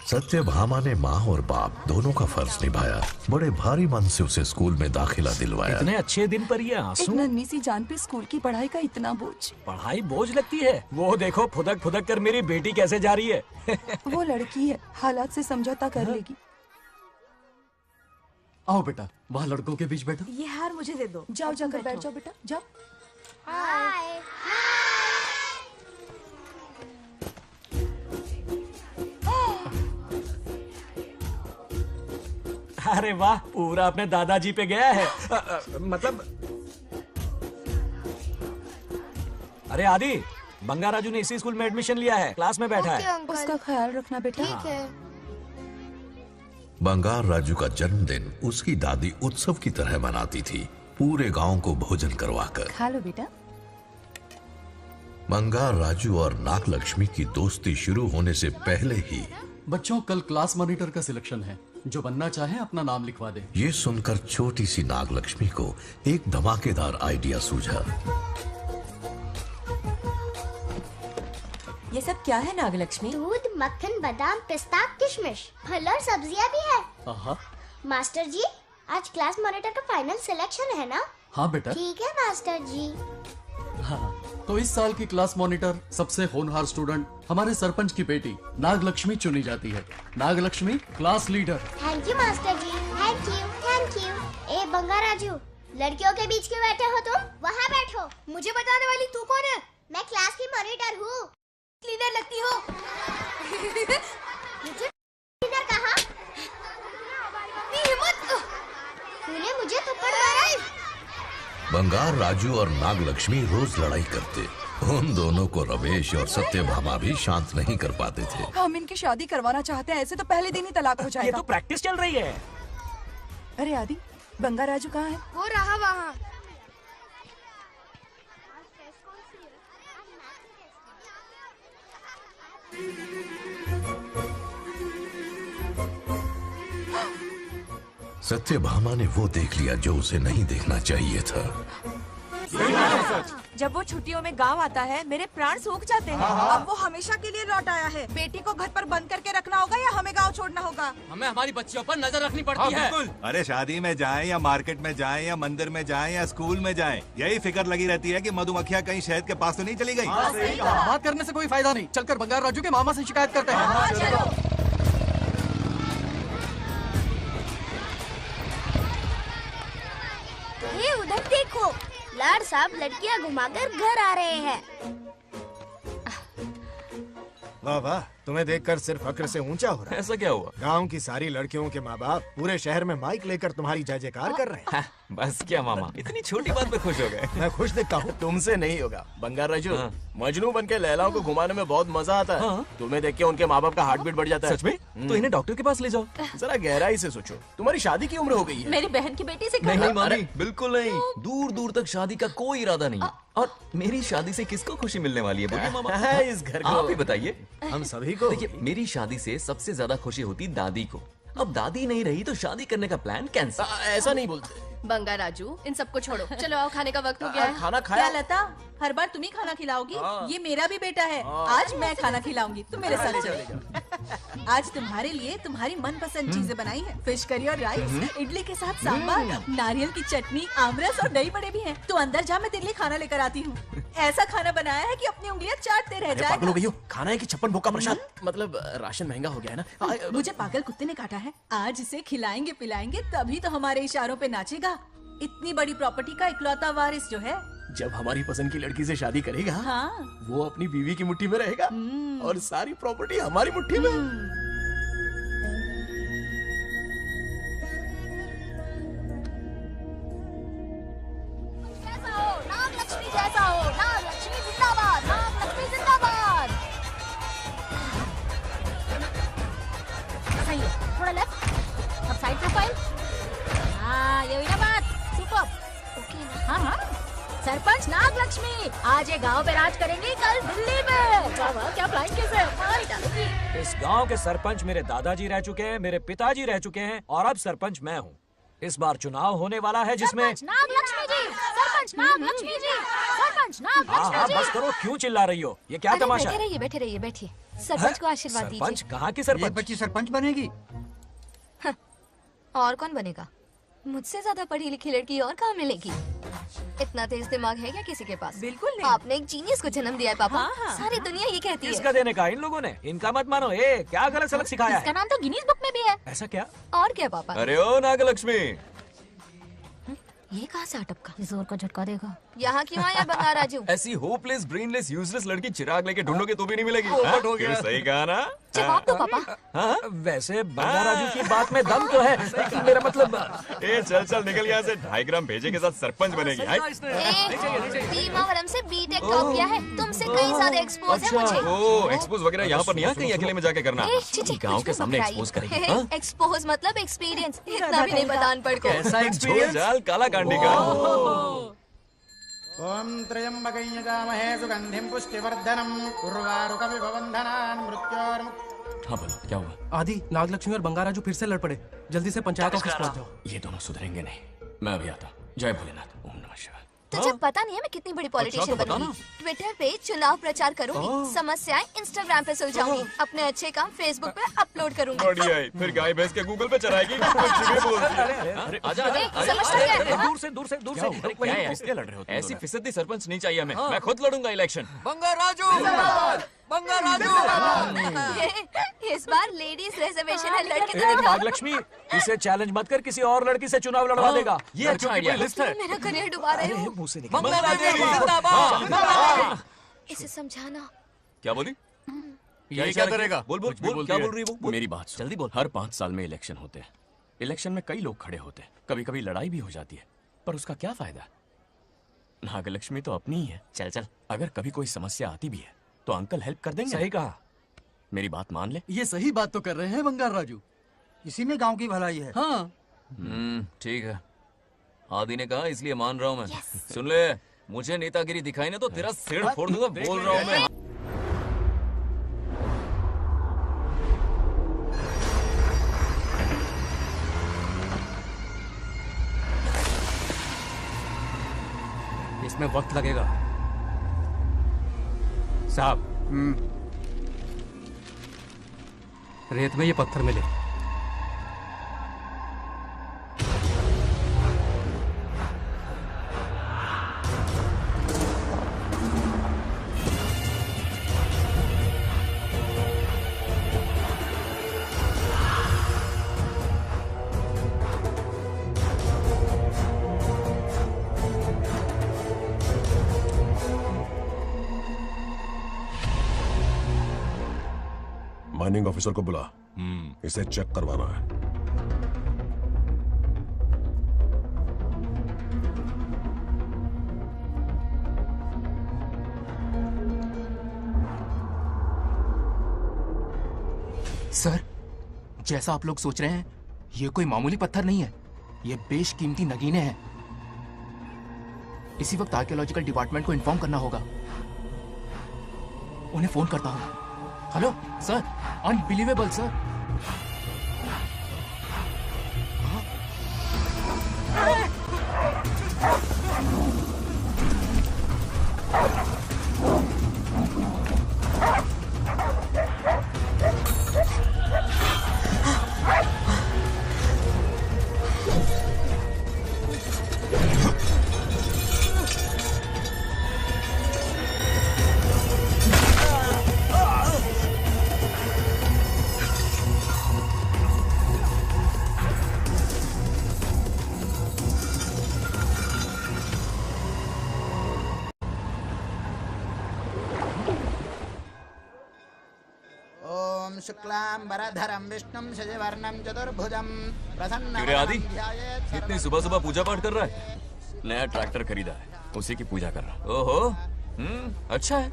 सत्यभामा ने माँ और बाप दोनों का फर्ज निभाया। बड़े भारी मन से उसे स्कूल में दाखिला दिलवाया। इतने अच्छे दिन पर ये आंसू। एक नन्ही सी जान पे स्कूल की पढ़ाई का इतना बोझ। पढ़ाई बोझ लगती है। वो देखो फुदक फुदक कर मेरी बेटी कैसे जा रही है। वो लड़की है, हालात से समझौता कर लेगी। आओ बेटा, वहाँ लड़कों के बीच बैठो। ये हार मुझे दे दो। जाओ जाकर बैठ जाओ बेटा, जाओ। हाय। अरे वाह, पूरा अपने दादाजी पे गया है। मतलब अरे आदि, बंगा राजू ने इसी स्कूल में एडमिशन लिया है, क्लास में बैठा है। उसका ख्याल रखना बेटा। ठीक है। बंगार राजू का जन्मदिन उसकी दादी उत्सव की तरह मनाती थी, पूरे गांव को भोजन करवाकर। खा लो बेटा। बंगार राजू और नागलक्ष्मी की दोस्ती शुरू होने से पहले ही बच्चों, कल क्लास मॉनिटर का सिलेक्शन है। जो बनना चाहे अपना नाम लिखवा दे। ये सुनकर छोटी सी नागलक्ष्मी को एक धमाकेदार आइडिया सूझा। ये सब क्या है नागलक्ष्मी? दूध, मक्खन, बादाम, पिस्ता, किशमिश, फल और सब्जियां भी है। आहा। मास्टर जी, आज क्लास मॉनिटर का फाइनल सिलेक्शन है ना? हाँ बेटा। ठीक है मास्टर जी। हाँ, तो इस साल की क्लास मॉनिटर सबसे होनहार स्टूडेंट हमारे सरपंच की बेटी नागलक्ष्मी चुनी जाती है। Nagalakshmi class leader. Thank you master ji, thank you thank you. ए बंगा राजू, लड़कियों के बीच क्यों बैठे हो तुम? वहाँ बैठो। मुझे बताने वाली तू कौन है? मैं क्लास की मॉनिटर हूँ। लीडर लगती हो। मुझे लीडर कहा? तूने मुझे थप्पड़ मारा। बंगार राजू और नागलक्ष्मी रोज लड़ाई करते। उन दोनों को रमेश और सत्यभामा भी शांत नहीं कर पाते थे। हम इनकी शादी करवाना चाहते हैं, ऐसे तो पहले दिन ही तलाक हो ये जाएगा। तो प्रैक्टिस चल रही है। अरे आदि, बंगा राजू कहाँ है? वो रहा वहाँ। सत्यभामा ने वो देख लिया जो उसे नहीं देखना चाहिए था। जब वो छुट्टियों में गांव आता है, मेरे प्राण सूख जाते हैं। अब वो हमेशा के लिए लौट आया है। बेटी को घर पर बंद करके रखना होगा या हमें गाँव छोड़ना होगा? हमें हमारी बच्चियों पर नजर रखनी पड़ती है। अरे शादी में जाएं या मार्केट में जाएं या मंदिर में जाएं या स्कूल में जाएं, यही फिक्र लगी रहती है कि मधुमक्खियाँ कहीं शहद के पास तो नहीं चली गई। बात करने से कोई फायदा नहीं। चलकर बंगार राजू के मामा से शिकायत करते हैं। ये उधर देखो, लाड साहब लड़कियां घुमाकर घर आ रहे हैं। वाह वाह, तुम्हें देखकर सिर्फ फक्र से ऊंचा हो रहा है। ऐसा क्या हुआ? गांव की सारी लड़कियों के माँ बाप पूरे शहर में माइक लेकर तुम्हारी जय जयकार कर रहे हैं। बस क्या मामा, इतनी छोटी बात पे खुश हो गए। मैं खुश दिखता हूँ। तुमसे नहीं होगा बंगार राजू। हाँ। मजनू बन के लैलाओं को घुमाने में बहुत मजा आता है। हाँ। तुम्हें देख के उनके माँ बाप का हार्ट बीट बढ़ जाता है। सच में? तो इन्हें डॉक्टर के पास ले जाओ। जरा गहराई से सोचो, तुम्हारी शादी की उम्र हो गई है। मेरी बहन की बेटी से नहीं करो। मामी, बिल्कुल नहीं। दूर दूर तक शादी का कोई इरादा नहीं है। और मेरी शादी से किसको खुशी मिलने वाली है? बोलिए मामा। है इस घर को। आप ही बताइए। हम सभी को। देखिए, मेरी शादी से सबसे ज्यादा खुशी होती दादी को। अब दादी नहीं रही तो शादी करने का प्लान कैंसिल। ऐसा नहीं बोलते। बंगा राजू, इन सबको छोड़ो, चलो आओ, खाने का वक्त हो गया है। खाना खाया? क्या लता, हर बार तुम ही खाना खिलाओगी? हाँ। ये मेरा भी बेटा है। आज मैं खाना खिलाऊंगी, तुम मेरे साथ चलो। आज तुम्हारे लिए तुम्हारी मनपसंद चीजें बनाई हैं। फिश करी और राइस, इडली के साथ सांभर, नारियल की चटनी, आमरस और दही बड़े भी हैं। तू अंदर जा, मैं तेरे लिए खाना लेकर आती हूँ। ऐसा खाना बनाया है कि अपनी उंगलियां चाटते रह पागल हो जाएगा। गई हो? खाना है कि 56 भोग का प्रसाद? मतलब राशन महंगा हो गया है ना। मुझे पागल कुत्ते ने काटा है। आज इसे खिलाएंगे पिलाएंगे तभी तो हमारे इशारों पे नाचेगा। इतनी बड़ी प्रॉपर्टी का इकलौता वारिस जो है। जब हमारी पसंद की लड़की से शादी करेगा, हाँ। वो अपनी बीवी की मुट्ठी में रहेगा और सारी प्रॉपर्टी हमारी मुट्ठी में। नागलक्ष्मी जैसा हो, नागलक्ष्मी जिंदाबाद, नागलक्ष्मी जिंदाबाद। सही है, थोड़ा लेफ्ट, अब साइड प्रोफाइल। हाँ, ये हुई ना बात। सुपर। ओके ना? हाँ हाँ। सरपंच नागलक्ष्मी आज ये गांव पे राज करेंगी, कल दिल्ली में। क्या फ्लाइंग किस है? मारी डालेंगी। इस गांव के सरपंच मेरे दादाजी रह चुके हैं, मेरे पिताजी रह चुके हैं और अब सरपंच मैं हूँ। इस बार चुनाव होने वाला है जिसमें नागलक्ष्मी जी, सरपंच सरपंच नाग लक्ष्मी जी, सरपंच नाग हाँ हाँ लक्ष्मी बस जी। करो, क्यों चिल्ला रही हो? ये क्या तमाशा है? बैठे रहिए बैठिए। सरपंच को आशीर्वाद सरपंच दीजिए। कहाँ की सरपंच? बच्ची सरपंच बनेगी। और कौन बनेगा? मुझसे ज्यादा पढ़ी लिखी लड़की और कहाँ मिलेगी? इतना तेज दिमाग है क्या किसी के पास? बिल्कुल नहीं। आपने एक जीनियस को जन्म दिया है पापा। हाँ, हाँ। सारी दुनिया ये कहती किसका है। देने का इन लोगों ने? इनका मत मानो। क्या गलत सलत सिखाया इसका है? नाम तो गिनीज बुक में भी है। ऐसा क्या? और क्या पापा? अरे ओ नागलक्ष्मी, ये कहाँ से अटपका? जोर को झटका देगा। यहाँ क्यों आया बंगार राजू? ऐसी होपलेस ब्रेनलेस यूजलेस लड़की चिराग लेके ढूंढोगे तो भी नहीं मिलेगी। हाँ? क्यों, सही कहा ना? जवाब दो पापा। हाँ? वैसे बंगार राजू की बात में दम तो है, मेरा मतलब। ए चल चल निकल यहाँ से। 2.5 ग्राम भेजे के साथ सरपंच बनेगी। भीमावरम से बीटेक टॉप किया है। तुमसे कई ज्यादा एक्सपोज है मुझे। ओ एक्सपोज वगैरह यहाँ पर नहीं है, कहीं अकेले में जाके करना। गाँव के सामने एक्सपोज करेगी। हाँ? एक्सपोज मतलब एक्सपीरियंस। इतना भी नहीं पता अनपढ़ को। झोल झाल काला कांडी का। ओम त्र्यंबकं यजामहे सुगंधिं पुष्टिवर्धनम् उर्वारुकमिव बन्धनान् मृत्योर्मुक्। हाँ बोलो क्या हुआ? आदि, नागलक्ष्मी और बंगाराजू फिर से लड़ पड़े। जल्दी से पंचायत ऑफिस पहुंच जाओ। ये दोनों सुधरेंगे नहीं। मैं अभी आता हूँ। जय भोलेनाथ। ओम नमः शिवाय। तुझे पता नहीं है मैं कितनी बड़ी पॉलिटिशियन तो बनूंगी। ट्विटर पे चुनाव प्रचार करूंगी, समस्याएं इंस्टाग्राम पे सुलझाऊंगी, अपने अच्छे काम फेसबुक पे अपलोड करूंगी। बढ़िया है। फिर गाय भैंस के गूगल पे चराएगी। कुछ भी बोलती है। अरे आजा आजा। समझता क्या है? दूर से दूर से दूर से। अरे क्या है? किसके लड़ रहे हो? ऐसी फिसदी सरपंच नहीं चाहिए हमें। मैं खुद लड़ूंगा इलेक्शन। बंगार राजू, बंगार राजू। इस बार लेडीज रिजर्वेशन है, लड़की तो ए, दिखाओ। नागलक्ष्मी, इसे चैलेंज मत कर, किसी और लड़की से चुनाव लड़वा देगा। ये अच्छा आइडिया है। तुम मेरा करियर डुबा रहे हो। मुंह से निकल। बंगार राजू जिंदाबाद। इसे समझाना। क्या बोली? ये क्या करेगा? बोल बोल बोल। क्या बोल रही है वो? मेरी बात सुन। जल्दी बोल। हर 5 साल में इलेक्शन होते हैं। इलेक्शन में कई लोग खड़े होते हैं। कभी कभी लड़ाई भी हो जाती है, पर उसका क्या फायदा? नागलक्ष्मी तो अपनी ही है। चल चल। अगर कभी कोई समस्या आती भी है तो अंकल हेल्प कर देंगे। सही कहा। मेरी बात मान ले। ये सही बात तो कर रहे हैं बंगार राजू। इसी में गांव की भलाई है। हाँ ठीक है। आदि ने कहा इसलिए मान रहा हूँ मैं। सुन ले, मुझे नेतागिरी दिखाई ना तो तेरा सिर फोड़ दूंगा। बोल रहा हूँ मैं। इसमें वक्त लगेगा साहब। रेत में ये पत्थर मिले। माइनिंग ऑफिसर को बुला। इसे चेक करवाना है। सर, जैसा आप लोग सोच रहे हैं, ये कोई मामूली पत्थर नहीं है। ये बेशकीमती नगीने हैं। इसी वक्त आर्कियोलॉजिकल डिपार्टमेंट को इन्फॉर्म करना होगा। उन्हें फोन करता हूँ। Hello sir, unbelievable sir. ओम शुक्लांबरधरं विष्णुं शशिवर्णं चतुर्भुजं प्रसन्नं क्यों रे आदि? ध्यायेत् इतनी सुबह सुबह पूजा पाठ कर रहा है? नया ट्रैक्टर खरीदा है, उसी की पूजा कर रहा। ओहो, अच्छा है।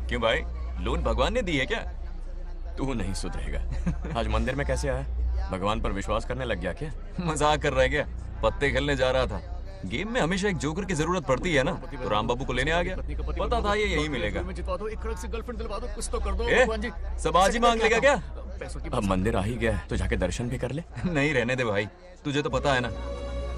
क्यों भाई, लोन भगवान ने दी है क्या? तू नहीं सुधरेगा। आज मंदिर में कैसे आया? भगवान पर विश्वास करने लग गया क्या? मजाक कर रहा है क्या? पत्ते खेलने जा रहा था। गेम में हमेशा एक जोकर की जरूरत पड़ती है ना, तो राम बाबू को लेने आ गया। पता था ये यही मिलेगा। सब आज ही मांग लेगा क्या? अब मंदिर आ ही गया है तो जाके दर्शन भी कर ले। नहीं रहने दे भाई, तुझे तो पता है ना,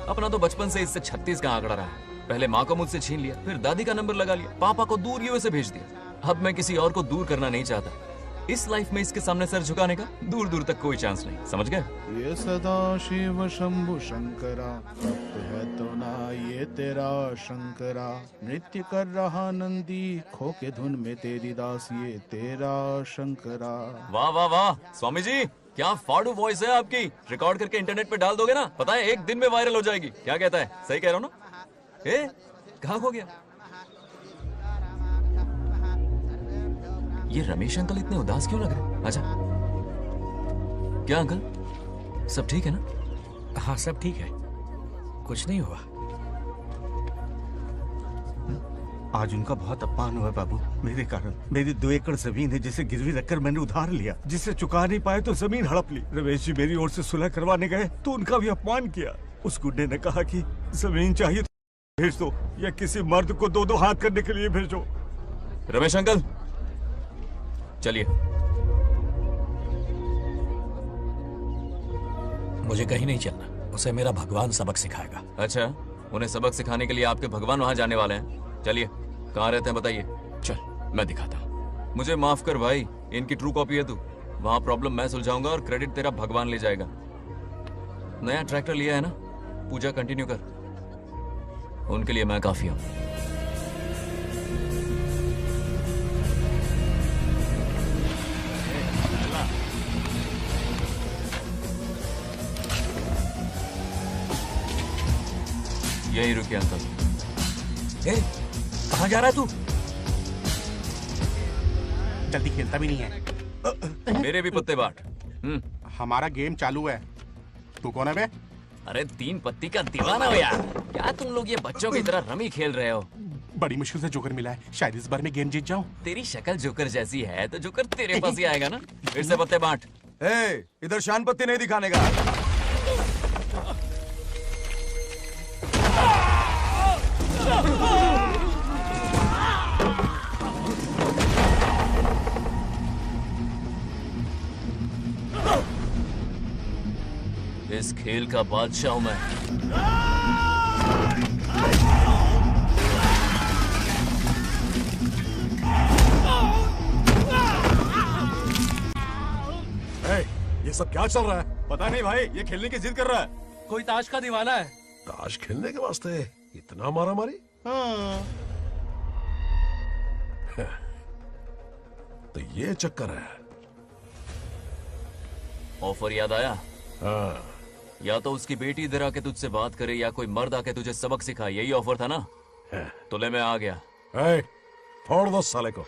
अपना तो बचपन से इससे 36 का आंकड़ा रहा है। पहले माँ को मुझसे छीन लिया, फिर दादी का नंबर लगा लिया, पापा को दूर यूएसए भेज दिया। अब मैं किसी और को दूर करना नहीं चाहता। इस लाइफ में इसके सामने सर झुकाने का दूर दूर तक कोई चांस नहीं, समझ गए? ये सदा शिव शंभु शंकरा, तप्त है तो ना ये तेरा शंकरा। नृत्य कर रहा नंदी, खो के धुन में तेरी दास, ये तेरा शंकरा। वाह वाह वाह स्वामी जी, क्या फाड़ू वॉइस है आपकी। रिकॉर्ड करके इंटरनेट पे डाल दोगे ना, पता है एक दिन में वायरल हो जाएगी। क्या कहता है, सही कह रहा हूँ ना? ए, कहाँ खो गया? ये रमेश अंकल इतने उदास क्यों लग रहे हैं? अच्छा, क्या अंकल सब ठीक है ना? हाँ सब ठीक है, कुछ नहीं हुआ। आज उनका बहुत अपमान हुआ बाबू, मेरे कारण। मेरी 2 एकड़ जमीन है जिसे गिरवी रखकर मैंने उधार लिया, जिसे चुका नहीं पाए तो जमीन हड़प ली। रमेश जी मेरी ओर से सुलह करवाने गए तो उनका भी अपमान किया। उस गुड्डे ने कहा कि जमीन चाहिए तो भेज दो, या किसी मर्द को 2-2 हाथ करने के लिए भेजो। रमेश अंकल चलिए। मुझे कहीं नहीं चलना, उसे मेरा भगवान सबक सिखाएगा। अच्छा, उन्हें सबक सिखाने के लिए आपके भगवान वहां जाने वाले हैं? चलिए, कहाँ रहते हैं बताइए। चल मैं दिखाता हूँ। मुझे माफ कर भाई, इनकी ट्रू कॉपी है तू। वहां प्रॉब्लम मैं सुलझाऊंगा और क्रेडिट तेरा भगवान ले जाएगा। नया ट्रैक्टर लिया है ना, पूजा कंटिन्यू कर, उनके लिए मैं काफी हूँ। यही रुकिए अंकल। कहाँ जा रहा है तू? जल्दी खेलता भी नहीं है। मेरे भी पत्ते बांट। हमारा गेम चालू है, तू कौन है बे? अरे 3 पत्ती का दीवाना हो यार। क्या तुम लोग ये बच्चों की तरह रमी खेल रहे हो? बड़ी मुश्किल से जोकर मिला है, शायद इस बार में गेम जीत जाऊं। तेरी शक्ल जोकर जैसी है तो जोकर तेरे पास ही आएगा ना। फिर से पत्ते बांट। इधर शान पत्ती नहीं दिखाने का। इस खेल का बादशाह हूं मैं। ये सब क्या चल रहा है? पता नहीं भाई, ये खेलने की जिद कर रहा है। कोई ताश का दीवाना है। ताश खेलने के वास्ते इतना मारा मारी? तो ये चक्कर है। ऑफर याद आया? हाँ। या तो उसकी बेटी इधर आके तुझसे बात करे, या कोई मर्द आके तुझे सबक सिखाए। यही ऑफर था ना? तो ले मैं आ गया। फोड़ दो साले को।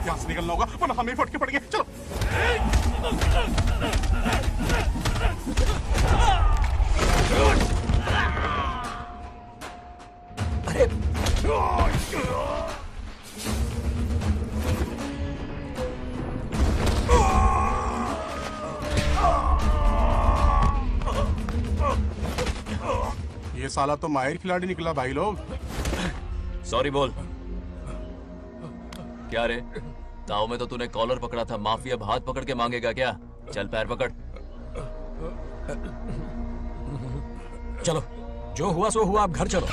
यहाँ से निकलना होगा वरना हमें फटके पड़ गए। चलो। अरे ये साला तो माहिर खिलाड़ी निकला भाई लोग। सॉरी बोल। क्या रे, ताऊ में तो तूने कॉलर पकड़ा था, माफी अब हाथ पकड़ के मांगेगा क्या? चल पैर पकड़। चलो, जो हुआ सो हुआ, अब घर चलो।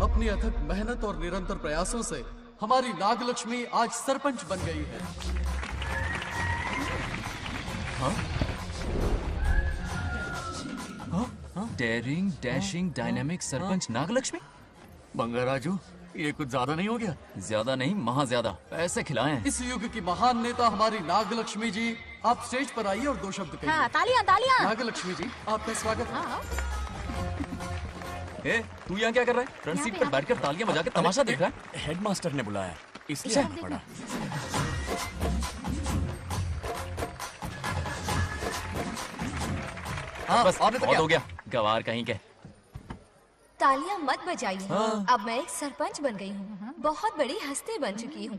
अपनी अथक मेहनत और निरंतर प्रयासों से हमारी नागलक्ष्मी आज सरपंच बन गई है। Daring dashing dynamic sarpanch Nagalakshmi. Bangaraju, ये कुछ ज्यादा नहीं हो गया? ज्यादा नहीं, महा ज्यादा। पैसे खिलाएं। इस युग की महान नेता हमारी नागलक्ष्मी जी, आप स्टेज पर आइए और 2 शब्द कहिए। हाँ, तालियां तालियां। नागलक्ष्मी जी, आपका स्वागत है। ए, तू यहाँ क्या कर रहा है? फ्रंट सीट पर बैठकर तालियां बजा के तमाशा देख रहा है? हेडमास्टर ने बुलाया, इसलिए आना पड़ा। बस बहुत हो गया, गवार कहीं के। तालियां मत बजाइए। अब मैं एक सरपंच बन गई हूँ, बहुत बड़ी हस्ती बन चुकी हूँ।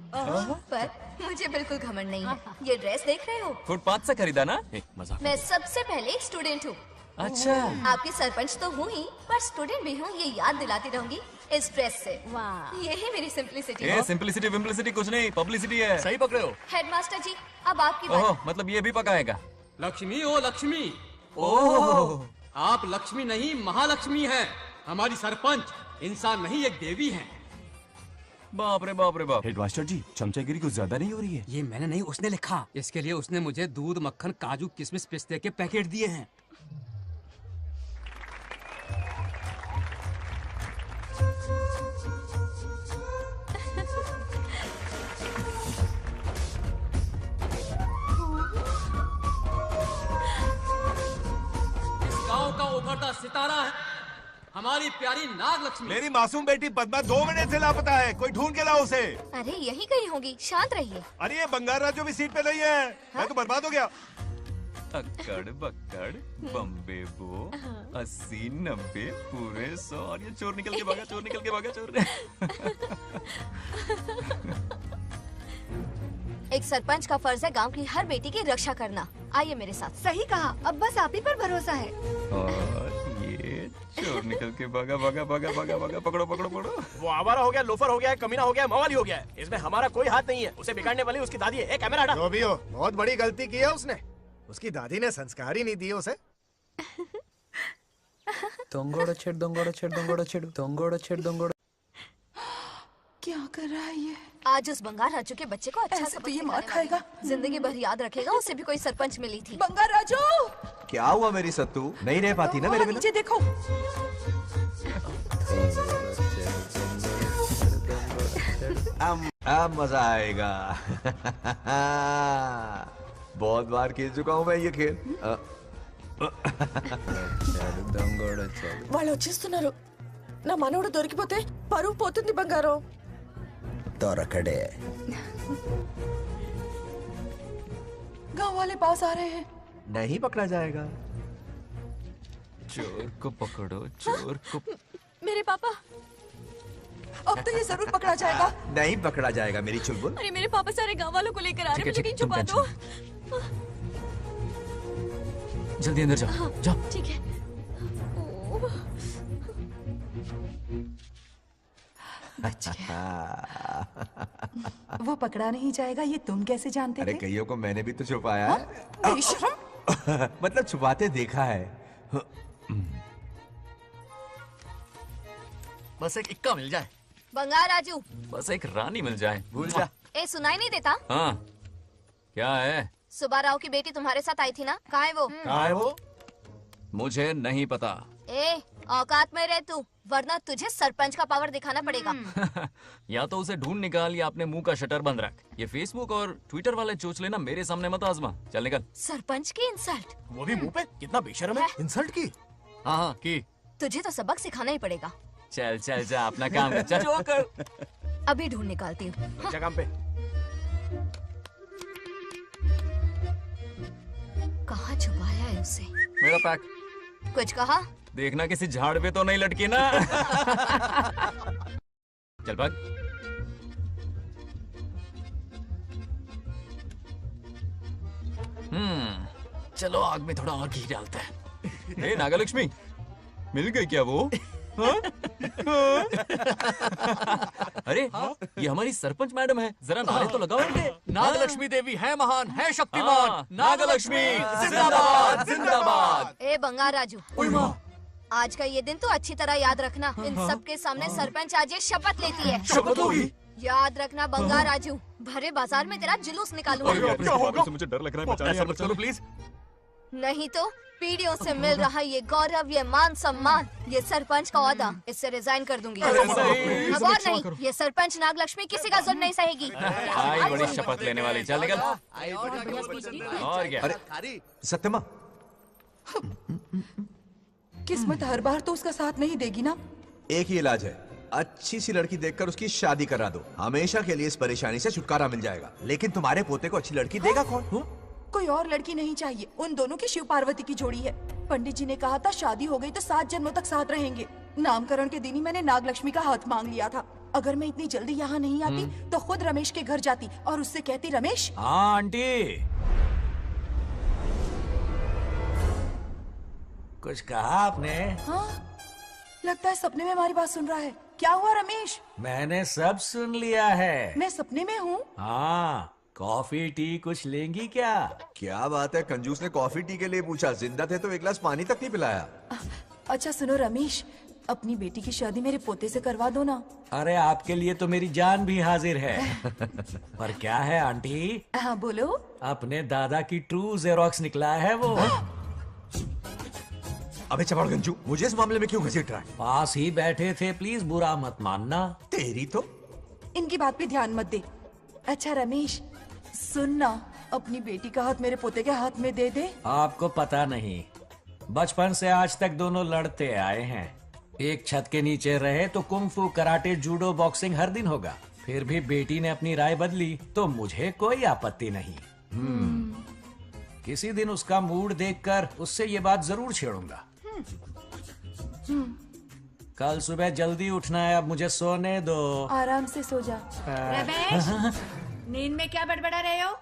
पर मुझे बिल्कुल घमंड नहीं है। ये ड्रेस देख रहे हो? फुटपाथ से खरीदा ना? मजाक। मैं सबसे पहले एक स्टूडेंट हूँ। अच्छा। आपकी सरपंच तो हूँ ही, पर स्टूडेंट भी हूँ, ये याद दिलाती रहूंगी इस ड्रेस से। वाह, यही मेरी सिंपलिसिटी ये है। सिंपलिसिटी विम्पलिसिटी कुछ नहीं, पब्लिसिटी है। सही पकड़े हो। हेडमास्टर जी, अब आपकी बारी। ओह, मतलब ये भी पकाएगा। लक्ष्मी ओ लक्ष्मी, ओह, आप लक्ष्मी नहीं महालक्ष्मी हैं। हमारी सरपंच इंसान नहीं एक देवी हैं। बाप रे बाप रे बाप। हेडमास्टर जी, चमचागिरी कुछ ज्यादा नहीं हो रही है? ये मैंने नहीं, उसने लिखा। इसके लिए उसने मुझे दूध, मक्खन, काजू, किशमिश, पिस्ते के पैकेट दिए हैं। इस गांव का उभरता सितारा है हमारी प्यारी नाग लक्ष्मी। मेरी मासूम बेटी पद्मा 2 महीने से लापता है, कोई ढूंढ के लाओ उसे। अरे यही कहीं होगी, शांत रहिए। अरे ये बंगार राजू भी सीट पे नहीं है। मैं तो बर्बाद हो गया। अक्कड़ बक्कड़ बम्बे बो 80 90 पूरे 100 और ये चोर निकल के भागा, चोर निकल के भागा, चोर। एक सरपंच का फर्ज है गांव की हर बेटी की रक्षा करना। आइए मेरे साथ। सही कहा, अब बस आप ही पर भरोसा है। और ये चोर निकल के भागा भागा भागा भागा भागा, पकड़ो पकड़ो पकड़ो। वो आवारा हो गया, लोफर हो गया, कमीना हो गया, मवाली हो गया है। इसमें हमारा कोई हाथ नहीं है। उसे बिगाड़ने वाली उसकी दादी है। कैमरा हटा। जो भी हो, बहुत बड़ी गलती की है उसने। उसकी दादी ने संस्कार ही नहीं दिए उसे। क्या कर रहा है ये? आज उस बंगार राजू के बच्चे को अच्छा ऐसे सबक तो ये सिखाने मार वाली खाएगा। है। जिंदगी भर याद रखेगा, उसे भी कोई सरपंच मिली थी। बंगार राजू, क्या हुआ मेरी सत्तू? नहीं रह पाती ना मेरे बिना? नीचे देखो। अब मजा आएगा। बहुत बार खेल चुका हूँ मैं ये खेल। వాళ్ళు వచ్చేస్తున్నారు. నా మనవడు దొరికిపోతే పరువు పోతుంది బంగారం. दौरकड़े गांव वाले पास आ रहे हैं। नहीं पकड़ा जाएगा। चोर को पकड़ो, चोर को। मेरे पापा, अब तो ये जरूर पकड़ा जाएगा। नहीं पकड़ा जाएगा मेरी चुलबुल। अरे मेरे पापा सारे गांव वालों को लेकर आ रहे हैं, मुझे कहीं छुपा दो। जल्दी अंदर जाओ, जाओ। ठीक है। वो पकड़ा नहीं जाएगा, ये तुम कैसे जानते अरे थे? कईयों को मैंने भी तो छुपाया है। बेशरम। मतलब छुपाते देखा है। बस एक इक्का मिल जाए। बंगार राजू, बस एक रानी मिल जाए, भूल जा। ए सुनाई नहीं देता? हाँ, क्या है? सुबा राव की बेटी तुम्हारे साथ आई थी ना, कहाँ है वो? कहाँ है वो? मुझे नहीं पता। ए औकात में रह तू, वरना तुझे सरपंच का पावर दिखाना पड़ेगा। या तो उसे ढूंढ निकाल या अपने मुंह का शटर बंद रख। ये फेसबुक और ट्विटर वाले चोच लेना मेरे सामने मत आजमा। चल निकल। सरपंच की इंसल्ट। वो भी मुंह पे, कितना बेशर्म है। इंसल्ट की? हाँ हाँ की। तुझे तो सबक सिखाना ही पड़ेगा। चल चल जा, अपना काम कर। चल। अभी ढूंढ निकालती हूँ। अच्छा काम पे। कहाँ छुपाया है उसे? मेरा पैक। कुछ कहा? देखना किसी झाड़ पे तो नहीं लटकी ना। चल भाग। चलो आग में थोड़ा और घी डालते हैं। ए नागलक्ष्मी, मिल गई क्या वो? हाँ? अरे ये हमारी सरपंच मैडम है, जरा नारे तो लगाओ इनके। नागलक्ष्मी देवी है महान, है शक्तिमान। नागलक्ष्मी जिंदाबाद जिंदाबाद। ए बंगार राजू, आज का ये दिन तो अच्छी तरह याद रखना। इन सब के सामने सरपंच आज ये शपथ लेती है। शपथ होगी? याद रखना बंगार राजू, भरे बाजार में तेरा जुलूस निकालूंगा। क्या होगा? मुझे डर लग रहा है, बचाइए मत करो प्लीज। नहीं तो पीढ़ियों से मिल रहा ये गौरव, ये मान सम्मान, ये सरपंच का ओहदा, इससे रिजाइन कर दूंगी। अब और नहीं, ये सरपंच नागलक्ष्मी किसी का जुल्म नहीं सहेगी। आई बड़ी शपथ लेने वाली। चल निकल। और क्या? अरे सत्यमा, किस्मत हर बार तो उसका साथ नहीं देगी ना। एक ही इलाज है, अच्छी सी लड़की देखकर उसकी शादी करा दो। हमेशा के लिए इस परेशानी से छुटकारा मिल जाएगा। लेकिन तुम्हारे पोते को अच्छी लड़की देगा कौन? कोई और लड़की नहीं चाहिए, उन दोनों की शिव पार्वती की जोड़ी है। पंडित जी ने कहा था शादी हो गई तो 7 जन्मों तक साथ रहेंगे। नामकरण के दिन ही मैंने नागलक्ष्मी का हाथ मांग लिया था। अगर मैं इतनी जल्दी यहाँ नहीं आती तो खुद रमेश के घर जाती और उससे कहती, रमेश। हाँ आंटी। कुछ कहा आपने? हाँ लगता है सपने में हमारी बात सुन रहा है। क्या हुआ रमेश? मैंने सब सुन लिया है। मैं सपने में हूँ? हाँ, कॉफी टी कुछ लेंगी क्या? क्या बात है, कंजूस ने कॉफी टी के लिए पूछा, जिंदा थे तो एक गिलास पानी तक नहीं पिलाया। अच्छा सुनो रमेश, अपनी बेटी की शादी मेरे पोते से करवा दो ना। अरे आपके लिए तो मेरी जान भी हाजिर है। पर क्या है आंटी? हाँ बोलो। अपने दादा की ट्रू जेरोक्स निकला है वो। अबे चपड़गंजू, मुझे इस मामले में क्यों घसीट रहा है? पास ही बैठे थे, प्लीज बुरा मत मानना। तेरी तो इनकी बात पे ध्यान मत दे। अच्छा रमेश सुन ना, अपनी बेटी का हाथ मेरे पोते के हाथ में दे दे। आपको पता नहीं, बचपन से आज तक दोनों लड़ते आए हैं। एक छत के नीचे रहे तो कुंफू, कराटे, जूडो, बॉक्सिंग हर दिन होगा। फिर भी बेटी ने अपनी राय बदली तो मुझे कोई आपत्ति नहीं। किसी दिन उसका मूड देखकर उससे ये बात जरूर छेड़ूंगा। कल सुबह जल्दी उठना है, अब मुझे सोने दो। आराम से सो जा। रमेश, नींद में क्या बड़बड़ा रहे हो?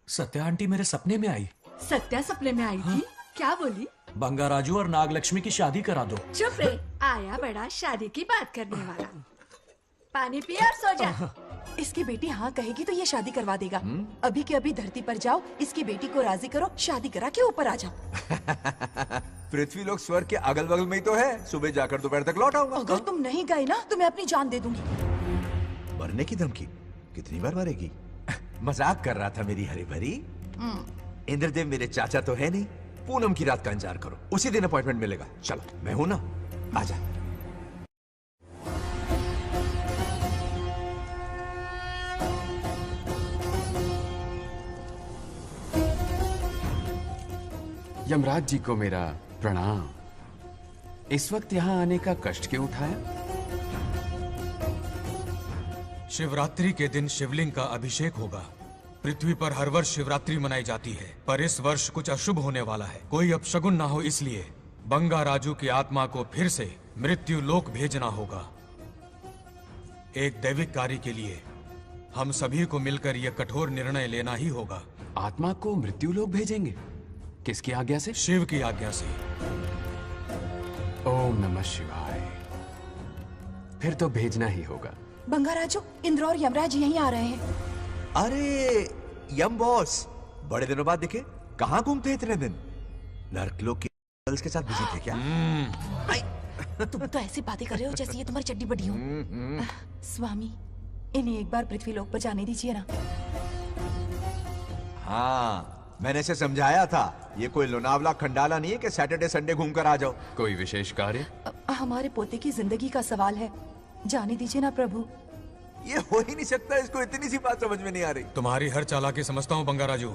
सत्या आंटी मेरे सपने में आई। सत्या सपने में आई थी? क्या बोली? बंगाराजू और नागलक्ष्मी की शादी करा दो। चुप रे, आया बड़ा शादी की बात करने वाला। पानी पी और सो जा। इसकी बेटी हाँ कहेगी तो ये शादी करवा देगा। अभी के अभी धरती पर जाओ, इसकी बेटी को राजी करो, शादी करा के ऊपर आ जाओ। पृथ्वी लोग स्वर्ग के अगल बगल में ही तो है, सुबह जाकर दोपहर तक लौट आऊंगा। अगर तुम नहीं गए ना तो मैं अपनी जान दे दूंगी। मरने की धमकी? कितनी बार मरेगी? मजाक कर रहा था मेरी हरी भरी। इंद्रदेव मेरे चाचा तो है नहीं। पूनम की रात का इंतजार करो, उसी दिन अपॉइंटमेंट मिलेगा। चलो मैं हूं ना, आजा। यमराज जी को मेरा प्रणाम। इस वक्त यहाँ आने का कष्ट क्यों उठाया? शिवरात्रि के दिन शिवलिंग का अभिषेक होगा। पृथ्वी पर हर वर्ष शिवरात्रि मनाई जाती है, पर इस वर्ष कुछ अशुभ होने वाला है। कोई अपशगुन ना हो, इसलिए बंगाराजू की आत्मा को फिर से मृत्यु लोक भेजना होगा। एक दैविक कार्य के लिए हम सभी को मिलकर यह कठोर निर्णय लेना ही होगा। आत्मा को मृत्यु लोक भेजेंगे? किसकी आज्ञा से? शिव की आज्ञा से। ओम नमः शिवाय। फिर तो भेजना ही होगा। बंगाराजू, इंद्र और यमराज यहीं आ रहे हैं। अरे यम बॉस, बड़े दिनों बाद दिखे। कहाँ घूमते हैं इतने दिन? नर्कलोक के गर्ल्स के साथ बिजी थे क्या? तुम तो ऐसी बातें कर रहे हो जैसे ये तुम्हारी चड्डी बड़ी हो। स्वामी, इन्हें एक बार पृथ्वी लोक पर जाने दीजिए ना। हाँ, मैंने इसे समझाया था, ये कोई लोनावला खंडाला नहीं है कि सैटरडे संडे घूम कर आ जाओ। कोई विशेष कार्य? हमारे पोते की जिंदगी का सवाल है, जाने दीजिए ना प्रभु। ये हो ही नहीं सकता, इसको इतनी सी बात समझ में नहीं आ रही। तुम्हारी हर चालाकी समझता हूँ बंगाराजू।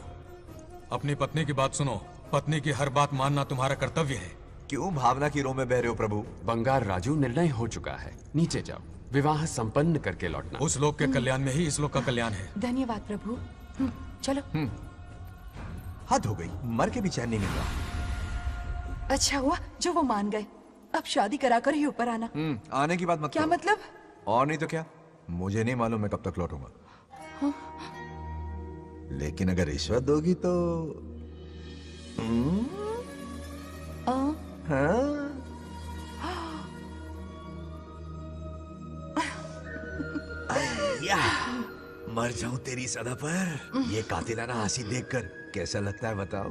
अपनी पत्नी की बात सुनो, पत्नी की हर बात मानना तुम्हारा कर्तव्य है। क्यों भावना की रो में बह रहे हो प्रभु? बंगार राजू, निर्णय हो चुका है, नीचे जाओ, विवाह संपन्न करके लौटना। उस लोक के कल्याण में ही इस लोक का कल्याण है। धन्यवाद प्रभु। चलो। हद हो गई, मर के भी चैन नहीं मिल रहा। अच्छा हुआ जो वो मान गए। अब शादी कराकर ही ऊपर आना। आने की बात मत क्या करो। मतलब? और नहीं तो क्या, मुझे नहीं मालूम मैं कब तक लौटूंगा। हाँ? लेकिन अगर रिश्वत दोगी तो हाँ? या, मर जाऊं तेरी सदा पर। ये कातिलाना हंसी देखकर कैसा लगता है बताओ?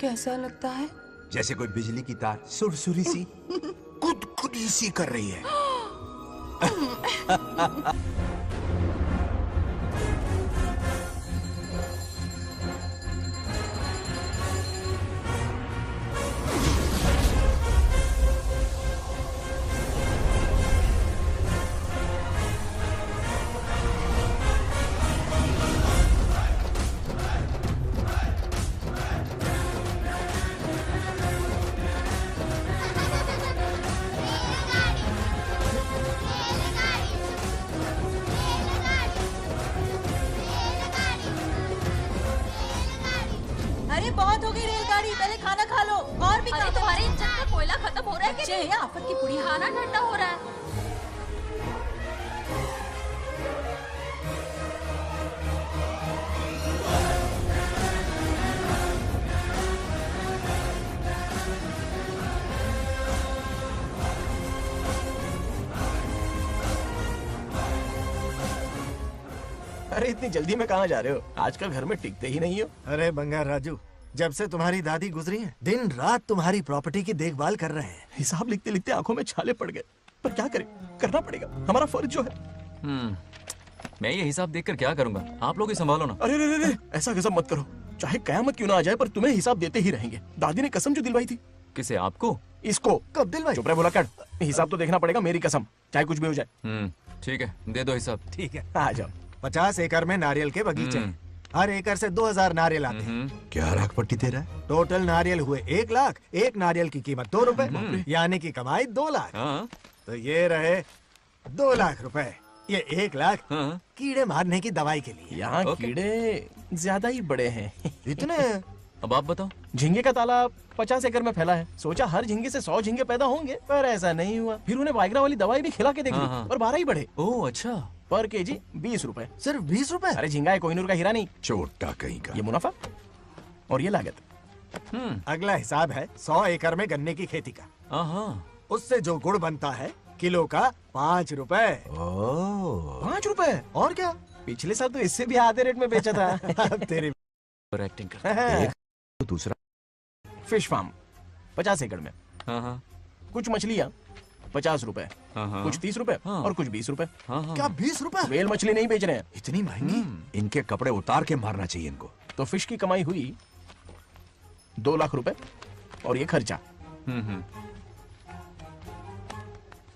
कैसा लगता है? जैसे कोई बिजली की तार सुरसुरी सी गुदगुदी सी कर रही है। अरे बहुत हो गई रेलगाड़ी, पहले खाना खा लो। और भी अरे तुम्हारे इंजन का कोयला खत्म हो रहा है कि नहीं? आफत की पुड़ी, खाना ठंडा हो रहा है। अरे इतनी जल्दी में कहाँ जा रहे हो? आजकल घर में टिकते ही नहीं हो। अरे बंगार राजू, जब से तुम्हारी दादी गुजरी है दिन रात तुम्हारी प्रॉपर्टी की देखभाल कर रहे हैं। हिसाब लिखते लिखते आंखों में छाले पड़ गए, पर क्या करें, करना पड़ेगा, हमारा फर्ज जो है। मैं ये हिसाब देखकर क्या करूंगा? आप लोग ही संभालो ना। अरे रे रे, ऐसा गजब मत करो, चाहे कयामत क्यों ना आ जाए पर तुम्हें हिसाब देते ही रहेंगे। दादी ने कसम जो दिलवाई थी। किसे? आपको? इसको। कब दिलवाई? चुप रहे बोला कर, हिसाब तो देखना पड़ेगा, मेरी कसम, चाहे कुछ भी हो जाए। ठीक है, दे दो हिसाब। ठीक है, आ जाओ। 50 एकड़ में नारियल के बगीचे हैं। हर एकड़ से 2000 नारियल आते हैं। क्या राख पट्टी दे रहा है? टोटल नारियल हुए 1 लाख। एक नारियल की कीमत 2 रुपए, यानी कि कमाई 2 लाख। तो ये रहे 2 लाख रुपए। ये 1 लाख कीड़े मारने की दवाई के लिए। यहाँ कीड़े ज्यादा ही बड़े हैं। इतने? अब आप बताओ। झींगे का तालाब 50 एकड़ में फैला है। सोचा हर झींगे से 100 झींगे पैदा होंगे, पर ऐसा नहीं हुआ। फिर उन्हें वाइग्रा वाली दवाई भी खिला के देख ली और 12 ही बढ़े। ओह अच्छा। पर केजी 20 रुपए। सिर्फ 20 रुपए? अरे झींगा है, कोहिनूर का हीरा नहीं। छोटा कहीं का। ये मुनाफा और ये लागत। अगला हिसाब है 100 एकड़ में गन्ने की खेती का। उससे जो गुड़ बनता है किलो का 5 रुपए। 5 रुपए? और क्या, पिछले साल तो इससे भी आधे रेट में बेचा था। तेरी एक्टिंग कर। दूसरा फिश फार्म 50 एकड़ में। कुछ मछलियाँ 50 रुपए, कुछ 30 रुपए और कुछ 20 रुपए। क्या 20 रुपए? वेल मछली नहीं बेच रहे हैं। इतनी महंगी? इनके कपड़े उतार के मारना चाहिए इनको। तो फिश की कमाई हुई 2 लाख रुपए और ये खर्चा।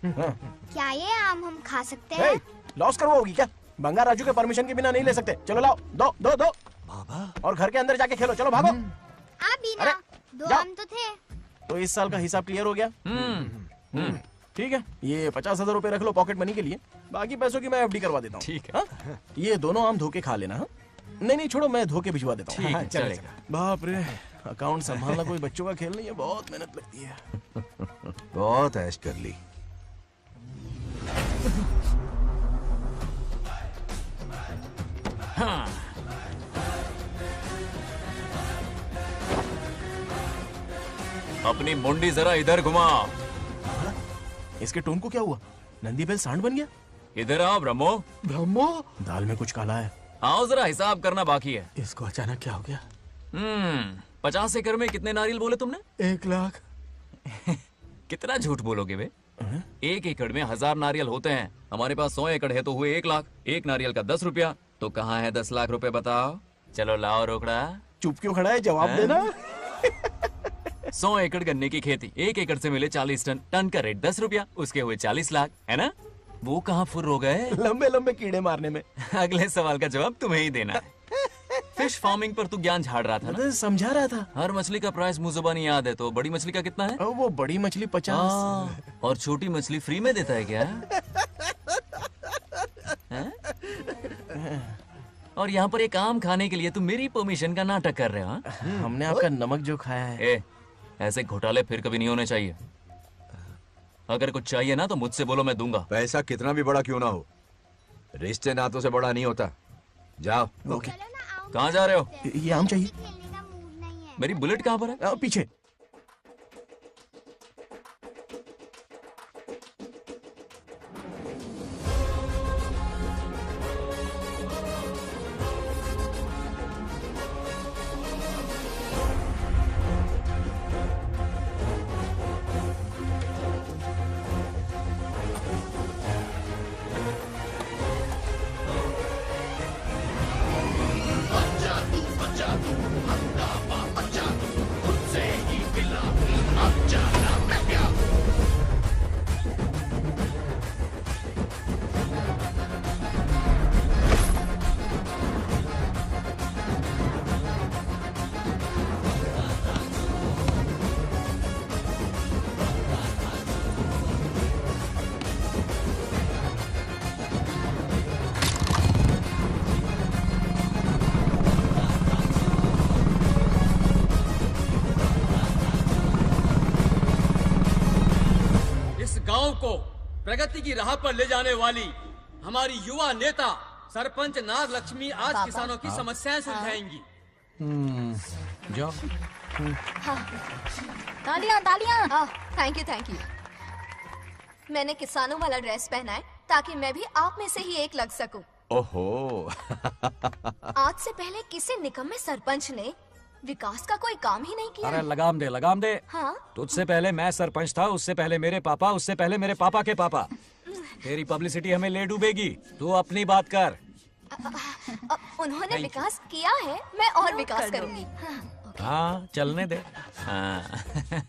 क्या ये आम हम खा सकते हैं? लॉस करवाओगी क्या? बंगार राजू के परमिशन के बिना नहीं ले सकते। चलो लाओ, दो दो दो बाबा, और घर के अंदर जाके खेलो। चलो भागो। आप भी ना, 2 आम तो थे। तो इस साल का हिसाब क्लियर हो गया। ठीक है, ये 50,000 रुपए रख लो पॉकेट मनी के लिए, बाकी पैसों की मैं एफडी करवा देता हूँ। ठीक है। ये दोनों आम धोके खा लेना। नहीं नहीं छोड़ो, मैं धोके भिजवा देता हूँ। ठीक है, चलेगा। बाप रे, अकाउंट संभालना कोई बच्चों का खेल नहीं है, बहुत मेहनत लगती है। बहुत ऐश कर ली। हाँ। अपनी मुंडी जरा इधर घुमा। इसके टोन को क्या हुआ? नंदी बैल सांड बन गया? इधर आओ ब्रह्मो। ब्रह्मो? दाल में कुछ काला है। आओ जरा हिसाब करना बाकी है। इसको अचानक क्या हो गया? 50 एकड़ में कितने नारियल बोले तुमने? 1 लाख। कितना झूठ बोलोगे बे? 1 एकड़ में 1000 नारियल होते हैं। हमारे पास 100 एकड़ है तो हुए 1 लाख। एक नारियल का 10 रुपया, तो कहाँ है 10 लाख रुपए बताओ? चलो लाओ रोकड़ा। चुप क्यों खड़ा है, जवाब देना। 100 एकड़ गन्ने की खेती, 1 एकड़ से मिले 40 टन, टन का रेट 10 रुपया, उसके हुए 40 लाख, है ना? वो कहाँ फुर हो गए? लंबे लंबे कीड़े मारने में। अगले सवाल का जवाब तुम्हें ही देना है। फिश फार्मिंग पर तू ज्ञान झाड़ रहा था ना? समझा रहा था। हर मछली का प्राइस मुंह जुबानी याद है, तो बड़ी मछली का कितना है? वो बड़ी मछली 50 और छोटी मछली फ्री में देता है क्या? और यहाँ पर एक आम खाने के लिए तुम मेरी परमिशन का नाटक कर रहे हो? हमने आपका नमक जो खाया है। ऐसे घोटाले फिर कभी नहीं होने चाहिए। अगर कुछ चाहिए ना तो मुझसे बोलो, मैं दूंगा। पैसा कितना भी बड़ा क्यों ना हो, रिश्ते नातों से बड़ा नहीं होता। जाओ। ओके। कहाँ जा रहे हो? ये आम चाहिए। मेरी बुलेट कहाँ पर है? पीछे। गांव को प्रगति की राह पर ले जाने वाली हमारी युवा नेता सरपंच नाग लक्ष्मी आज किसानों की समस्याएं सुलझाएंगी। जाओ। तालियां तालियां। Thank you. मैंने किसानों वाला ड्रेस पहना है ताकि मैं भी आप में से ही एक लग सकूं। ओहो। आज से पहले किसी निकम्मे सरपंच ने विकास का कोई काम ही नहीं किया। अरे लगाम दे लगाम दे। हाँ? तुझसे पहले मैं सरपंच था, उससे पहले मेरे पापा, उससे पहले मेरे पापा के पापा। तेरी पब्लिसिटी हमें ले डूबेगी। तू अपनी बात कर। उन्होंने विकास किया है, मैं और विकास करूंगी। हाँ चलने दे।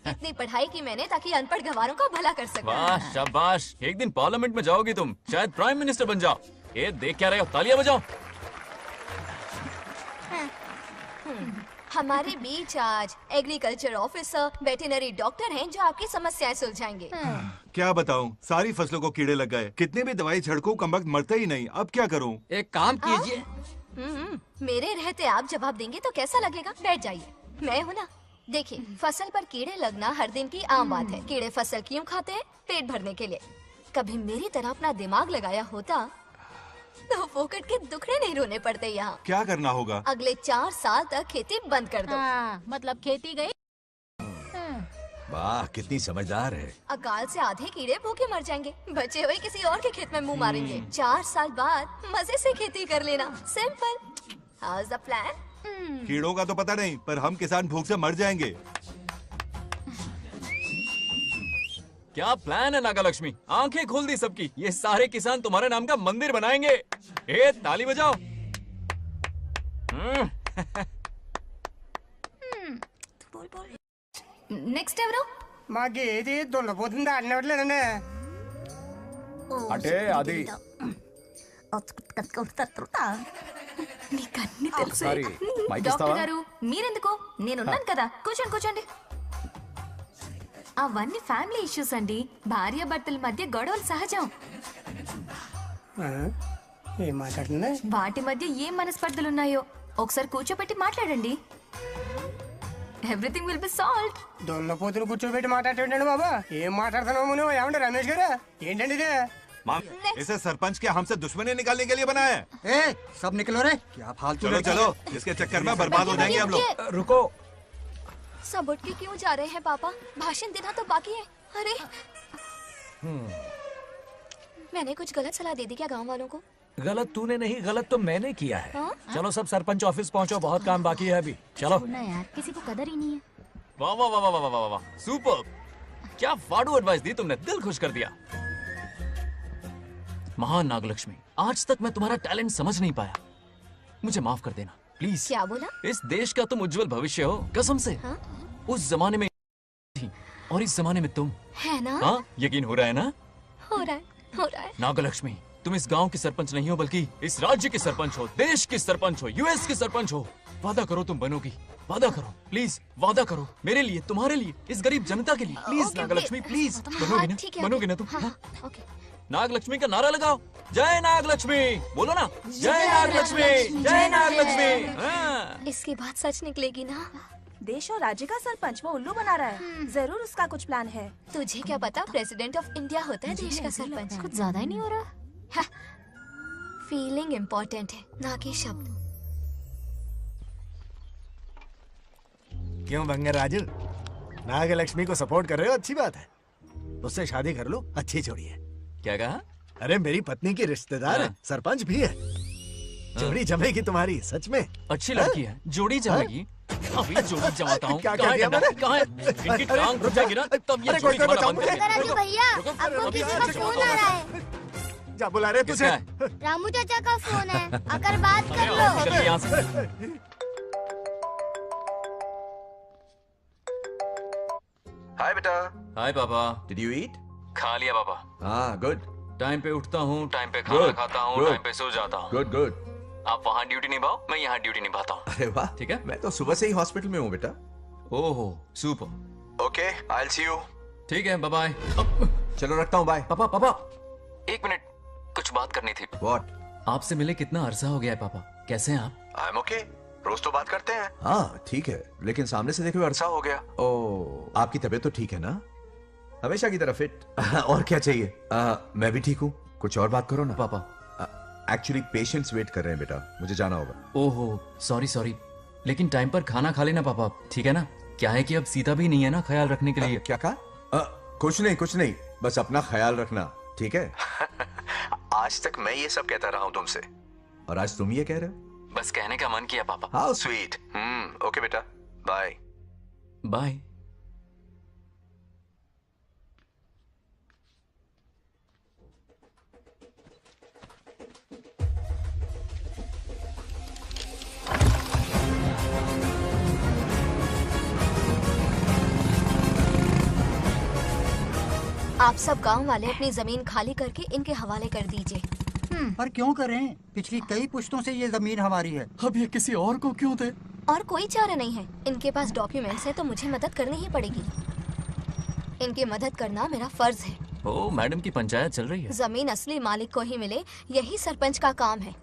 इतनी पढ़ाई की मैंने ताकि अनपढ़ गंवारों का भला कर सकूं। वाह शाबाश, एक दिन पार्लियामेंट में जाओगी तुम, शायद प्राइम मिनिस्टर बन जाओ। ये देख क्या रहे हो, तालियां बजाओ। हमारे बीच आज एग्रीकल्चर ऑफिसर, वेटरनरी डॉक्टर हैं जो आपकी समस्याएं सुलझाएंगे। क्या बताऊं, सारी फसलों को कीड़े लग गए। कितने भी दवाई छिड़कूं, कमबख्त मरते ही नहीं। अब क्या करूं? एक काम कीजिए। मेरे रहते आप जवाब देंगे तो कैसा लगेगा? बैठ जाइए, मैं हूं ना। देखिए, फसल पर कीड़े लगना हर दिन की आम बात है। कीड़े फसल क्यों खाते हैं? पेट भरने के लिए। कभी मेरी तरह अपना दिमाग लगाया होता तो फोकट के दुखड़े नहीं रोने पड़ते यहाँ। क्या करना होगा? अगले 4 साल तक खेती बंद कर दो। मतलब खेती गई। वाह कितनी समझदार है। अकाल से आधे कीड़े भूखे मर जाएंगे, बचे हुए किसी और के खेत में मुंह मारेंगे। 4 साल बाद मजे से खेती कर लेना। Simple. How is the plan? कीड़ों का तो पता नहीं, पर हम किसान भूख से मर जाएंगे। क्या प्लान है नागा लक्ष्मी? आंखें खोल दी सबकी। ये सारे किसान तुम्हारे नाम का मंदिर बनाएंगे। ए ताली बजाओ। నెక్స్ట్ ఎవరు? మాకు ఏది దున్నపోతుంది ఆడినట్లేదండి. అంటే అది నీకన్నీ తెలుసు. సారీ, మైక్ డాక్టర్ ఇస్తావా? గారు మీరెందుకు? నేనున్నాను కదా. కూర్చోండి కూర్చోండి. అవన్నీ ఫ్యామిలీ ఇష్యూస్ అండి. భార్య భర్తల మధ్య గొడవలు సహజం. ఏం మాట్లాడుతుంది? వాటి మధ్య ఏం మనస్పర్ధలున్నాయో ఒకసారి కూర్చోబెట్టి మాట్లాడండి. Everything will be solved. దున్నపోతులు కూర్చోబెట్టి మాట్లాడేటండి బాబా. ఏం మాట్లాడుతున్నావు నువ్వు? ఏమండి రమేష్ గారు? ఏంటండి ఇది? इसे सरपंच के हमसे दुश्मनी निकालने के लिए बनाया है। सब निकलो रे। क्या फालतू। चलो चलो, इसके चक्कर में बर्बाद हो जाएंगे हम लोग। रुको। सब उठ के क्यों जा रहे हैं पापा? भाषण देना तो बाकी है। अरे मैंने कुछ गलत सलाह दे दी क्या गांव वालों को? गलत तूने नहीं, गलत तो मैंने किया है। हाँ? चलो सब सरपंच ऑफिस पहुंचो, बहुत काम बाकी है अभी। चलो यार, किसी को कदर ही नहीं है। वाह वाह वाह वाह वाह वाह, सुपर। क्या फाड़ू एडवाइस दी तुमने, दिल खुश कर दिया। महान नागलक्ष्मी, आज तक मैं तुम्हारा टैलेंट समझ नहीं पाया। मुझे माफ कर देना प्लीज। क्या बोला? इस देश का तुम उज्जवल भविष्य हो, कसम से। हाँ? उस जमाने में थी और इस जमाने में तुम। है ना? हाँ, यकीन हो रहा है ना? हो रहा है। नागलक्ष्मी, तुम इस गांव की सरपंच नहीं हो, बल्कि इस राज्य की सरपंच हो, देश की सरपंच हो, यूएस की सरपंच हो। वादा करो तुम बनोगी, वादा करो प्लीज, वादा करो मेरे लिए, तुम्हारे लिए, इस गरीब जनता के लिए। Please Nagalakshmi, please. बनोगी ना? बनोगी ना तुम? नागलक्ष्मी का नारा लगाओ। जय नागलक्ष्मी बोलो ना। जय नागलक्ष्मी, जय नागलक्ष्मी। इसकी बात सच निकलेगी ना? देश और राज्य का सरपंच वो उल्लू बना रहा है। जरूर उसका कुछ प्लान है। तुझे क्या पता, प्रेसिडेंट ऑफ इंडिया होता है देश का सरपंच। कुछ ज्यादा ही नहीं हो रहा। फीलिंग इम्पोर्टेंट है, ना कि शब्द। क्यों बंगर राजू, नागलक्ष्मी को सपोर्ट कर रहे हो? अच्छी बात है। उससे शादी कर लो, अच्छी जोड़ी है। क्या कहा? अरे मेरी पत्नी की रिश्तेदार है, सरपंच भी है। जोड़ी जमेगी तुम्हारी, सच में। अच्छी लड़की है, जोड़ी जमेगी। अभी जोड़ी जमाता हूँ। क्या कह दिया मैंने? कहाँ है? इनकी टांग रुक जाएगी ना, तब ये जोड़ी जमाना बंद करेंगे। राजू भैया, आपको किसी का फोन आ रहा है। जा बुला रहे तुझे। रामू चाचा का फोन है, अगर बात कर लो। निकल यहाँ से। हाय बेटा। हाय पापा। Did you eat? खा लिया पापा। हाँ गुड। टाइम पे उठता हूँ, टाइम पे खाना खाता हूँ, टाइम पे सो जाता हूँ। Good good. आप वहाँ ड्यूटी निभाओ, मैं यहाँ ड्यूटी निभाता हूँ। अरे वाह, ठीक है। मैं तो सुबह से ही हॉस्पिटल में हूँ बेटा। ओहो super. Okay, I will see you. ठीक है, बाय बाय। चलो रखता हूँ, बाय। पापा पापा, एक मिनट, कुछ बात करनी थी। व्हाट? आपसे मिले कितना अरसा हो गया है पापा, कैसे हैं आप? आई एम ओके, रोज तो बात करते हैं। हाँ ठीक है, लेकिन सामने से देखे हुए अरसा हो गया। ओह, आपकी तबीयत तो ठीक है ना? हमेशा की तरह फिट। और क्या चाहिए? मैं भी ठीक हूँ। कुछ और बात करो ना पापा। एक्चुअली पेशेंट्स वेट कर रहे हैं बेटा, मुझे जाना होगा। ओहो सॉरी सॉरी, लेकिन टाइम पर खाना खा लेना पापा, ठीक है ना? क्या है कि अब सीता भी नहीं है ना ख्याल रखने के लिए। क्या कहा? कुछ नहीं, बस अपना ख्याल रखना, ठीक है? आज तक मैं ये सब कहता रहा हूँ तुमसे, और आज तुम ये कह रहे हो? बस कहने का मन किया पापा। How sweet. ओके बेटा, बाय बाय। आप सब गांव वाले अपनी जमीन खाली करके इनके हवाले कर दीजिए। पर क्यों करें? पिछली कई पुश्तों से ये जमीन हमारी है। अब ये किसी और को क्यों दे? और कोई चारा नहीं है। इनके पास डॉक्यूमेंट्स है तो मुझे मदद करनी ही पड़ेगी। इनकी मदद करना मेरा फर्ज है। ओ, मैडम की पंचायत चल रही है। जमीन असली मालिक को ही मिले, यही सरपंच का काम है।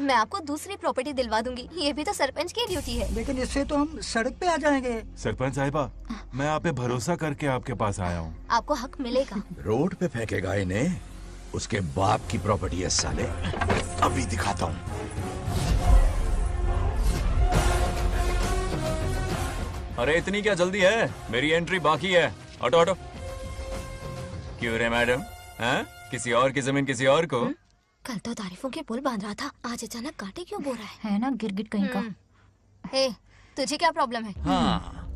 मैं आपको दूसरी प्रॉपर्टी दिलवा दूंगी, ये भी तो सरपंच की ड्यूटी है। लेकिन इससे तो हम सड़क पे आ जाएंगे। सरपंच साहिबा, मैं आप पे भरोसा करके आपके पास आया हूँ। आपको हक मिलेगा। रोड पे फेंकेगा इन्हें, उसके बाप की प्रॉपर्टी है साले। अभी दिखाता हूँ। अरे इतनी क्या जल्दी है? मेरी एंट्री बाकी है। हटो हटो। क्यों रे मैडम? हाँ? किसी और की जमीन किसी और को? कल तो तारीफों के पुल बांध रहा था, आज अचानक कांटे क्यों बो रहा है ना गिरगिट कहीं का। हे, तुझे क्या प्रॉब्लम है? हाँ,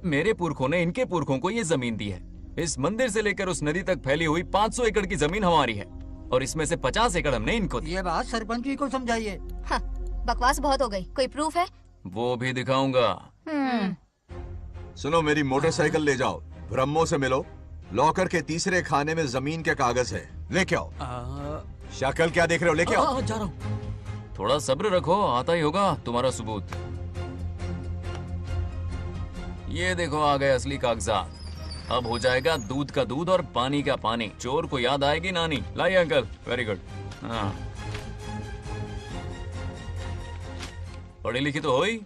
मेरे पुरखों ने इनके पुरखों को ये जमीन दी है। इस मंदिर से लेकर उस नदी तक फैली हुई 500 एकड़ की जमीन हमारी है और इसमें से 50 एकड़ हमने इनको दी। ये बात सरपंच जी को समझाइए। हाँ, बकवास बहुत हो गई। कोई प्रूफ है? वो भी दिखाऊंगा। सुनो, मेरी मोटरसाइकिल ले जाओ, ब्रह्मो से मिलो। लॉकर के तीसरे खाने में जमीन के कागज है, लेके आओ। शक्ल क्या देख रहे हो? लेके आओ। जा रहा हूँ। थोड़ा सब्र रखो, आता ही होगा तुम्हारा सबूत। ये देखो आ गए असली कागजात। अब हो जाएगा दूध का दूध और पानी का पानी। चोर को याद आएगी नानी। लाइए अंकल, वेरी गुड। हाँ, पढ़ी लिखी तो हो ही,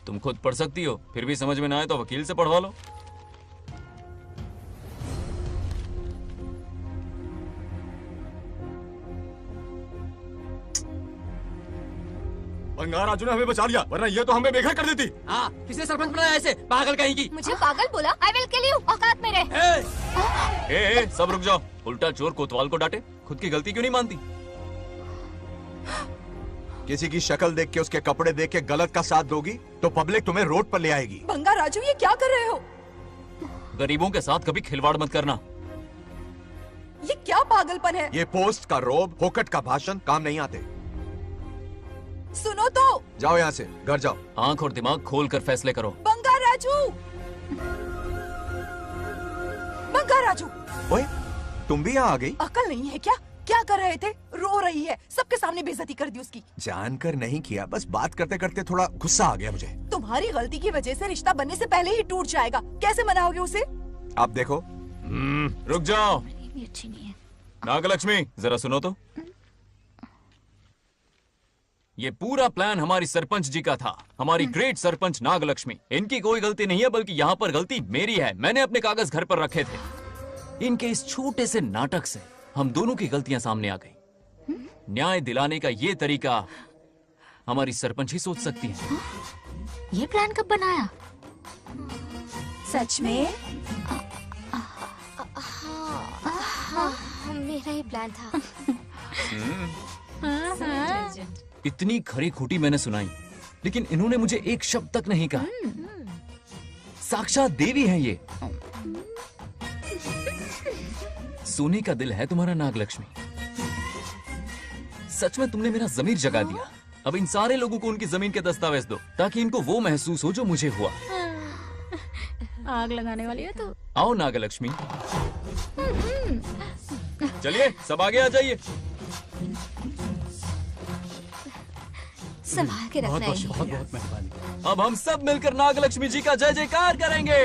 तुम खुद पढ़ सकती हो। फिर भी समझ में ना आए तो वकील से पढ़वा लो। बंगार राजू ने हमें बचा लिया, वरना ये तो हमें बेघर कर देती। हाँ, किसने सरपंच बनाया ऐसे? पागल कहीं। मुझे पागल बोला? I will kill you. औकात में रह। ए, सब रुक जाओ। उल्टा चोर कोतवाल को डांटे, खुद की गलती क्यों नहीं मानती? किसी की शक्ल देख के, उसके कपड़े देख के गलत का साथ दोगी तो पब्लिक तुम्हें रोड पर ले आएगी। बंगा राजू, ये क्या कर रहे हो? गरीबों के साथ कभी खिलवाड़ मत करना। ये क्या पागलपन है? ये पोस्ट का रोब, फोकट का भाषण काम नहीं आते। सुनो तो। जाओ यहाँ से, घर जाओ। आंख और दिमाग खोल कर फैसले करो। बंगा राजू, बंगा राजू। ओए, तुम भी यहाँ आ गई? अकल नहीं है क्या? क्या कर रहे थे? रो रही है, सबके सामने बेइज्जती कर दी उसकी। जानकर नहीं किया, बस बात करते करते थोड़ा गुस्सा आ गया मुझे। तुम्हारी गलती की वजह से रिश्ता बनने से पहले ही टूट जाएगा। कैसे मनाओगे उसे? आप देखो। रुक जाओ। अच्छी नहीं है। नागलक्ष्मी, जरा सुनो तो। ये पूरा प्लान हमारी सरपंच जी का था, हमारी ग्रेट सरपंच नागलक्ष्मी। इनकी कोई गलती नहीं है, बल्कि यहाँ पर गलती मेरी है। मैंने अपने कागज घर पर रखे थे। इनके इस छोटे से नाटक से हम दोनों की गलतियां सामने आ गई। न्याय दिलाने का ये तरीका हमारी सरपंच ही सोच सकती है। ये प्लान कब बनाया? सच में? हाँ, मेरा ही प्लान था। इतनी खरी खोटी मैंने सुनाई, लेकिन इन्होंने मुझे एक शब्द तक नहीं कहा। साक्षात देवी है ये। सोने का दिल है तुम्हारा नागलक्ष्मी। सच में तुमने मेरा जमीर जगा दिया। अब इन सारे लोगों को उनकी जमीन के दस्तावेज दो, ताकि इनको वो महसूस हो जो मुझे हुआ। आग लगाने वाली है तो। आओ नागलक्ष्मी, चलिए सब आगे आ जाइए। संभाल के रखना है। बहुत बहुत मेहरबानी। अब हम सब मिलकर नागलक्ष्मी जी का जय जयकार करेंगे।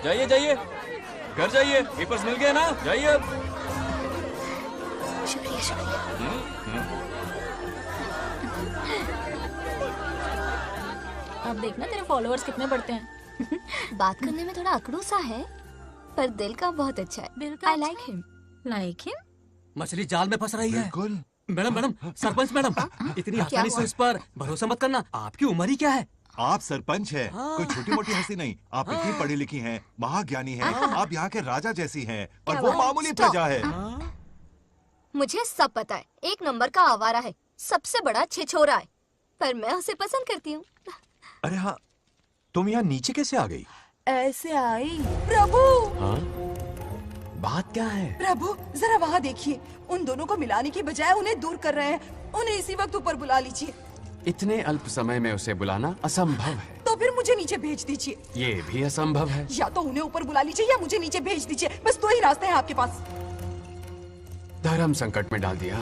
जाइए जाइए, घर जाइए। पेपर्स मिल गए ना? जाइए अब। शुक्रिया शुक्रिया। अब देखना तेरे फॉलोअर्स कितने बढ़ते हैं। बात करने में थोड़ा अकड़ू सा है, पर दिल का बहुत अच्छा है। I like him. Like him? मछली जाल में फंस रही है। बिल्कुल। मैडम मैडम, सरपंच मैडम, इतनी आसानी से इस पर भरोसा मत करना। आपकी उम्र ही क्या है? आप सरपंच हैं, कोई छोटी मोटी हस्ती नहीं। आप इतनी पढ़ी लिखी हैं, महाज्ञानी हैं, आप यहाँ के राजा जैसी हैं, और वो मामूली प्रजा है। मुझे सब पता है, एक नंबर का आवारा है, सबसे बड़ा छिछोरा है, पर मैं उसे पसंद करती हूँ। अरे हाँ, तुम यहाँ नीचे कैसे आ गई? ऐसे आई। प्रभु, हाँ? बात क्या है? प्रभु जरा वहाँ देखिए, उन दोनों को मिलाने की बजाय उन्हें दूर कर रहे हैं। उन्हें इसी वक्त ऊपर बुला लीजिए। इतने अल्प समय में उसे बुलाना असंभव है। तो फिर मुझे नीचे भेज दीजिए। ये भी असंभव है। या तो उन्हें ऊपर बुला लीजिए या मुझे नीचे भेज दीजिए, बस दो ही रास्ते हैं आपके पास। धर्म संकट में डाल दिया।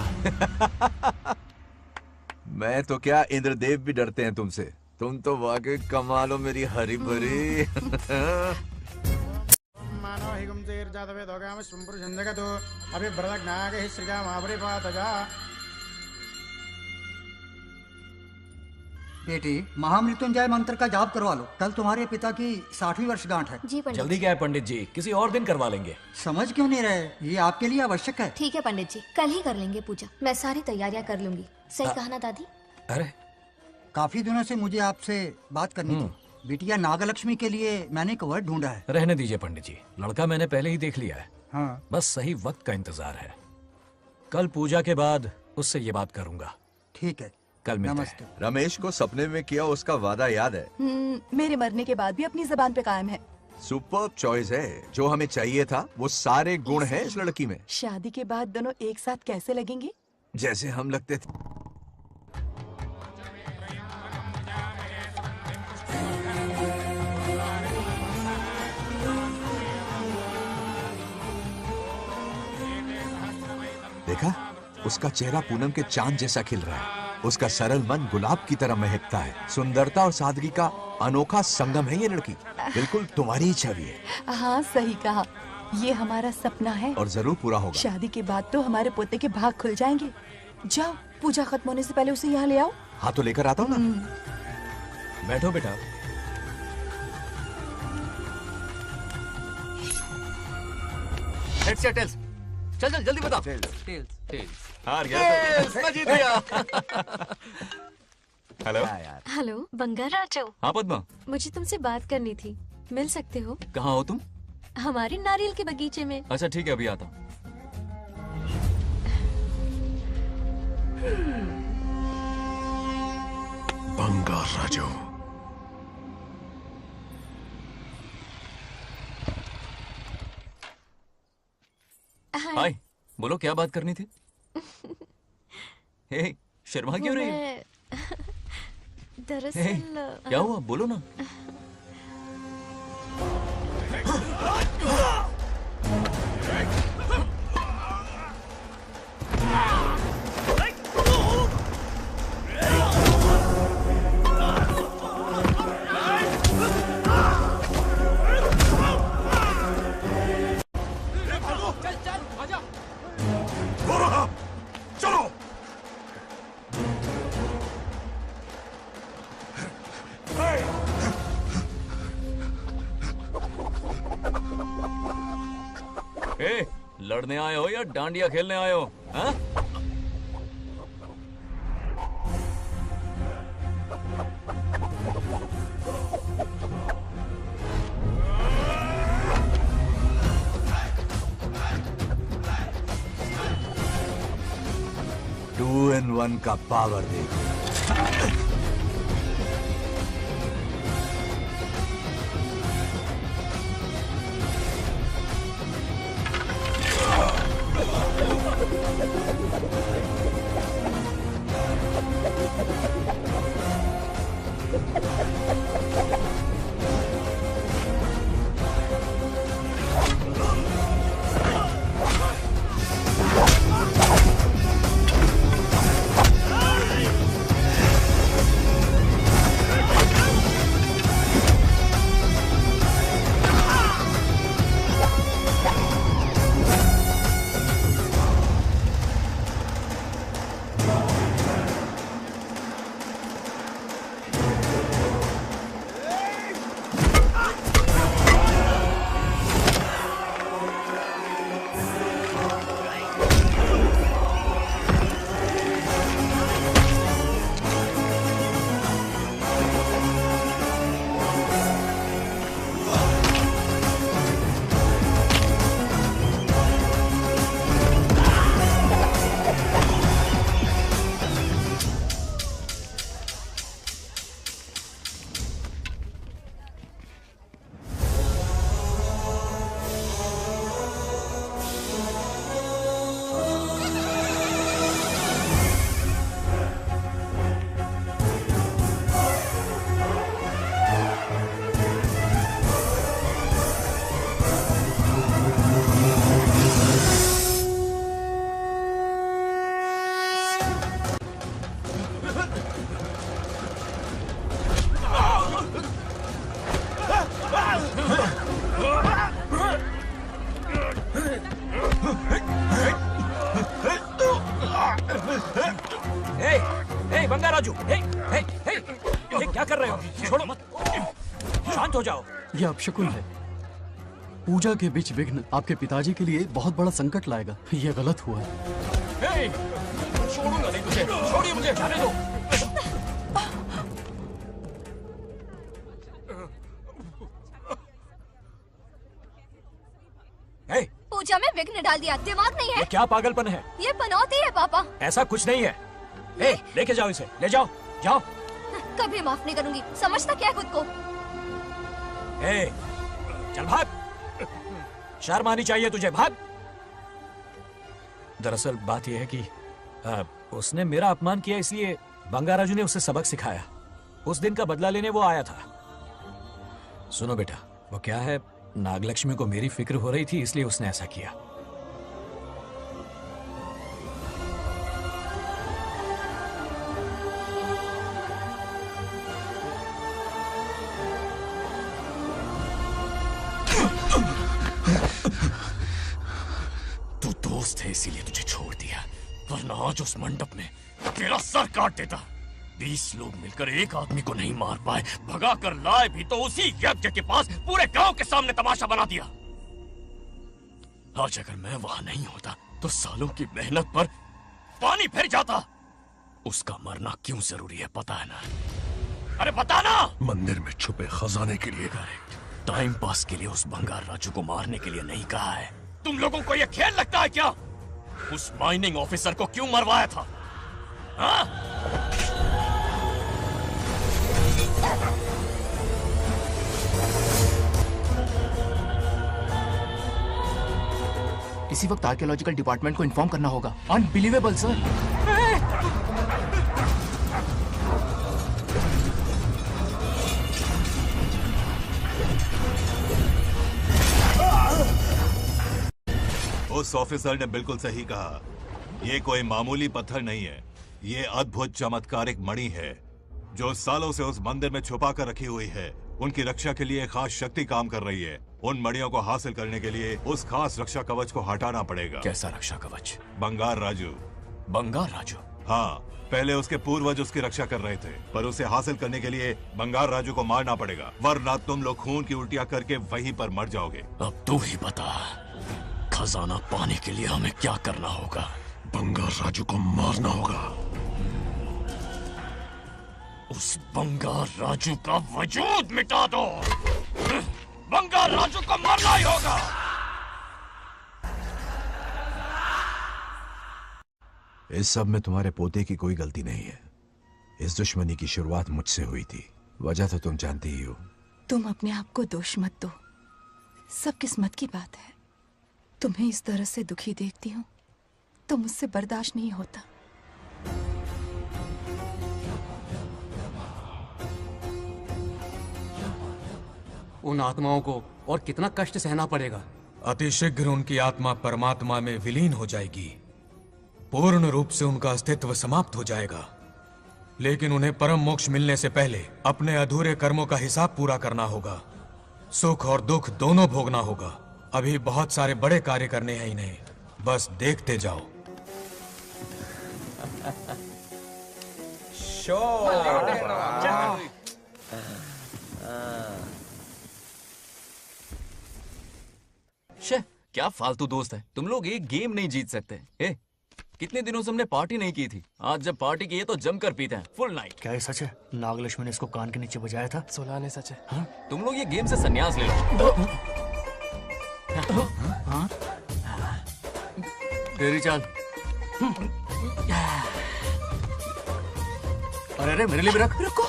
मैं तो क्या, इंद्रदेव भी डरते हैं तुमसे। तुम तो वाकई कमाल हो मेरी हरी भरी। मानो हिगम तेर जातवे दोगाम सुंपुर जंदगतो अभी ब्रदक नागे श्रीगा माबरे पातजा। बेटी, महामृत्युंजय मंत्र का जाप करवा लो। कल तुम्हारे पिता की 60वीं वर्षगांठ है। जी पंडित। जल्दी क्या है पंडित जी, किसी और दिन करवा लेंगे। समझ क्यों नहीं रहे? ये आपके लिए आवश्यक है। ठीक है पंडित जी, कल ही कर लेंगे पूजा। मैं सारी तैयारियां कर लूंगी। सही कहा ना दादी? अरे काफी दिनों से मुझे आपसे बात करनी थी। बिटिया नागलक्ष्मी के लिए मैंने एक वर्ड ढूंढा है। रहने दीजिए पंडित जी, लड़का मैंने पहले ही देख लिया है। हाँ। बस सही वक्त का इंतजार है। कल पूजा के बाद उससे ये बात करूंगा। ठीक है, कल मिलते नमस्ते। हैं। रमेश को सपने में किया उसका वादा याद है? मेरे मरने के बाद भी अपनी जबान पे कायम है। सुपर्ब चॉइस है। जो हमें चाहिए था वो सारे गुण हैं इस लड़की में। शादी के बाद दोनों एक साथ कैसे लगेंगे? जैसे हम लगते थे। देखा, उसका चेहरा पूनम के चांद जैसा खिल रहा है। उसका सरल मन गुलाब की तरह महकता है। सुंदरता और सादगी का अनोखा संगम है ये लड़की। बिल्कुल तुम्हारी ही छवि है। हाँ सही कहा, ये हमारा सपना है और जरूर पूरा होगा। शादी के बाद तो हमारे पोते के भाग खुल जाएंगे। जाओ, पूजा खत्म होने से पहले उसे यहाँ ले आओ। हाँ तो लेकर आता हूँ ना। बैठो बेटा। हेड्स या टेल्स? चल चल जल्दी बता। टेल्स। हार गया तो। मैं जीत गया। हेलो। हेलो बंगार राजू। हाँ पद्मा। मुझे तुमसे बात करनी थी, मिल सकते हो? कहाँ हो तुम? हमारे नारियल के बगीचे में। अच्छा ठीक है, अभी आता हूँ। बंगार राजू। हाय, बोलो क्या बात करनी थी? हे, शर्मा क्यों रही है? दरअसल क्या हुआ, बोलो ना। ए, लड़ने आए हो या डांडिया खेलने आए हो? हाँ? टू इन वन का पावर देखो। बंगा राजू, हे, ये क्या कर रहे हो? छोड़ो मत, शांत हो जाओ। ये अपशकुन है। पूजा के बीच विघ्न आपके पिताजी के लिए बहुत बड़ा संकट लाएगा। ये गलत हुआ। हे, छोड़ूंगा नहीं तुझे, छोड़िए मुझे, जाने दो। हे, पूजा में विघ्न डाल दिया, दिमाग नहीं है? ये क्या पागलपन है? ये बनौती है पापा। ऐसा कुछ नहीं है। हे, लेके जाओ इसे, ले जाओ, जाओ। कभी माफ नहीं करूंगी, समझता क्या है खुद को? हे, चल भाग, शर्म आनी चाहिए तुझे, भाग। दरअसल बात यह है कि उसने मेरा अपमान किया, इसलिए बंगा राजू ने उसे सबक सिखाया। उस दिन का बदला लेने वो आया था। सुनो बेटा, वो क्या है, नागलक्ष्मी को मेरी फिक्र हो रही थी, इसलिए उसने ऐसा किया। तू दोस्त है इसीलिए तुझे छोड़ दिया, वरना आज उस मंडप में तेरा सर काट देता। 20 लोग मिलकर एक आदमी को नहीं मार पाए, भगा कर लाए भी तो उसी यज्ञ के पास पूरे गांव के सामने तमाशा बना दिया। आज अगर मैं वहां नहीं होता तो सालों की मेहनत पर पानी फिर जाता। उसका मरना क्यों जरूरी है पता है ना? अरे बता ना। मंदिर में छुपे खजाने के लिए। टाइम पास के लिए उस बंगार राजू को मारने के लिए नहीं कहा है। तुम लोगों को यह खेल लगता है क्या? उस माइनिंग ऑफिसर को क्यों मरवाया था? हाँ? इसी वक्त आर्कियोलॉजिकल डिपार्टमेंट को इन्फॉर्म करना होगा। Unbelievable sir. उस ऑफिसर ने बिल्कुल सही कहा। ये कोई मामूली पत्थर नहीं है, ये अद्भुत चमत्कारिक मणि है जो सालों से उस मंदिर में छुपा कर रखी हुई है। उनकी रक्षा के लिए खास शक्ति काम कर रही है। उन मणियों को हासिल करने के लिए उस खास रक्षा कवच को हटाना पड़ेगा। कैसा रक्षा कवच? बंगार राजू। बंगार राजू? हाँ, पहले उसके पूर्वज उसकी रक्षा कर रहे थे, पर उसे हासिल करने के लिए बंगार राजू को मारना पड़ेगा, वरना तुम लोग खून की उल्टियां करके वहीं पर मर जाओगे। अब तू ही बता, खजाना पाने के लिए हमें क्या करना होगा? बंगार राजू को मारना होगा। उस बंगार राजू का वजूद मिटा दो। बंगार राजू को मारना ही होगा। इस सब में तुम्हारे पोते की कोई गलती नहीं है। इस दुश्मनी की शुरुआत मुझसे हुई थी, वजह तो तुम जानती ही हो। तुम अपने आप को दोष मत दो, सब किस्मत की बात है। तुम्हें इस तरह से दुखी देखती हूँ तो मुझसे बर्दाश्त नहीं होता। उन आत्माओं को और कितना कष्ट सहना पड़ेगा। अतिशीघ्र उनकी आत्मा परमात्मा में विलीन हो जाएगी, पूर्ण रूप से उनका अस्तित्व समाप्त हो जाएगा। लेकिन उन्हें परम मोक्ष मिलने से पहले अपने अधूरे कर्मों का हिसाब पूरा करना होगा। सुख और दुख दोनों भोगना होगा। अभी बहुत सारे बड़े कार्य करने हैं इन्हें, बस देखते जाओ। क्या फालतू दोस्त है तुम लोग, एक गेम नहीं जीत सकते। ए, कितने दिनों से हमने पार्टी नहीं की थी, आज जब पार्टी की है तो जमकर पीते हैं, फुल नाइट। क्या ये सच है? नागलक्ष्मी ने इसको कान के नीचे बजाया था। सोलह ने सच है। हाँ? तुम लोग ये गेम से संन्यास ले लो। हाँ? तेरी चाल। अरे अरे मेरे लिए भी रख। रुको।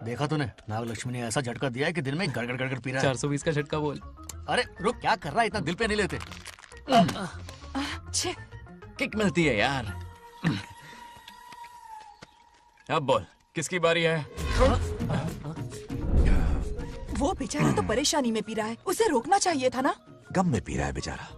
देखा तूने, नागलक्ष्मी ने ऐसा झटका दिया है कि दिन में गड़गड़ गड़गड़ पी रहा है। 420 का झटका बोल। अरे रुक, क्या कर रहा है? इतना दिल पे नहीं लेते। किक मिलती है यार। अब बोल, किसकी बारी है? वो बेचारा तो परेशानी में पी रहा है, उसे रोकना चाहिए था ना। गम में पी रहा है बेचारा।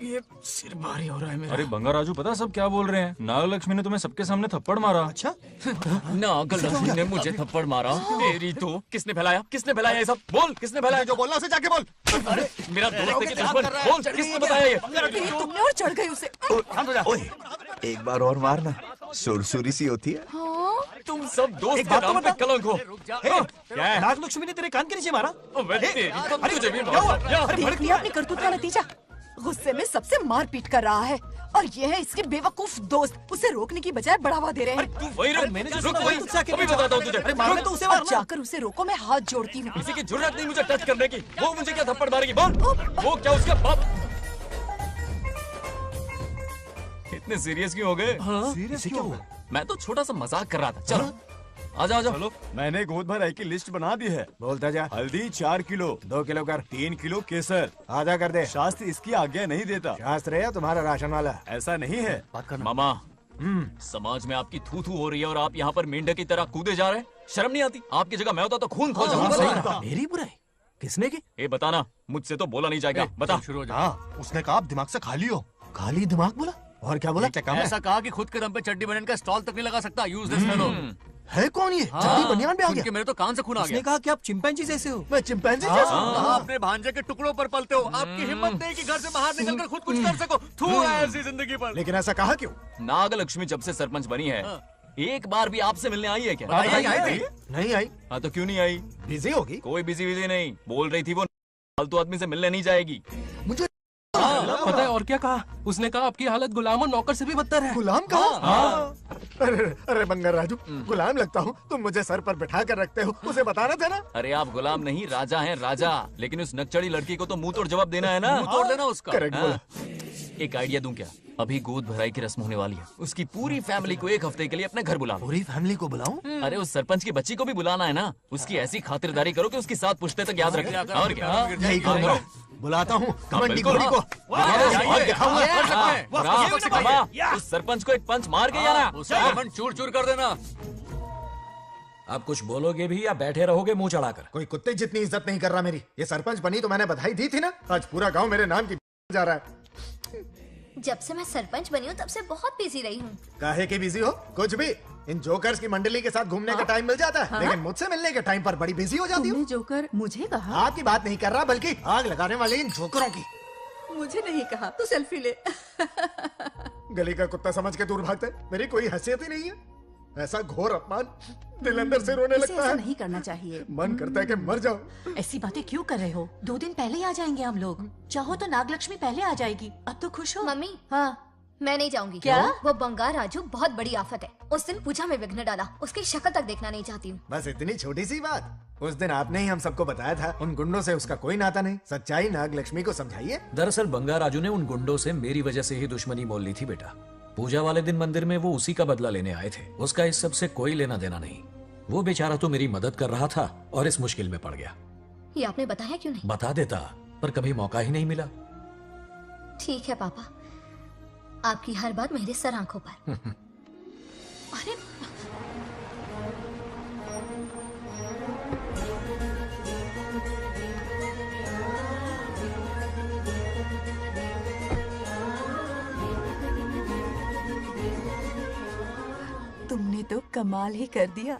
ये सिर भारी हो रहा है मेरा। अरे बंगा राजू, पता सब क्या बोल रहे हैं? नागलक्ष्मी ने तुम्हें सबके सामने थप्पड़ मारा। अच्छा? नागलक्ष्मी ने मुझे थप्पड़ मारा? मेरी तो किसने फैलाया? किसने फैलाया ये सब? बोल, किसने फैलाया? जो बोलना उसे जाके बोल। अरे मेरा दोस्त है कि दुश्मन? बोल, किसने बताया ये? तुमने और चढ़ गई उसे। ओए, एक बार और मारना, सुरसुरी सी होती है। तुम सब दोस्त के नाम पे कलंक हो। क्या है? नागलक्ष्मी ने तेरे कान के नीचे मारा? तुझे भी देख लिया अपनी करतूत का नतीजा। गुस्से में सबसे मारपीट कर रहा है और ये है इसके बेवकूफ दोस्त, उसे रोकने की बजाय बढ़ावा दे रहे हैं। वही रुक, मैंने जो रुक सुना वही, वही तुझसे आके अभी बताता हूँ तुझे। अरे मारना तो उसे अब जाकर उसे रोको, मैं हाथ जोड़ती हूँ। किसी की जरूरत नहीं मुझे टच करने की। वो मुझे क्या थप्पड़ मारेगी? बोल, वो क्या उसका बाप? इतने सीरियस क्यों हो गए? सीरियस क्यों हुआ? मैं तो छोटा सा मजाक कर रहा था। चलो आ जाओ, चलो। मैंने गोद भराई की लिस्ट बना दी है। बोलता जा। हल्दी 4 किलो, 2 किलो कर। 3 किलो केसर। आधा कर दे। शास्त्र इसकी आज्ञा नहीं देता। शास्त्र है या तुम्हारा राशन वाला? ऐसा नहीं है। मामा, समाज में आपकी थू थू हो रही है और आप यहाँ पर मेंढक की तरह कूदे जा रहे हैं। शर्म नहीं आती? आपकी जगह मैं होता तो खून खोल जाऊंगा। मेरी बुराई किसने की? ए बताना, मुझसे तो बोला नहीं जाएगा। बता। हाँ, उसने कहा आप दिमाग से खाली हो। खाली दिमाग बोला? और क्या बोला? ऐसा कहा कि खुद के दम पे चड्डी बनियान का स्टॉल तक नहीं लगा सकता। Useless fellow. है कौन ये? चड्डी बनियान पे आ गया? मेरे तो कान से खून आ गया। उसने कहा कि आप चिंपैंजी जैसे हो। मैं चिंपैंजी जैसा हूँ? आप अपने भांजे के टुकड़ों पर पलते हो। आपकी हिम्मत नहीं कि घर से बाहर निकलकर खुद कुछ कर सको। थू है ऐसी जिंदगी पर। लेकिन ऐसा कहा क्यों? नागलक्ष्मी जब से सरपंच बनी है, एक बार भी आपसे मिलने आई है क्या? नहीं आई। हाँ तो क्यों नहीं आई? बिजी होगी। कोई बिजी नहीं। बोल रही थी वो फालतू आदमी से मिलने नहीं जाएगी। मुझे पता है और क्या कहा? उसने कहा आपकी हालत गुलाम और नौकर से भी बदतर है। गुलाम कहा? अरे बंगर राजू, गुलाम लगता हूँ? तुम मुझे सर पर बिठा कर रखते हो, उसे बताना था ना। अरे आप गुलाम नहीं, राजा हैं, राजा। लेकिन उस नकचड़ी लड़की को तो मुंह तोड़ जवाब देना है ना। मुंह तोड़ देना उसका। करेक्ट बोला। एक आइडिया दूं क्या? अभी गोद भराई की रस्म होने वाली है। उसकी पूरी फैमिली को 1 हफ्ते के लिए अपने घर बुला लो। पूरी फैमिली को बुलाऊं? अरे उस सरपंच की बच्ची को भी बुलाना है ना। उसकी ऐसी खातिरदारी करो कि उसकी 7 पुश्ते तक याद रखे। और क्या? यही करूंगा। बुलाता हूँ कमंडी घोड़ी को। उस सरपंच को एक पंच मार के जाना। चूर चूर कर देना। आप कुछ बोलोगे भी या बैठे रहोगे मुंह चढ़ाकर? कोई कुत्ते जितनी इज्जत नहीं कर रहा मेरी। ये सरपंच बनी तो मैंने बधाई दी थी ना। आज पूरा गांव मेरे नाम की जा रहा है। जब से मैं सरपंच बनी हूँ तब से बहुत बिजी रही हूँ। काहे के बिजी हो? कुछ भी। इन जोकर्स की मंडली के साथ घूमने का टाइम मिल जाता है, लेकिन मुझसे मिलने के टाइम पर बड़ी बिजी हो जाती हूँ। जोकर मुझे कहा? आपकी बात नहीं कर रहा, बल्कि आग लगाने वाले इन जोकरों की। मुझे नहीं कहा। तू सेल्फी ले। गली का कुत्ता समझ के दूर भागते। मेरी कोई हैसियत ही नहीं है। ऐसा घोर अपमान, दिल अंदर से रोने लगता है। नहीं करना चाहिए। मन करता है कि मर जाओ। ऐसी बातें क्यों कर रहे हो? 2 दिन पहले ही आ जाएंगे हम लोग। चाहो तो नागलक्ष्मी पहले आ जाएगी। अब तो खुश हो? मम्मी, हाँ मैं नहीं जाऊंगी। क्या? वो बंगार राजू बहुत बड़ी आफत है। उस दिन पूजा में विघ्न डाला। उसकी शक्ल तक देखना नहीं चाहती हूँ। बस इतनी छोटी सी बात। उस दिन आपने ही हम सबको बताया था उन गुंडों से उसका कोई नाता नहीं। सच्चाई नागलक्ष्मी को समझाइए। दरअसल बंगा राजू ने उन गुंडों से मेरी वजह से ही दुश्मनी मोल ली थी बेटा। पूजा वाले दिन मंदिर में वो उसी का बदला लेने आए थे। उसका इस सब से कोई लेना देना नहीं। वो बेचारा तो मेरी मदद कर रहा था और इस मुश्किल में पड़ गया। ये आपने बताया क्यों नहीं? बता देता, पर कभी मौका ही नहीं मिला। ठीक है पापा, आपकी हर बात मेरे सर आंखों पर। अरे तुमने तो कमाल ही कर दिया।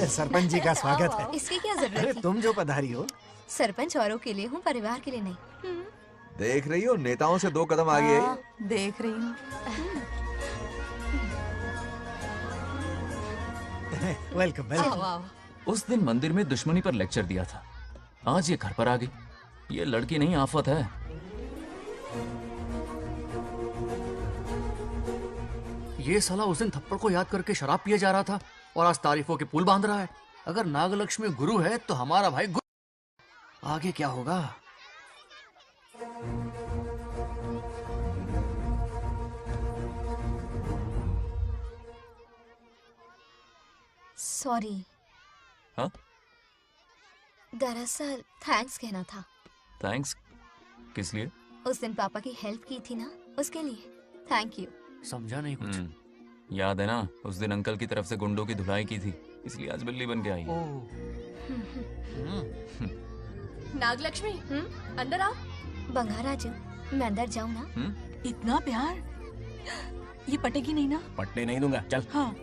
सरपंच जी का स्वागत है। इसकी क्या जरूरत अरे थी? तुम जो पधारी हो। सरपंच औरों के लिए हूँ, परिवार के लिए नहीं। देख रही हो, नेताओं से 2 कदम आगे है। देख रही हूँ। Welcome welcome. उस दिन मंदिर में दुश्मनी पर लेक्चर दिया था। आज ये घर पर आ गई। ये लड़की नहीं, आफत है। ये साला उस दिन थप्पड़ को याद करके शराब पिए जा रहा था और आज तारीफों के पुल बांध रहा है। अगर नागलक्ष्मी गुरु है तो हमारा भाई गुरु। आगे क्या होगा? सॉरी। हाँ? दरअसल थैंक्स कहना था। थैंक्स किस लिए? उस दिन पापा की हेल्प की थी ना, उसके लिए थैंक यू। समझा नहीं कुछ। याद है ना, उस दिन अंकल की तरफ से गुंडों की धुलाई की थी। इसलिए आज बिल्ली बन के आई है। नागलक्ष्मी अंदर आओ। बंगाराजू मैं अंदर जाऊँ ना? इतना प्यार, ये पटेगी नहीं ना? पटने नहीं दूंगा, चल। हाँ।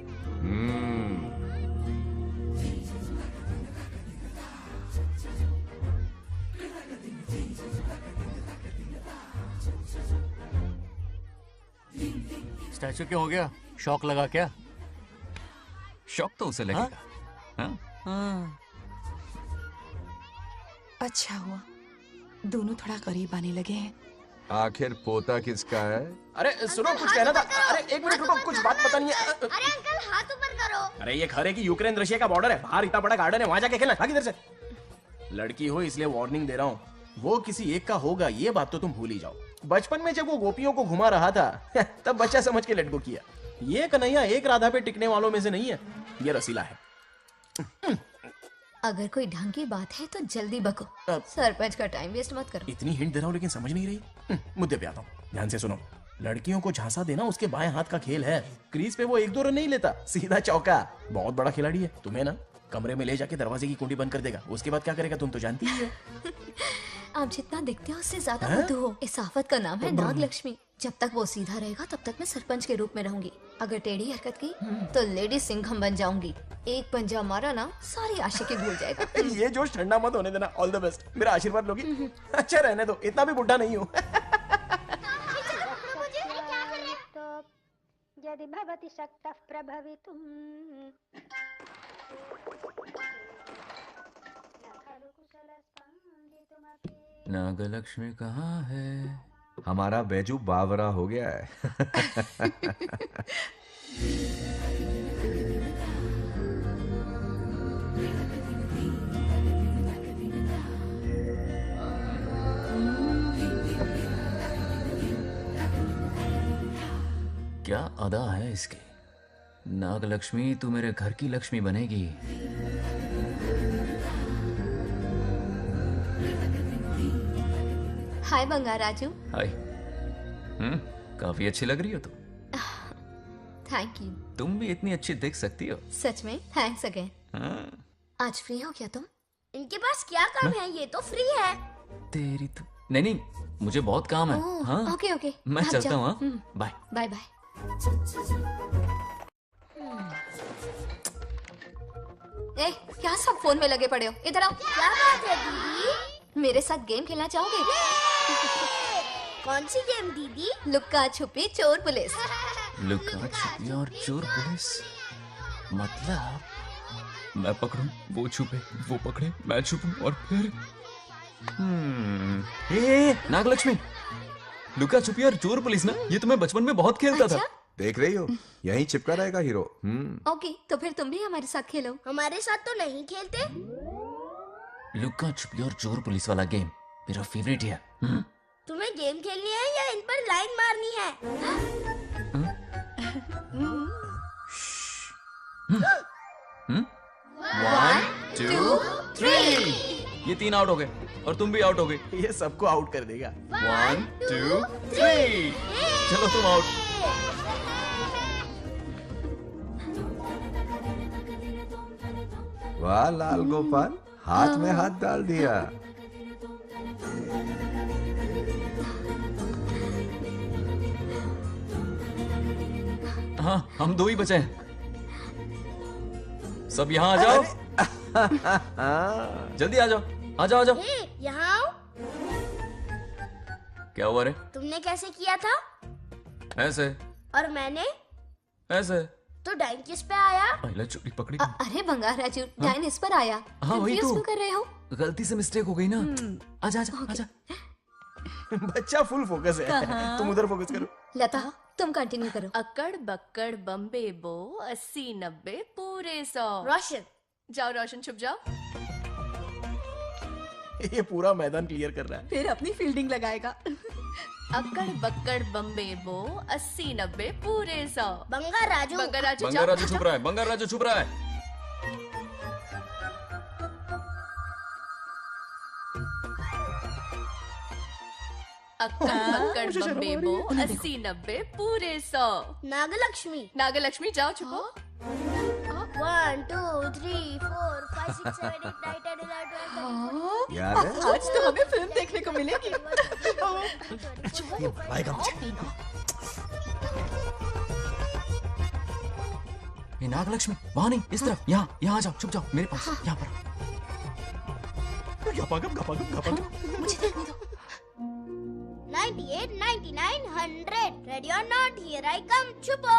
स्टैचू क्यों हो गया? शौक लगा क्या? शौक तो उसे लगेगा। हाँ? अच्छा हुआ दोनों थोड़ा करीब आने लगे हैं। आखिर पोता किसका है? अरे सुनो, कुछ कहना था। अरे एक मिनट रुको, कुछ बात बतानी है। अरे अंकल हाथ ऊपर करो। अरे ये घर है कि यूक्रेन रशिया का बॉर्डर है? बाहर इतना बड़ा गार्डन है, वहां जाके खेलना। भाग इधर से। लड़की हो इसलिए वार्निंग दे रहा हूँ, वो किसी एक का होगा ये बात तो तुम भूल ही जाओ। बचपन में जब वो गोपियों को घुमा रहा था तब बच्चा समझ के लटको किया। ये कन्हैया एक राधा पे टिकने वालों में से नहीं है, ये रसीला है। अगर कोई ढंग की बात है तो जल्दी बको, सरपंच का टाइम वेस्ट मत करो। इतनी हिंट दे रहा हूँ लेकिन समझ नहीं रही। मुद्दे पे आता हूँ, ध्यान से सुनो। लड़कियों को झांसा देना उसके बाएं हाथ का खेल है। क्रीज पे वो 1-2 रन नहीं लेता, सीधा चौका। बहुत बड़ा खिलाड़ी है। तुम्हें ना कमरे में ले जाके दरवाजे की कुंडी बंद कर देगा, उसके बाद क्या करेगा तुम तो जानती ही हो। आप जितना दिखते हो उससे ज्यादा बुद्धू हो। इस आफत का नाम है नागलक्ष्मी। जब तक वो सीधा रहेगा तब तक मैं सरपंच के रूप में रहूंगी। अगर टेढ़ी हरकत की तो लेडी सिंघम बन जाऊंगी। एक पंजा मारा ना सारी आशिकी भूल जाएगा। ये जोश ठंडा मत होने देना। ऑल द बेस्ट, मेरा आशीर्वाद लोगी? अच्छा रहने दो, इतना भी बुढ़ा नहीं हूँ। यदि भवति शक्तः प्रभवितुम्। नागलक्ष्मी कहाँ है? हमारा बैजू बावरा हो गया है। क्या अदा है इसकी। नागलक्ष्मी तू मेरे घर की लक्ष्मी बनेगी। हाय बंगाराजू। हाय। काफी अच्छी लग रही हो तुम। Thank you. तुम भी इतनी अच्छी दिख सकती हो। सच में थैंक्स अगेन। हाँ। आज फ्री हो क्या तुम? इनके पास क्या काम है? ये तो फ्री है। तेरी तो नहीं, मुझे बहुत काम है। ओह, हाँ? ओके ओके मैं आप चलता जाओ। हूँ। Bye bye bye. ए, क्या सब फोन में लगे पड़े हो? इधर आओ। क्या बात है दीदी? मेरे साथ गेम खेलना चाहोगे? कौन सी गेम दीदी? लुक्का छुपी चोर पुलिस। लुका छुपी और चोर पुलिस मतलब मैं पकड़ूं, वो छुपे, वो पकड़े, मैं छुपूं और फिर नागलक्ष्मी, लुका छुपी और चोर पुलिस ना, ये तो मैं बचपन में बहुत खेलता था। देख रही हो, यहीं चिपका रहेगा हीरो। ओके, तो फिर तुम भी हमारे साथ खेलो। हमारे साथ तो नहीं खेलते। लुका छुपी और चोर पुलिस वाला गेम मेरा फेवरेट है। तुम्हें गेम खेलनी है या इन पर लाइन मारनी है? 1 2 3 ये 3 आउट हो गए और तुम भी आउट हो गए। ये सबको आउट कर देगा। 1 2 3 चलो तुम आउट। वाह लाल गोपाल, हाथ में हाथ डाल दिया। हाँ, हम 2 ही बचे हैं। सब यहाँ आ जाओ। जल्दी आ जाओ, आ जाओ, आ जाओ। यहाँ आओ। क्या हुआ रे? तुमने कैसे किया था? ऐसे। और मैंने? ऐसे। तो डाइन किस पे आया? पहले चोरी पकड़ी। अरे बंगाराजू, डाइन इस पर आया। हाँ वही Confuse तो। क्यों कर रहे हो? गलती से मिस्टेक हो गई ना। आजा आजा आजा। बच्चा फुल फोकस है। कहाँ? तुम उधर फोकस करो। लता, तुम कंटिन्यू करो। अक्कड़ बक्कड़ बम्बे बो 80 90 पूरे 100। रोशन जाओ, रोशन छुप जाओ। ये पूरा मैदान क्लियर कर रहा है। फिर अपनी फील्डिंग लगाएगा। अक्कड़ बक्कड़ बम्बे बो 80 90 पूरे 100। बंगाराजू। बंगाराजू जाओ। बंगाराजू छुप रहा है, बंगाराजू छुप रहा है। अक्कड़ बक्कड़ बम्बे बो 80 90 पूरे 100। नागलक्ष्मी। नागलक्ष्मी जाओ छुपो। 1 2 3 4 5 6 7 8 9 10 11 12 यार आज तो हमें फिल्म देखने को मिलेगी। ये भाई का ये नागलक्ष्मी वहाँ नहीं, इस तरफ, यहाँ आ जाओ, छुप जाओ मेरे पास, यहाँ पर। मुझे देखने दो। 98 99 100 ready or not here I come छुपो।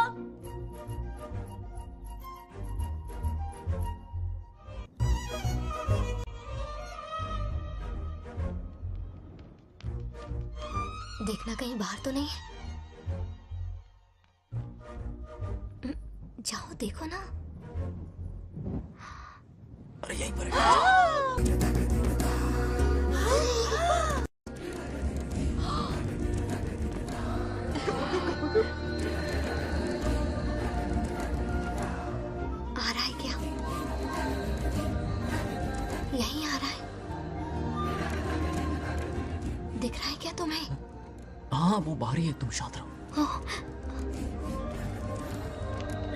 देखना कहीं बाहर तो नहीं है। जाओ देखो ना। अरे यहीं पर आ रहा है क्या? यहीं आ रहा है। दिख रहा है क्या तुम्हें? हाँ वो बाहर ही है, तुम शांत रहो।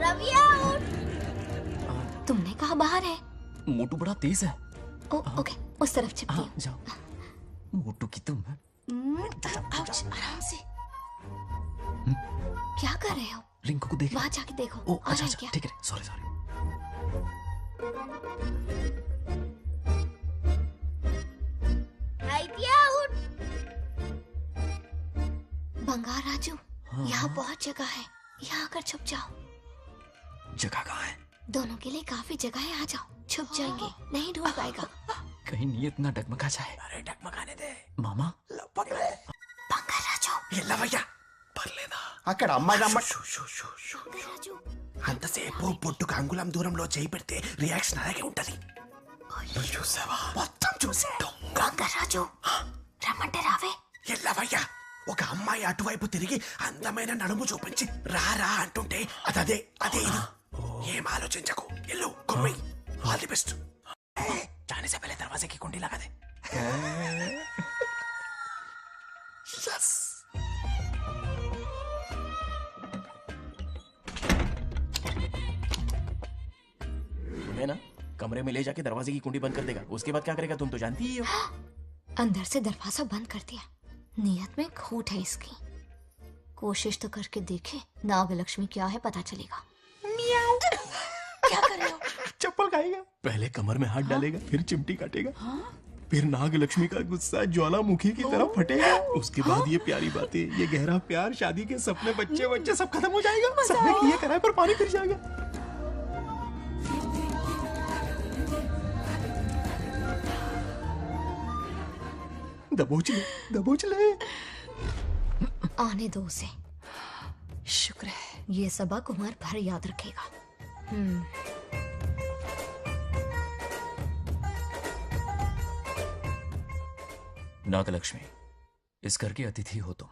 रवि आउट। तुमने कहा बाहर है? मोटू बड़ा तेज है। ओके उस तरफ छिपती हूँ। जाओ। मोटू की तुम आराम से। क्या कर रहे हो? रिंकू को देख। वहाँ जाके देखो। ओ अच्छा अच्छा ठीक है, सॉरी सॉरी। आउट। बंगार राजू, यहाँ बहुत जगह है, यहाँ आकर छुप जाओ। जगह कहाँ है? दोनों के लिए काफी जगह है, आ जाओ। छुप जाएंगे, नहीं ढूंढ पाएगा। कहीं नीयत ना डगमगा जाए। अरे डगमगाने दे मामा। बंगार राजू, ये लवయ్య పర్లేదా అక్కడ అమ్మాయి అంతసేపు పొట్టుకు అంగుళం దూరంలో చేయి పెడితే రియాక్షన్ అలాగే ఉంటది. చూసావా? మొత్తం చూసే. బొంగర్ రాజు రమ్మంటే రావే. ఏ లవయ్య, ఒక అమ్మాయి అటువైపు తిరిగి అందమైన నడుము చూపించి రా రా అంటుంటే అదే అదే ఇది. ఏం ఆలోచించకు, ఎల్లు కొమ్మి. All the best. जाने से पहले दरवाजे की कुंडी लगा दे. यस. तुम्हें ना कमरे में ले जाके दरवाजे की कुंडी बंद कर देगा, उसके बाद क्या करेगा तुम तो जानती ही हो। अंदर से दरवाजा बंद कर दिया। नियत में खोट है इसकी। कोशिश तो करके देखे, नागलक्ष्मी क्या है पता चलेगा। क्या कर रहे हो? चप्पल खाएगा। पहले कमर में हाथ डालेगा, फिर चिमटी काटेगा, फिर नागलक्ष्मी का गुस्सा ज्वालामुखी की तरह फटेगा। उसके बाद ये प्यारी बातें, ये गहरा प्यार, शादी के सपने, बच्चे बच्चे सब खत्म हो जाएगा। सबने किए कराए पर पानी फिर जाएगा। दबोच ले, दबोच ले। आने दो उसे। शुक्र है, ये सबक उम्र भर याद रखेगा। नागलक्ष्मी, इस घर के अतिथि हो तुम,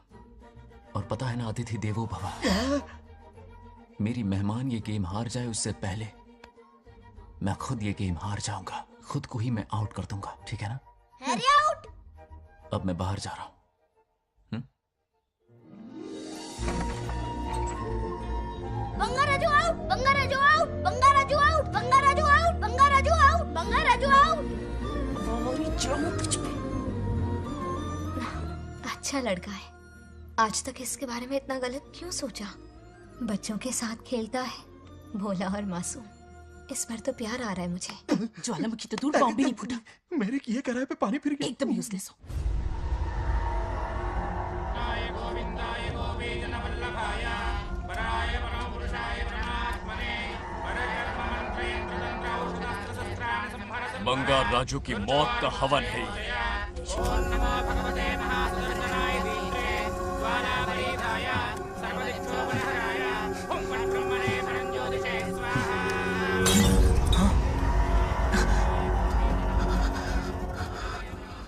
और पता है ना अतिथि देवो भव। मेरी मेहमान ये गेम हार जाए उससे पहले मैं खुद ये गेम हार जाऊंगा। खुद को ही मैं आउट कर दूंगा, ठीक है ना? Harry out. अब मैं बाहर जा रहा हूं। Bangaraju out, Bangaraju out, Bangaraju out, Bangaraju out, Bangaraju out, Bangaraju out. अच्छा लड़का है। आज तक इसके बारे में इतना गलत क्यों सोचा? बच्चों के साथ खेलता है, भोला और मासूम। इस पर तो प्यार आ रहा है मुझे। ज्वालामुखी तो दूर, बॉम्ब भी नहीं फूटा। मेरे किए कराए पे पानी फिर गया। एकदम यूजलेस हो। बंगार राजू की मौत का हवन है ये।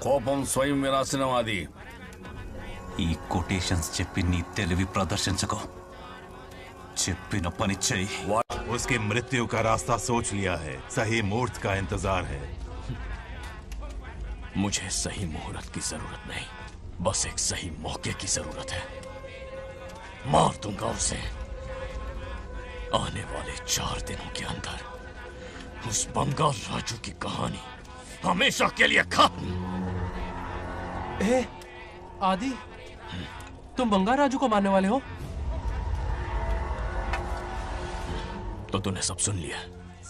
కోపం స్వయం వినాశనవాది. ఈ కొటేషన్స్ చెప్పి నీ తెలివి ప్రదర్శించకు. చెప్పిన పని చెయ్యి. उसकी मृत्यु का रास्ता सोच लिया है, सही मुहूर्त का इंतजार है. मुझे सही मुहूर्त की जरूरत नहीं, बस एक सही मौके की जरूरत है. मार दूंगा उसे आने वाले 4 दिनों के अंदर. उस बंगाल राजू की कहानी हमेशा के लिए खत्म। ए, आदि, तुम बंगाल राजू को मारने वाले हो? तो तूने सब सुन लिया?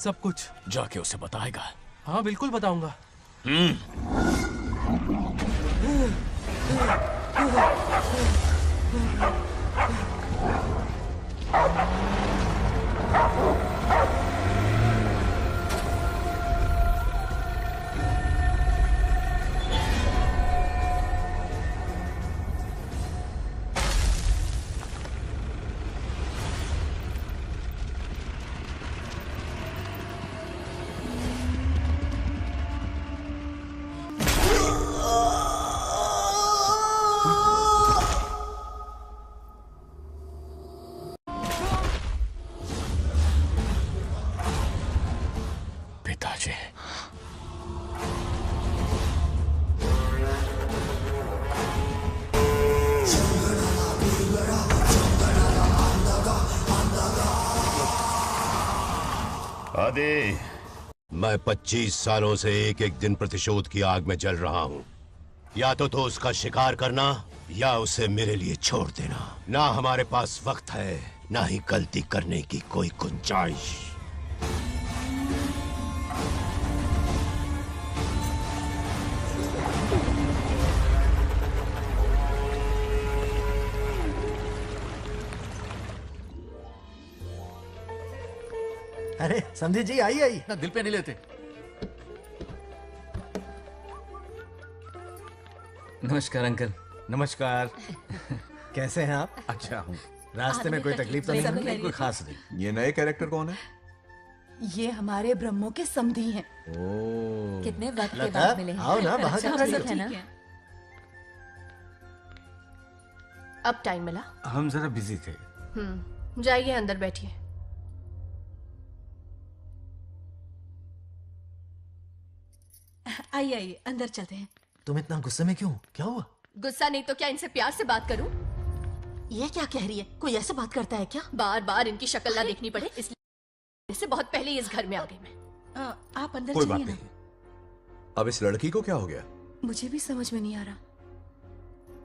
सब कुछ। जाके उसे बताएगा? हाँ बिल्कुल बताऊंगा। पिताजी, आदि, मैं 25 सालों से एक एक दिन प्रतिशोध की आग में जल रहा हूँ। या तो उसका शिकार करना या उसे मेरे लिए छोड़ देना। ना हमारे पास वक्त है, ना ही गलती करने की कोई गुंजाइश। अरे समझे जी, आई आई ना दिल पे नहीं लेते। नमस्कार अंकल। नमस्कार। कैसे हैं आप? अच्छा हूँ। रास्ते में कोई तकलीफ तो नहीं? कोई खास नहीं। ये नए कैरेक्टर कौन है? ये हमारे ब्रह्मों के समधी हैं। कितने वक्त के लता, बाद मिले हैं। आओ ना, बाहर अच्छा, खड़ी सब हो। है ना? अब टाइम मिला? हम जरा बिजी थे। जाइए अंदर बैठिए। आइए आइए, अंदर चलते हैं। तुम इतना गुस्से में क्यों? क्या हुआ? गुस्सा नहीं तो क्या इनसे प्यार से बात करूं? ये क्या कह रही है? कोई ऐसे बात करता है क्या? बार बार इनकी शक्ल ना देखनी पड़े इसलिए से बहुत पहले ही इस घर में आ गई मैं। आप अंदर कोई बात चलिए ना। नहीं। अब इस लड़की को क्या हो गया? मुझे भी समझ में नहीं आ रहा।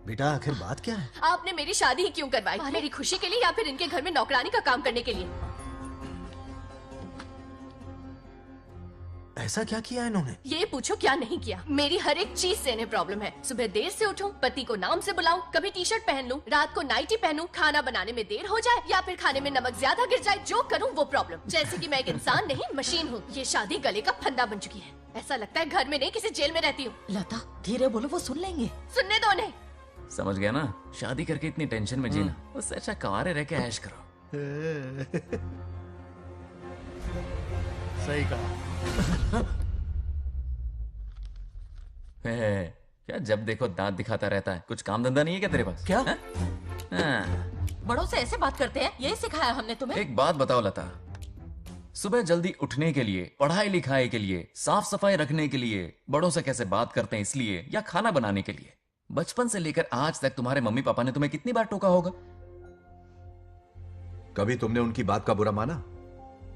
बेटा आखिर बात क्या है? आपने मेरी शादी ही क्यों करवाई? मेरी खुशी के लिए या फिर इनके घर में नौकरानी का काम करने के लिए? ऐसा क्या किया इन्होंने? ये पूछो क्या नहीं किया। मेरी हर एक चीज से इन्हें प्रॉब्लम है। सुबह देर से उठूं, पति को नाम से बुलाऊं, कभी टी शर्ट पहन लूं, रात को नाइटी पहनूं, खाना बनाने में देर हो जाए या फिर खाने में नमक ज्यादा गिर जाए, जो करूं वो प्रॉब्लम। जैसे कि मैं एक इंसान नहीं मशीन हूँ। ये शादी गले का फंदा बन चुकी है। ऐसा लगता है घर में नहीं किसी जेल में रहती हूँ। लता धीरे बोलो, वो सुन लेंगे। सुनने दो उन्हें। समझ गया ना? शादी करके इतनी टेंशन में जीना, उससे अच्छा कुंवारे रह के ऐश करो। सही कहा। क्या जब देखो दांत दिखाता रहता है? कुछ काम धंधा नहीं है क्या तेरे पास? क्या? हाँ। बड़ों से ऐसे बात करते हैं? यही सिखाया हमने तुम्हें? एक बात बताओ लता, सुबह जल्दी उठने के लिए, पढ़ाई लिखाई के लिए, साफ सफाई रखने के लिए बड़ों से कैसे बात करते हैं इसलिए, या खाना बनाने के लिए? बचपन से लेकर आज तक तुम्हारे मम्मी पापा ने तुम्हें कितनी बार टोका होगा? कभी तुमने उनकी बात का बुरा माना?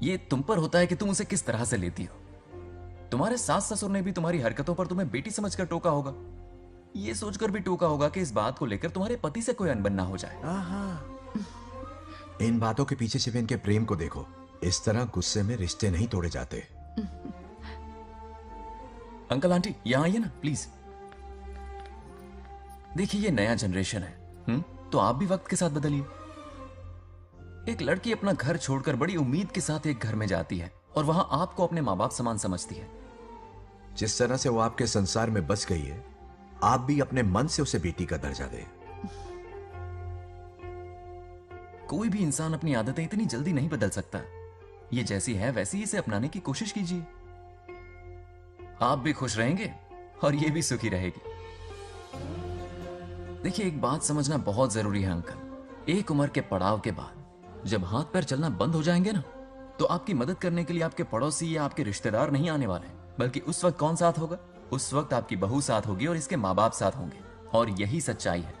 ये तुम पर होता है कि तुम उसे किस तरह से लेती हो। तुम्हारे सास ससुर ने भी तुम्हारी हरकतों पर तुम्हें बेटी समझकर टोका होगा। ये सोचकर भी टोका होगा कि इस बात को लेकर तुम्हारे पति से कोई अनबन ना हो जाए। इन बातों के पीछे सिर्फ इनके प्रेम को देखो। इस तरह गुस्से में रिश्ते नहीं तोड़े जाते। अंकल आंटी यहां आइए ना प्लीज। देखिए ये नया जनरेशन है, तो आप भी वक्त के साथ बदलिए। एक लड़की अपना घर छोड़कर बड़ी उम्मीद के साथ एक घर में जाती है और वहां आपको अपने माँ बाप समान समझती है। जिस तरह से वो आपके संसार में बस गई है, आप भी अपने मन से उसे बेटी का दर्जा दें। कोई भी इंसान अपनी आदतें इतनी जल्दी नहीं बदल सकता। ये जैसी है वैसी इसे अपनाने की कोशिश कीजिए। आप भी खुश रहेंगे और ये भी सुखी रहेगी। देखिए एक बात समझना बहुत जरूरी है अंकल। एक उम्र के पड़ाव के बाद जब हाथ पैर चलना बंद हो जाएंगे ना, तो आपकी मदद करने के लिए आपके पड़ोसी या आपके रिश्तेदार नहीं आने वाले, बल्कि उस वक्त कौन साथ होगा? उस वक्त आपकी बहू साथ होगी और इसके माँ बाप साथ होंगे। और यही सच्चाई है।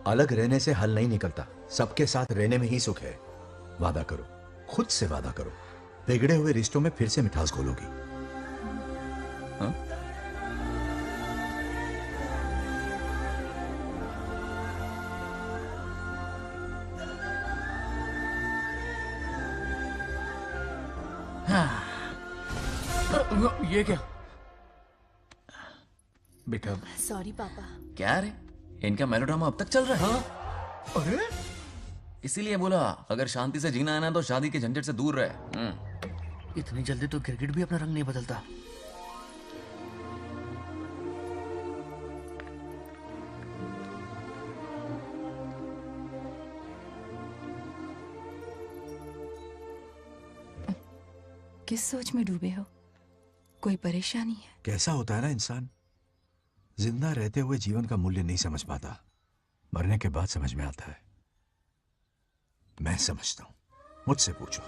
अलग रहने से हल नहीं निकलता, सबके साथ रहने में ही सुख है। वादा करो, खुद से वादा करो, बिगड़े हुए रिश्तों में फिर से मिठास घोलोगी। हाँ? ये क्या बेटा? सॉरी पापा। क्या रे, इनका मेलोड्रामा अब तक चल रहा है? अरे इसीलिए बोला अगर शांति से जीना है ना तो शादी के झंझट से दूर रहे। इतनी जल्दी तो क्रिकेट भी अपना रंग नहीं बदलता। किस सोच में डूबे हो? कोई परेशानी है? कैसा होता है ना इंसान, जिंदा रहते हुए जीवन का मूल्य नहीं समझ पाता, मरने के बाद समझ में आता है। मैं समझता हूं, मुझसे पूछो।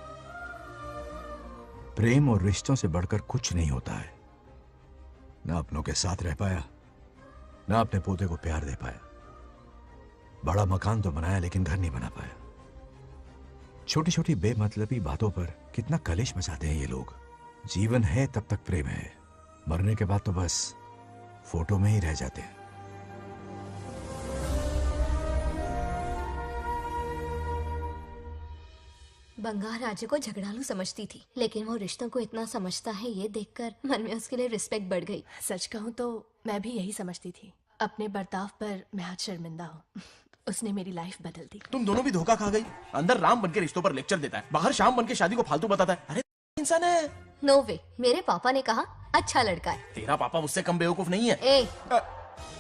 प्रेम और रिश्तों से बढ़कर कुछ नहीं होता है। ना अपनों के साथ रह पाया, ना अपने पोते को प्यार दे पाया। बड़ा मकान तो बनाया लेकिन घर नहीं बना पाया। छोटी छोटी बेमतलबी बातों पर कितना कलेश मचाते हैं ये लोग। जीवन है तब तक प्रेम है, मरने के बाद तो बस फोटो में ही रह जाते हैं। बंगार राजू को झगड़ालू समझती थी, लेकिन वो रिश्तों को इतना समझता है ये देखकर मन में उसके लिए रिस्पेक्ट बढ़ गई। सच कहूँ तो मैं भी यही समझती थी। अपने बर्ताव पर मैं आज शर्मिंदा हूँ। उसने मेरी लाइफ बदल दी। तुम दोनों भी धोखा खा गई। अंदर राम बनके रिश्तों पर लेक्चर देता है, बाहर शाम बनके शादी को फालतू बताता है। अरे इंसान है। नो वे, मेरे पापा ने कहा अच्छा लड़का है। तेरा पापा मुझसे कम बेवकूफ नहीं है। ए,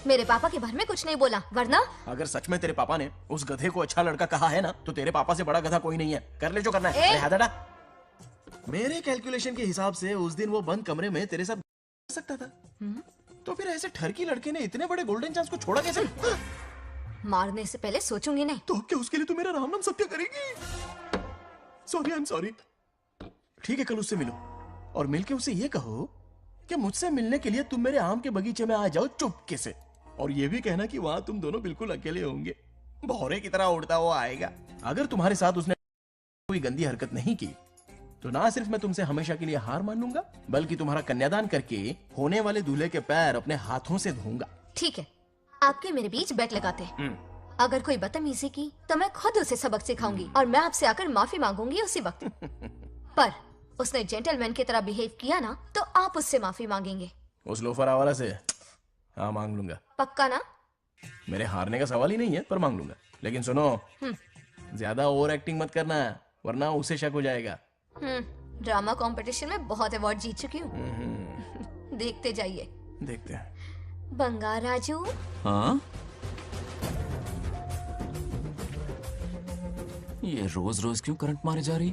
मेरे पापा के बारे में कुछ नहीं बोला, वरना अगर सच में तेरे पापा ने उस गधे को अच्छा लड़का कहा है ना, तो तेरे पापा से बड़ा गधा कोई नहीं है। कर ले जो करना है। हाथ हटा। मेरे कैलकुलेशन के हिसाब से उस दिन वो बंद कमरे में तेरे साथ कर सकता था। तो फिर ऐसे ठरकी लड़के ने इतने बड़े गोल्डन चांस को छोड़ा कैसे? मारने से पहले सोचूंगी नहीं। तो क्या उसके लिए तू मेरा राम नाम सत्य करेगी? Sorry, I am sorry. ठीक है, कल उससे मिलो और मिलके उसे ये कहो कि मुझसे मिलने के लिए तुम मेरे आम के बगीचे में आ जाओ चुपके से। और ये भी कहना कि वहां तुम दोनों बिल्कुल अकेले होंगे। भौरे की तरह उड़ता हुआ आएगा। अगर तुम्हारे साथ उसने कोई गंदी हरकत नहीं की तो ना सिर्फ मैं तुमसे हमेशा के लिए हार मान लूंगा, बल्कि तुम्हारा कन्यादान करके होने वाले दूल्हे के पैर अपने हाथों से धोऊंगा। ठीक है, आपके मेरे बीच बेट लगाते हैं। अगर कोई बदतमीजी की तो मैं खुद उसे सबक सिखाऊंगी और मैं आपसे आकर माफी मांगूंगी उसी वक्त। पर उसने जेंटलमैन की तरह बिहेव किया ना, तो आप उससे माफी मांगेंगे। उस लोफर आवारा से? हाँ, मांग लूंगा। पक्का ना? मेरे हारने का सवाल ही नहीं है, पर मांग लूंगा। लेकिन सुनो, ज्यादा ओवर एक्टिंग मत करना, वरना उसे शक हो जाएगा। ड्रामा कंपटीशन में बहुत अवार्ड जीत चुकी हूँ। देखते जाइए। देखते हैं। बंगार राजू। हाँ? ये रोज रोज क्यों करंट मारे जा रही?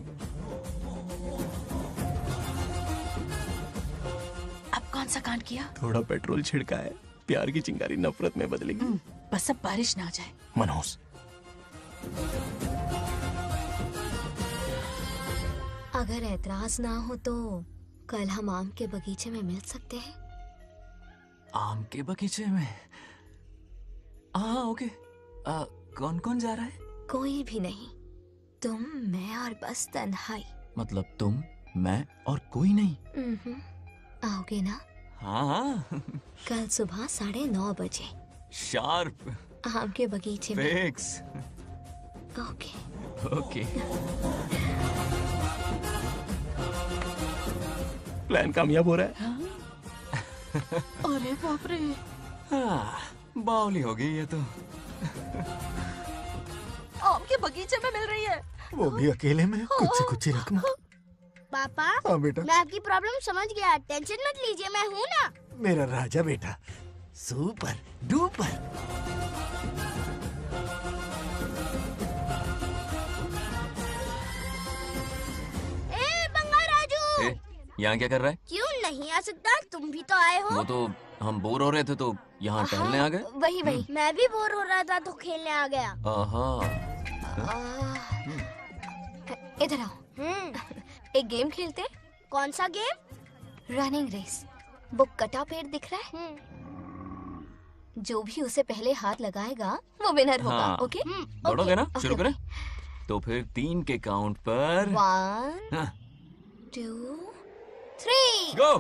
अब कौन सा कांड किया? थोड़ा पेट्रोल छिड़का है। प्यार की चिंगारी नफरत में बदलेगी। बस अब बारिश ना आ जाए। मनोज, अगर ऐतराज ना हो तो कल हम आम के बगीचे में मिल सकते हैं। आम के बगीचे में? हाँ, ओके। कौन कौन जा रहा है? कोई भी नहीं, तुम, मैं और बस तन्हाई। मतलब तुम, मैं और कोई नहीं? आओगे ना? हाँ। कल सुबह 9:30 बजे शार्प। आम के बगीचे में। फिक्स। ओके। ओके। प्लान कामयाब हो रहा है। अरे बाप रे। हाँ, बावली हो गई ये तो। आम के बगीचे में मिल रही है। वो भी अकेले में, कुछ से कुछ रकम। पापा, हाँ बेटा। मैं आपकी प्रॉब्लम समझ गया, टेंशन मत लीजिए, मैं हूँ ना। मेरा राजा बेटा, सुपर डुपर। ए बंगार राजू, यहाँ क्या कर रहा है? क्यों नहीं आ सकता? तुम भी तो आए हो। वो तो हम बोर हो रहे थे तो यहाँ टहलने आ गए। वही मैं भी बोर हो रहा था तो खेलने आ गया। इधर आओ। एक गेम खेलते हैं। कौन सा गेम? Running race. वो कटा पेड़ दिख रहा है? जो भी उसे पहले हाथ लगाएगा वो विनर होगा। हाँ। ओके? दौड़ोगे ना? शुरू करें? तो फिर 3 के काउंट पर 1 2, 3. गो।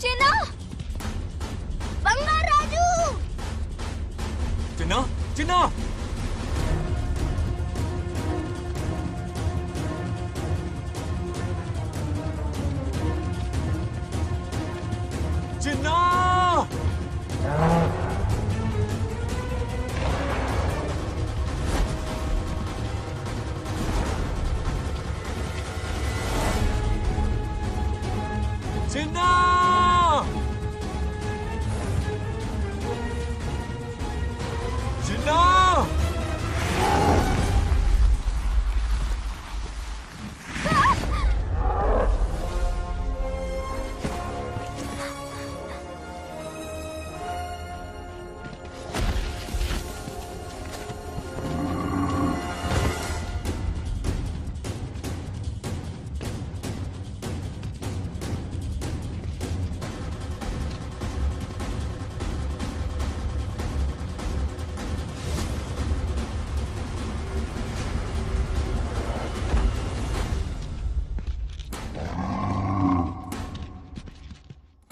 चिन्ना, बंगार राजू। चिन्ना, चिन्ना। चिन्ना। चिन्ना। चिन्ना।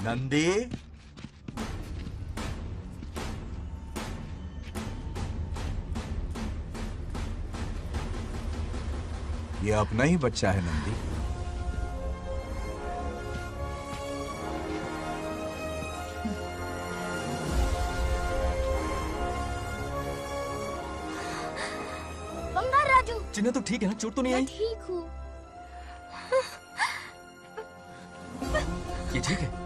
नंदी, ये अपना ही बच्चा है नंदी। बंगार राजू। चिन्ना तो ठीक है ना? चोट तो नहीं मैं आई? ठीक हूँ। ये ठीक है?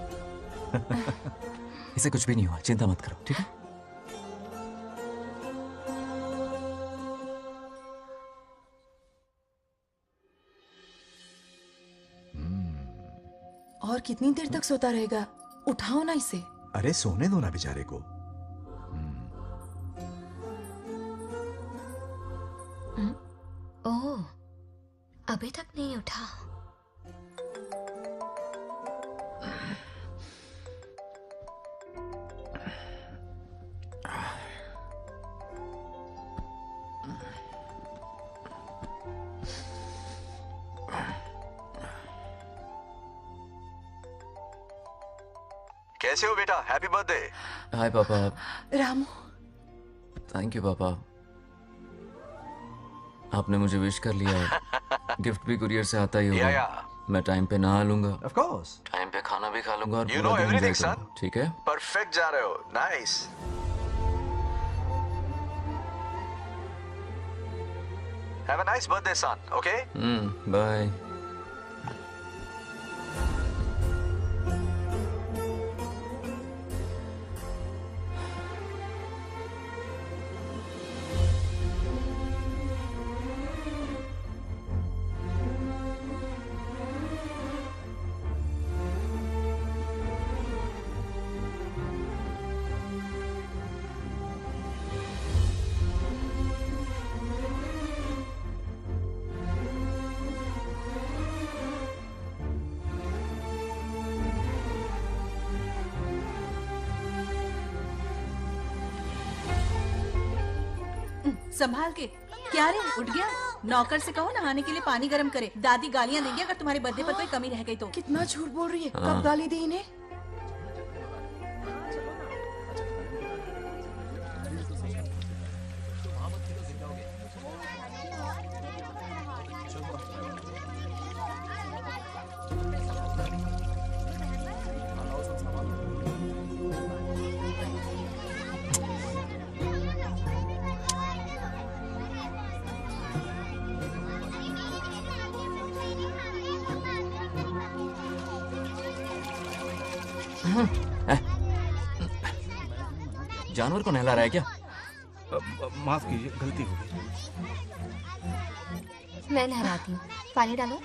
इसे कुछ भी नहीं हुआ, चिंता मत करो, ठीक है? और कितनी देर तक सोता रहेगा? उठाओ ना इसे। अरे सोने दो ना बेचारे को। ओह, अभी तक नहीं उठा। कैसे हो बेटा? Happy birthday. हाय पापा। रामू, थैंक यू पापा, आपने मुझे विश कर लिया। गिफ्ट भी कुरियर से आता ही होगा। मैं टाइम पे नहा लूंगा, ऑफ कोर्स, टाइम पे खाना भी खा लूंगा और You पूरा know दिन everything, enjoy son. करूंगा, ठीक है? परफेक्ट जा रहे हो। Nice. Have a nice birthday son, okay? Bye. संभाल के। क्या रे, उठ गया? नौकर से कहो नहाने के लिए पानी गर्म करे। दादी गालियां देंगे अगर तुम्हारे बर्थडे पर कोई कमी रह गई तो। कितना झूठ बोल रही है। हाँ। कब गाली दी इन्हें? जानवर को नहला रहा है क्या? माफ कीजिए, गलती हो गई। मैं नहलाती हूँ, पानी डालो।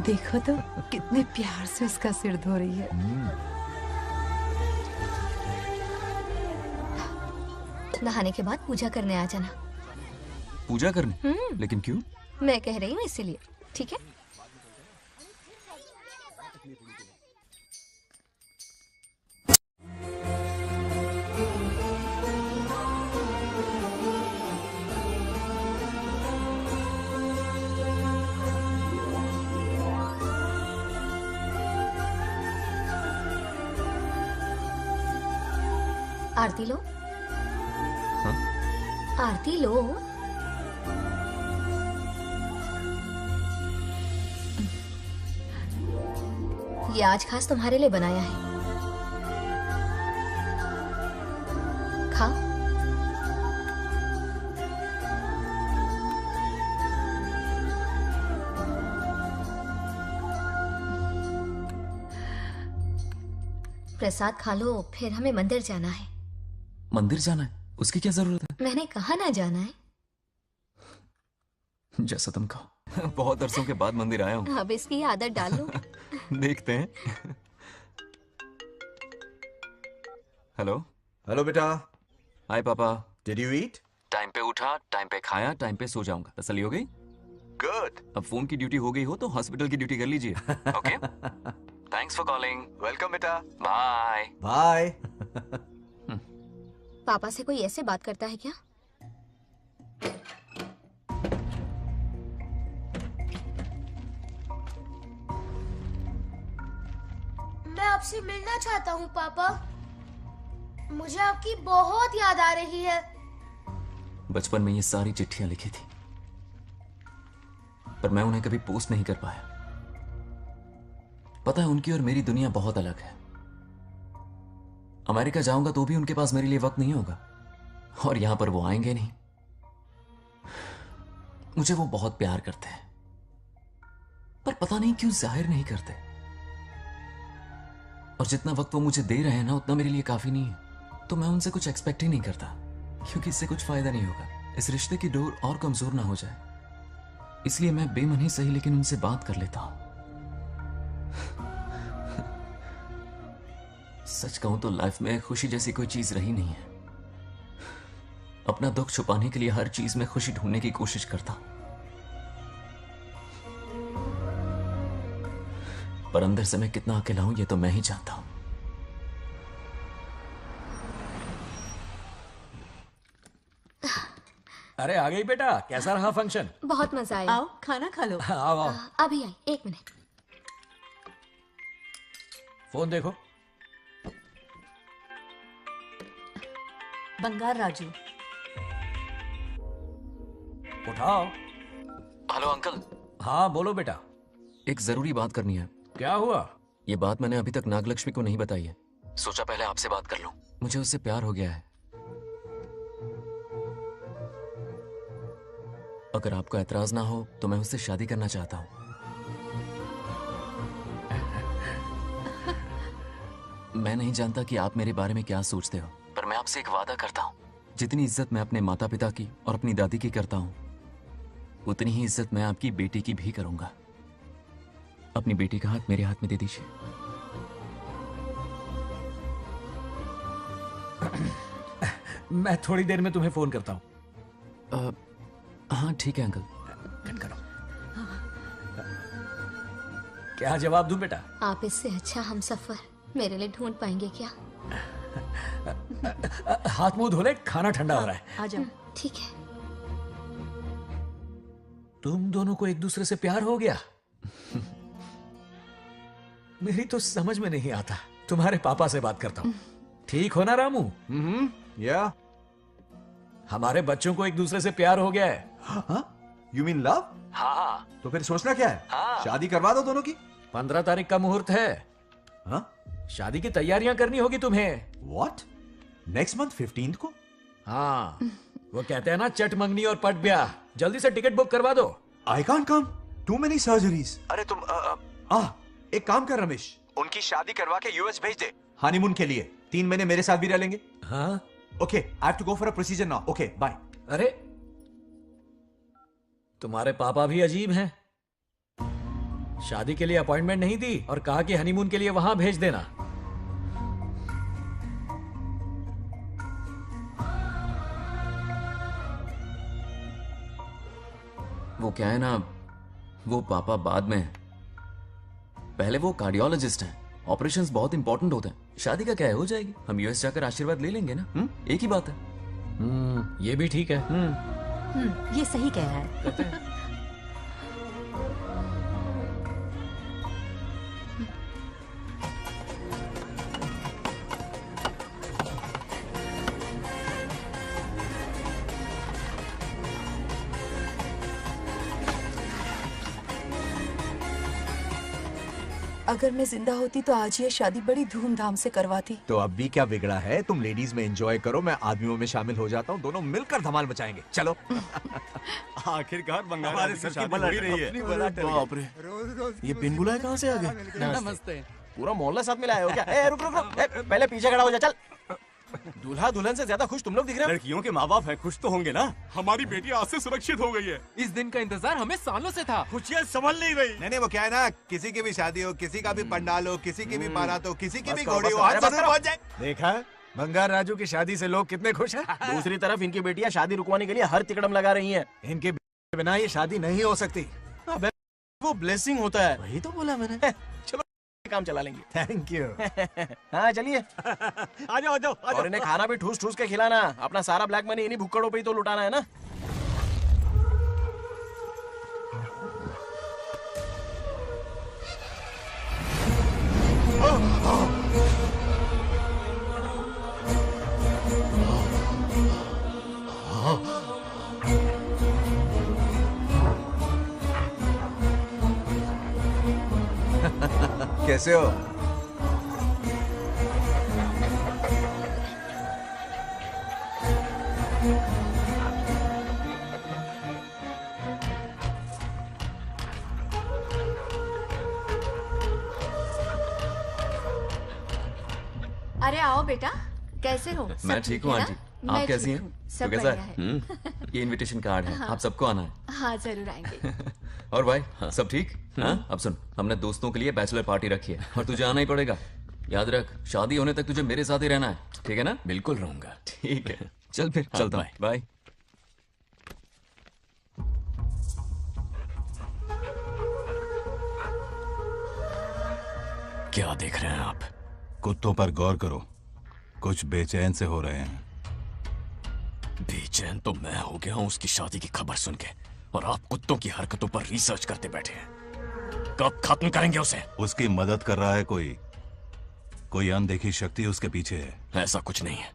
देखो तो कितने प्यार से उसका सिर धो रही है। नहाने के बाद पूजा करने आ जाना। पूजा करने? लेकिन क्यों? मैं कह रही हूँ इसीलिए, ठीक है? आरती लो। हाँ? आरती लो। ये आज खास तुम्हारे लिए बनाया है, खाओ। प्रसाद खा लो, फिर हमें मंदिर जाना है। मंदिर जाना है? उसकी क्या जरूरत है? मैंने कहा ना जाना है। जैसा तुम कहो। बहुत अरसों के बाद मंदिर आया हूँ। अब इसकी आदत डाल लो। देखते हैं। हेलो। हेलो बेटा। हाय पापा। Did you eat? टाइम पे उठा, टाइम पे खाया, टाइम पे सो जाऊंगा। तसल्ली हो गई? गुड। अब फोन की ड्यूटी हो गई हो तो हॉस्पिटल की ड्यूटी कर लीजिए। Okay? Thanks for calling. Welcome बेटा। बाय। बाय। पापा से कोई ऐसे बात करता है क्या? मैं आपसे मिलना चाहता हूँ पापा। मुझे आपकी बहुत याद आ रही है। बचपन में ये सारी चिट्ठियां लिखी थी, पर मैं उन्हें कभी पोस्ट नहीं कर पाया। पता है, उनकी और मेरी दुनिया बहुत अलग है। अमेरिका जाऊंगा तो भी उनके पास मेरे लिए वक्त नहीं होगा, और यहां पर वो आएंगे नहीं। मुझे वो बहुत प्यार करते हैं, पर पता नहीं क्यों जाहिर नहीं करते। और जितना वक्त वो मुझे दे रहे हैं ना, उतना मेरे लिए काफी नहीं है। तो मैं उनसे कुछ एक्सपेक्ट ही नहीं करता, क्योंकि इससे कुछ फायदा नहीं होगा। इस रिश्ते की डोर और कमजोर ना हो जाए, इसलिए मैं बेमन ही सही लेकिन उनसे बात कर लेता हूं। सच कहूं तो लाइफ में खुशी जैसी कोई चीज रही नहीं है। अपना दुख छुपाने के लिए हर चीज में खुशी ढूंढने की कोशिश करता हूं, पर अंदर से मैं कितना अकेला हूं ये तो मैं ही जानता हूं। अरे आ गई बेटा, कैसा रहा फंक्शन? बहुत मजा आया। आओ खाना खा लो। आओ आओ। अभी आई, एक मिनट। फोन देखो। बंगार राजू। उठाओ। Hello uncle. हाँ बोलो बेटा। एक जरूरी बात करनी है। क्या हुआ? ये बात मैंने अभी तक नागलक्ष्मी को नहीं बताई है। सोचा पहले आपसे बात कर लूं। मुझे उससे प्यार हो गया है। अगर आपको ऐतराज ना हो तो मैं उससे शादी करना चाहता हूं। मैं नहीं जानता कि आप मेरे बारे में क्या सोचते हो, पर मैं आपसे एक वादा करता हूं। जितनी इज्जत मैं अपने माता पिता की और अपनी दादी की करता हूं, उतनी ही इज्जत मैं आपकी बेटी की भी करूंगा। अपनी बेटी का हाथ मेरे हाथ में दे दीजिए। मैं थोड़ी देर में तुम्हें फोन करता हूं। हाँ ठीक है अंकल। कट करो। क्या जवाब दूं बेटा? आप इससे अच्छा हम सफर मेरे लिए ढूंढ पाएंगे क्या? हाथ मुंह धो ले, खाना ठंडा हो रहा है। आ जाओ। ठीक है। तुम दोनों को एक दूसरे से प्यार हो गया? मेरी तो समझ में नहीं आता। तुम्हारे पापा से बात करता हूँ। ठीक हो ना रामू? या हमारे बच्चों को एक दूसरे से प्यार हो गया है। You mean love? हाँ। तो फिर सोचना क्या है? हाँ। शादी करवा दो दोनों की। 15 तारीख का मुहूर्त है। हाँ? शादी की तैयारियां करनी होगी तुम्हें। What? नेक्स्ट मंथ 15 को? हाँ, वो कहते हैं ना चट मंगनी और पट ब्याह। जल्दी से टिकट बुक करवा दो। I can't come. Too many surgeries. अरे तुम एक काम कर रमेश, उनकी शादी करवा के यूएस भेज दे हनीमून के लिए। 3 महीने मेरे साथ भी रह लेंगे। हाँ? Okay, I have to go for a procedure now. Okay, bye. अरे तुम्हारे पापा भी अजीब हैं। शादी के लिए अपॉइंटमेंट नहीं दी और कहा कि हनीमून के लिए वहां भेज देना। वो क्या है ना, वो पापा बाद में, पहले वो कार्डियोलॉजिस्ट हैं। ऑपरेशंस बहुत इंपॉर्टेंट होते हैं। शादी का क्या है, हो जाएगी। हम यूएस जाकर आशीर्वाद ले लेंगे ना। एक ही बात है। ये भी ठीक है। ये सही कह रहा है। अगर मैं जिंदा होती तो आज ये शादी बड़ी धूमधाम से करवाती। तो अब भी क्या बिगड़ा है? तुम लेडीज में एंजॉय करो, मैं आदमियों में शामिल हो जाता हूँ। दोनों मिलकर धमाल मचाएंगे। चलो। आखिरकार बंगाल हमारे सर की बल रही है। बाप रे, ये बिन बुलाए कहाँ से आ गए? नमस्ते। पूरा मोहल्ला साथ में लाए हो क्या? ए, रुक रुक रुक। ए, पहले पीछे खड़ा हो जा, चल। दूल्हा दुल्हन से ज्यादा खुश तुम लोग दिख रहे हो। लड़कियों के माँ बाप है, खुश तो होंगे ना। हमारी बेटी आज से सुरक्षित हो गई है। इस दिन का इंतजार हमें सालों से था। खुशियाँ संभल नहीं रही। नहीं वो क्या है ना, किसी की भी शादी हो, किसी का भी पंडाल हो, किसी की भी बारात हो, किसी की भी बस घोड़ी करो, हो, बस आज करो, जरूर बस पहुंच जाए। देखा, बंगार राजू की शादी से लोग कितने खुश हैं। दूसरी तरफ इनकी बेटियां शादी रुकवाने के लिए हर तिकड़म लगा रही हैं। इनके बिना ये शादी नहीं हो सकती। अबे वो ब्लेसिंग होता है। वही तो बोला मैंने। चलो काम चला लेंगे। Thank you. हाँ चलिए। आ जाओ आ जाओ। और इन्हें खाना भी ठूस ठूस के खिलाना। अपना सारा ब्लैक मनी इन्हीं भुक्कड़ों पे ही तो लुटाना है ना। कैसे हो? अरे आओ बेटा, कैसे हो? मैं ठीक हूँ आंटी। आप कैसी हैं? सब तो कैसा बढ़िया है? ये इनविटेशन कार्ड है। हाँ। आप सबको आना है। हाँ जरूर आएंगे। और भाई सब ठीक? हाँ? अब सुन, हमने दोस्तों के लिए बैचलर पार्टी रखी है और तुझे आना ही पड़ेगा। याद रख, शादी होने तक तुझे मेरे साथ ही रहना है, ठीक है ना? बिल्कुल रहूंगा। ठीक है, चल फिर चलता हूँ। बाय। क्या देख रहे हैं आप? कुत्तों पर गौर करो, कुछ बेचैन से हो रहे हैं। बेचैन तो मैं हो गया हूं उसकी शादी की खबर सुन के, और आप कुत्तों की हरकतों पर रिसर्च करते बैठे हैं। कब खत्म करेंगे उसे? उसकी मदद कर रहा है कोई अनदेखी शक्ति उसके पीछे है। ऐसा कुछ नहीं है,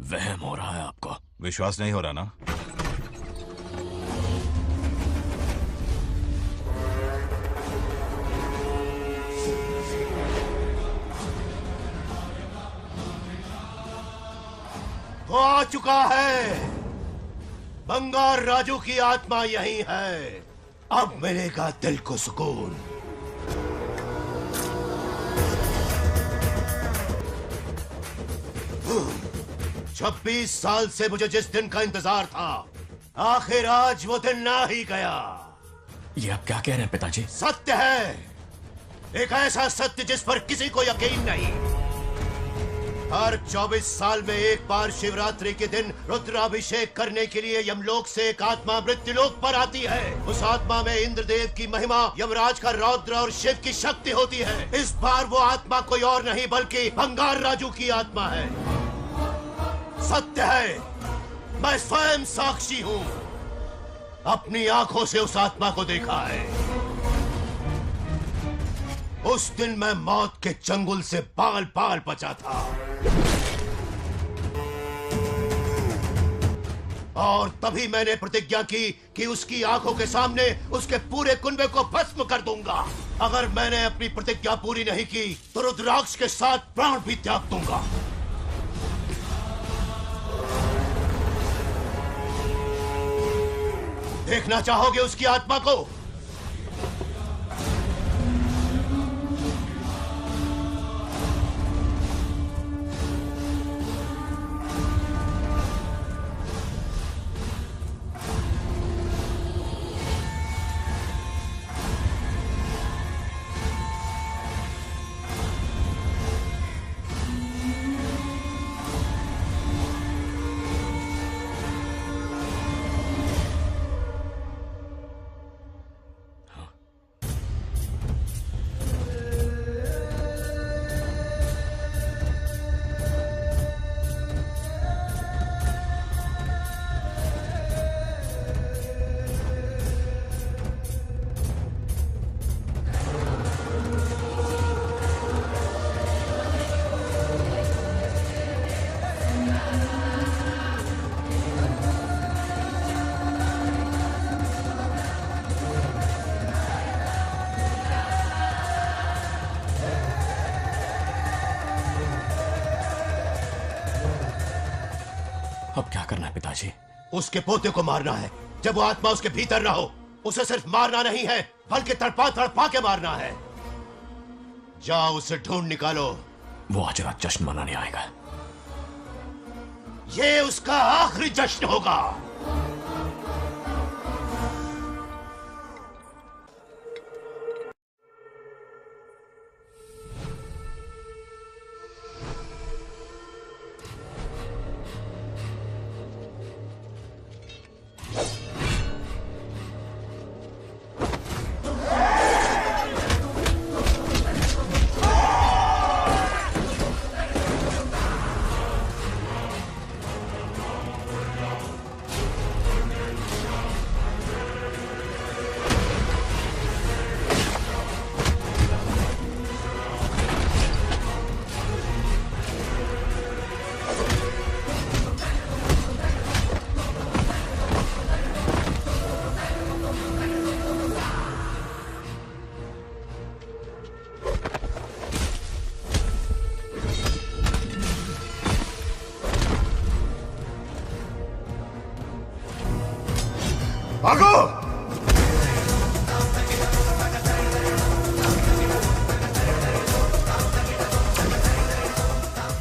वहम हो रहा है आपको। विश्वास नहीं हो रहा ना? वो आ चुका है। बंगार राजू की आत्मा यही है। अब मिलेगा दिल को सुकून। छब्बीस साल से मुझे जिस दिन का इंतजार था, आखिर आज वो दिन ना ही गया। ये आप क्या कह रहे हैं पिताजी? सत्य है, एक ऐसा सत्य जिस पर किसी को यकीन नहीं। हर 24 साल में एक बार शिवरात्रि के दिन रुद्राभिषेक करने के लिए यमलोक से एक आत्मा मृत्युलोक पर आती है। उस आत्मा में इंद्रदेव की महिमा, यमराज का रौद्र और शिव की शक्ति होती है। इस बार वो आत्मा कोई और नहीं बल्कि बंगार राजू की आत्मा है। सत्य है, मैं स्वयं साक्षी हूँ, अपनी आंखों से उस आत्मा को देखा है। उस दिन मैं मौत के चंगुल से बाल बाल बचा था। और तभी मैंने प्रतिज्ञा की कि उसकी आंखों के सामने उसके पूरे कुनबे को भस्म कर दूंगा। अगर मैंने अपनी प्रतिज्ञा पूरी नहीं की तो रुद्राक्ष के साथ प्राण भी त्याग दूंगा। देखना चाहोगे उसकी आत्मा को? अब क्या करना है पिताजी? उसके पोते को मारना है। जब वो आत्मा उसके भीतर ना हो, उसे सिर्फ मारना नहीं है बल्कि तड़पा तड़पा के मारना है। जाओ उसे ढूंढ निकालो। वो आज रात जश्न मनाने आएगा। ये उसका आखिरी जश्न होगा। भागो!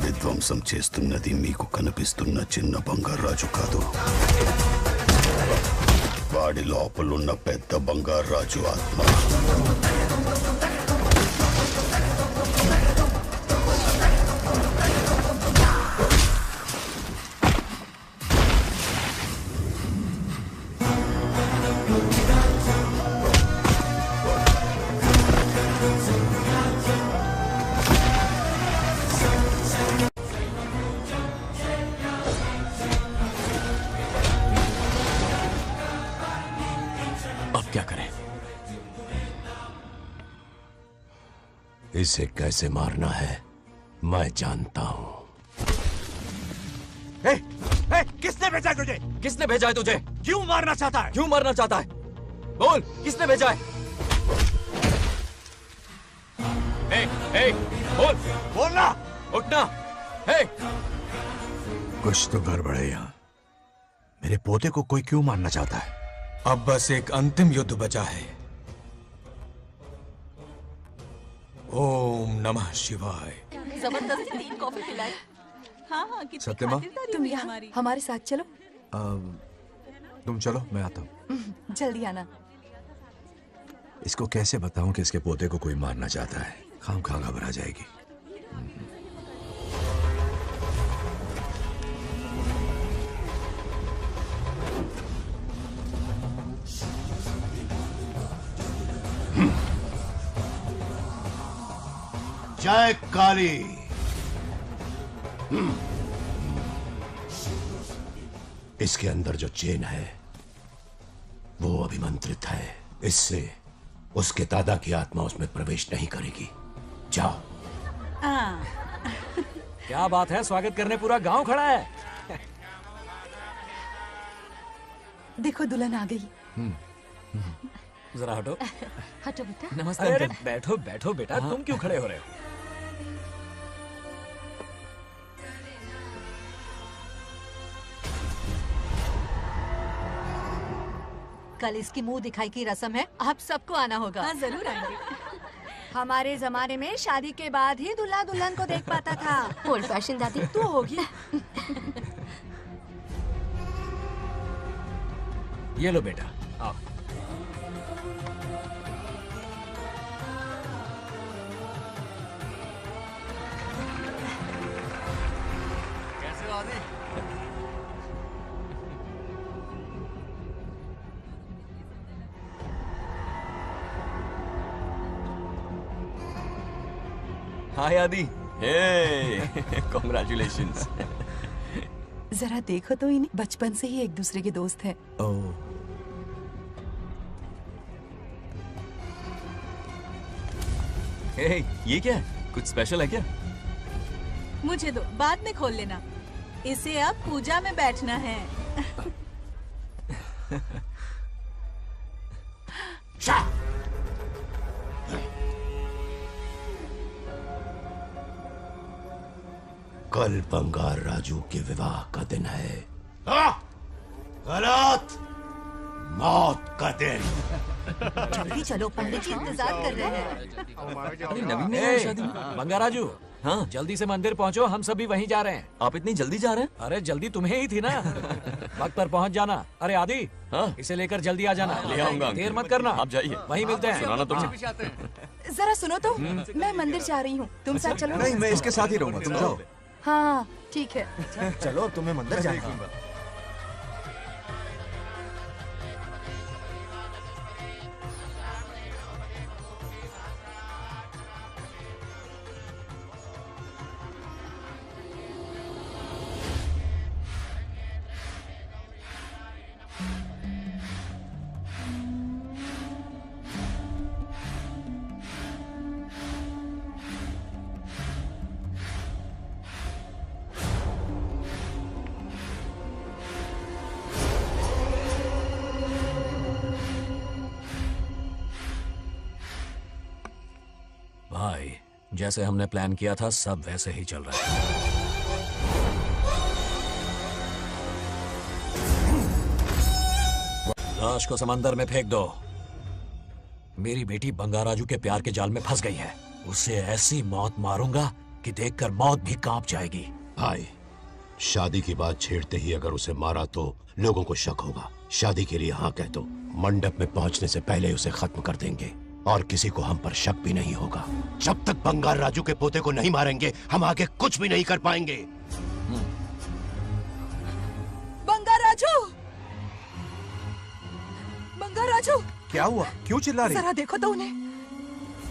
విధ్వంసం చేస్తున్నది మీకు కనిపిస్తున్న చిన్న బంగారాజు కాదు, వాడి లోపలున్న పెద్ద బంగారాజు ఆత్మ. इसे कैसे मारना है मैं जानता हूं। किसने भेजा है तुझे? किसने भेजा है तुझे? क्यों मारना चाहता है? क्यों मारना चाहता है? बोल, किसने भेजा है? बोल, बोलना, उठना। कुछ तो गड़बड़ है यहाँ। मेरे पोते को कोई क्यों मारना चाहता है? अब बस एक अंतिम युद्ध बचा है। ओम नमः शिवाय। जबरदस्ती 3 कॉफी पिलाई। हाँ हाँ कितनी सत्यमा? खातिरदारी तुम हुई यहाँ हमारी। हमारे साथ चलो। तुम चलो, मैं आता हूँ। जल्दी आना। इसको कैसे बताऊं कि इसके पोते को कोई मारना चाहता है? खामखा घबरा जाएगी। जय काली। इसके अंदर जो चेन है वो अभिमंत्रित है। इससे उसके दादा की आत्मा उसमें प्रवेश नहीं करेगी। जाओ। क्या बात है, स्वागत करने पूरा गांव खड़ा है। देखो दुल्हन आ गई। जरा हटो। हटो बेटा। नमस्ते। अरे बैठो बैठो बेटा, तुम क्यों खड़े हो रहे हो? कल इसकी मुंह दिखाई की रस्म है, आप सबको आना होगा। हाँ जरूर आएंगे। हमारे जमाने में शादी के बाद ही दूल्हा दुल्हन को देख पाता था। ओल्ड फैशन दादी तू होगी। ये लो बेटा, आओ। कैसे हो आदि? हाय आदि। हे कॉन्ग्रेचुलेशंस। जरा देखो तो इन्हें, बचपन से ही एक दूसरे के दोस्त हैं। हे ये क्या है? कुछ स्पेशल है क्या? मुझे दो, बाद में खोल लेना। इसे अब पूजा में बैठना है। कल बंगार राजू के विवाह का दिन है। गलत, मौत का दिन। जल्दी चलो, पंडित जी इंतजार कर रहे हैं। अरे नवीन ने यहाँ शादी। बंगाराजू, हाँ जल्दी से मंदिर पहुँचो, हम सभी वहीं जा रहे हैं। आप इतनी जल्दी जा रहे हैं? अरे जल्दी तुम्हें ही थी ना। वक्त पर पहुँच जाना। अरे आदि, हाँ इसे लेकर जल्दी आ जाना। ले आऊंगा। देर मत करना। आप जाइए, वहीं मिलते हैं। सुनाना तुम। जरा सुनो तो, मैं मंदिर जा रही हूँ, तुम साथ चलो। नहीं, मैं इसके साथ ही रहूंगा, तुम जाओ। हाँ ठीक है। चलो, अब तुम्हें मंदिर जाना है। भाई, जैसे हमने प्लान किया था सब वैसे ही चल रहा है। लाश को समंदर में फेंक दो। मेरी बेटी बंगाराजू के प्यार के जाल में फंस गई है। उसे ऐसी मौत मारूंगा कि देखकर मौत भी कांप जाएगी। भाई, शादी की बात छेड़ते ही अगर उसे मारा तो लोगों को शक होगा। शादी के लिए हाँ कह दो, मंडप में पहुंचने से पहले उसे खत्म कर देंगे और किसी को हम पर शक भी नहीं होगा। जब तक बंगार राजू के पोते को नहीं मारेंगे हम आगे कुछ भी नहीं कर पाएंगे। बंगार राजू, बंगार राजू, क्या हुआ? क्यों चिल्ला रही? जरा देखो तो उन्हें।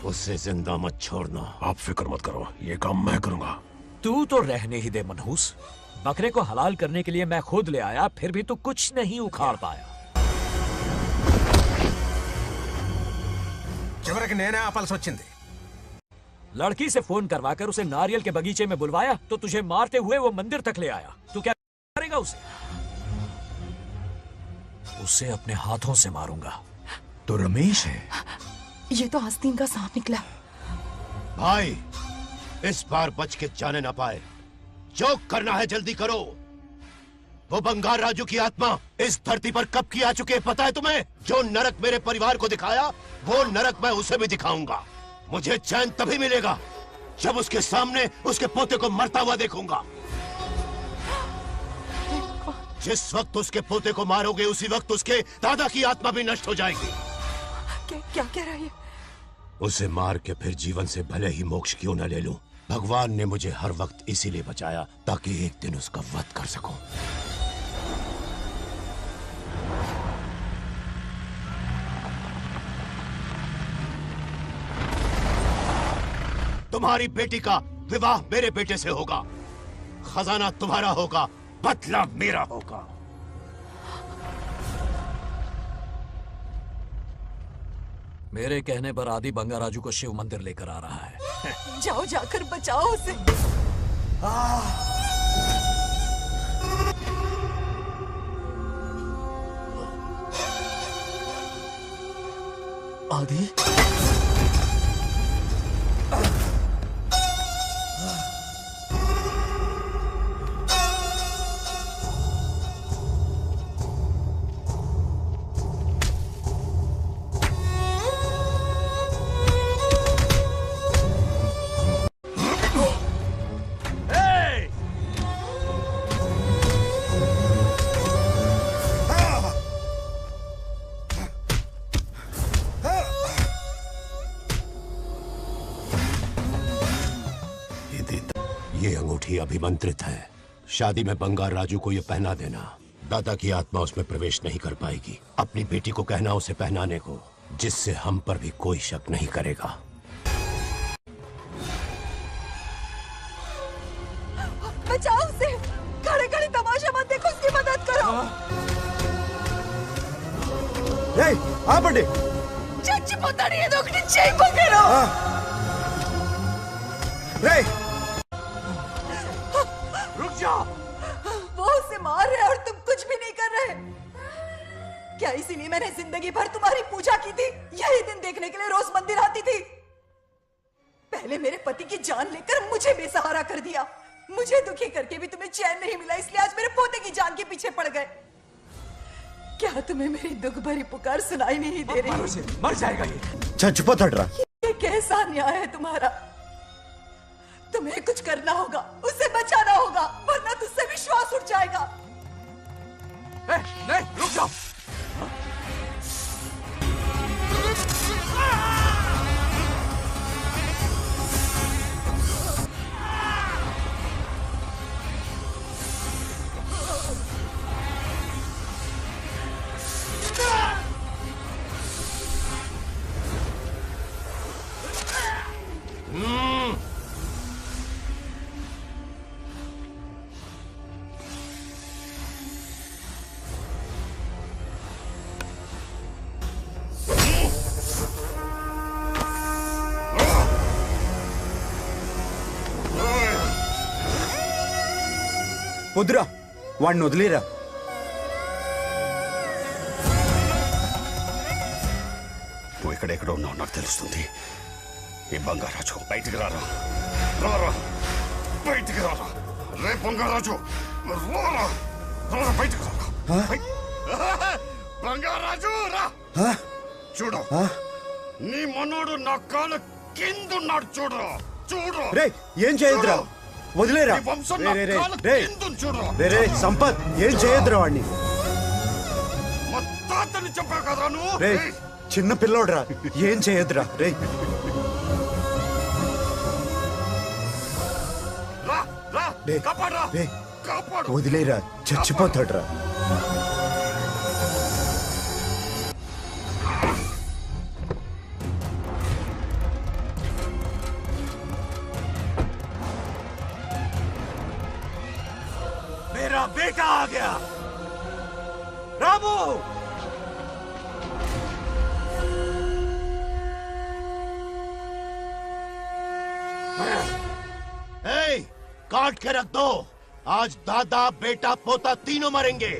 उससे जिंदा मत छोड़ना। आप फिक्र मत करो, ये काम मैं करूंगा। तू तो रहने ही दे मनहूस। बकरे को हलाल करने के लिए मैं खुद ले आया, फिर भी तू कुछ नहीं उखाड़ पाया। చివరికి నేనే ఆపాల్సి వచ్చింది। लड़की से फोन करवाकर उसे नारियल के बगीचे में बुलवाया तो तुझे मारते हुए वो मंदिर तक ले आया। तू क्या करेगा उसे? उसे अपने हाथों से मारूंगा। तो रमेश है। ये तो आस्तीन का सांप निकला। भाई, इस बार बच के जाने ना पाए। जो करना है जल्दी करो। वो बंगार राजू की आत्मा इस धरती पर कब की आ चुके हैं पता है तुम्हें? जो नरक मेरे परिवार को दिखाया वो नरक मैं उसे भी दिखाऊंगा। मुझे चैन तभी मिलेगा जब उसके सामने उसके पोते को मरता हुआ देखूंगा। जिस वक्त उसके पोते को मारोगे उसी वक्त उसके दादा की आत्मा भी नष्ट हो जाएगी। क्या कह रहा है? उसे मार के फिर जीवन से भले ही मोक्ष क्यों न ले लूं, भगवान ने मुझे हर वक्त इसीलिए बचाया ताकि एक दिन उसका वध कर सकूं। तुम्हारी बेटी का विवाह मेरे बेटे से होगा। खजाना तुम्हारा होगा, बदला मेरा होगा। मेरे कहने पर आदि बंगाराजू को शिव मंदिर लेकर आ रहा है। जाओ, जाकर बचाओ उसे। आदि ये अंगूठी अभिमंत्रित है। शादी में बंगार राजू को ये पहना देना। दादा की आत्मा उसमें प्रवेश नहीं कर पाएगी। अपनी बेटी को कहना उसे पहनाने को, जिससे हम पर भी कोई शक नहीं करेगा। बचाओ उसे, खड़े खड़े तमाशा मत देखो, उसकी मदद करो। आ बड़े चच्ची पता नहीं है दोगनी चेक को करो। रुक जाओ। वो उसे मार रहे और तुम कुछ भी नहीं कर रहे। क्या इसीलिए मैंने जिंदगी भर तुम्हारी पूजा की थी? यही दिन देखने के लिए रोज मंदिर आती थी। पहले मेरे पति की जान लेकर मुझे बेसहारा कर दिया। मुझे दुखी करके भी तुम्हें चैन नहीं मिला, इसलिए आज मेरे पोते की जान के पीछे पड़ गए। क्या तुम्हें मेरी दुख भरी पुकार सुनाई नहीं दे रही? मर जाएगा ये। चुप हट रहा। ये कैसा न्याय है तुम्हारा? तुम्हें कुछ करना होगा, उसे बचाना होगा, वरना तुझसे विश्वास उठ जाएगा। नहीं, रुक जाओ। వద్దురా, వాడిని వదిలేరా. నువ్వు ఎక్కడెక్కడో ఉన్నావు నాకు తెలుస్తుంది. ఈ బంగారాజు బయటికి రారా, రారా బయటికి రారా. రే బంగారాజు, రారా రారా బయటికి రారా. బంగారాజు రా. చూడు, నీ మనోడు నా కాళ్ళ కిందున్నాడు. చూడు చూడు. రే ఏం చేయొద్దురా, వదిలేరా. రే సంపత్, ఏం చేయొద్దురా వాడిని. చెప్పావు కదరా నువ్వు. రే చిన్న పిల్లోడ్రా, ఏం చేయొద్దురా. రే వదిలేరా, చచ్చిపోతాడ్రా. मेरा बेटा आ गया। रामू, काट के रख दो। आज दादा बेटा पोता तीनों मरेंगे।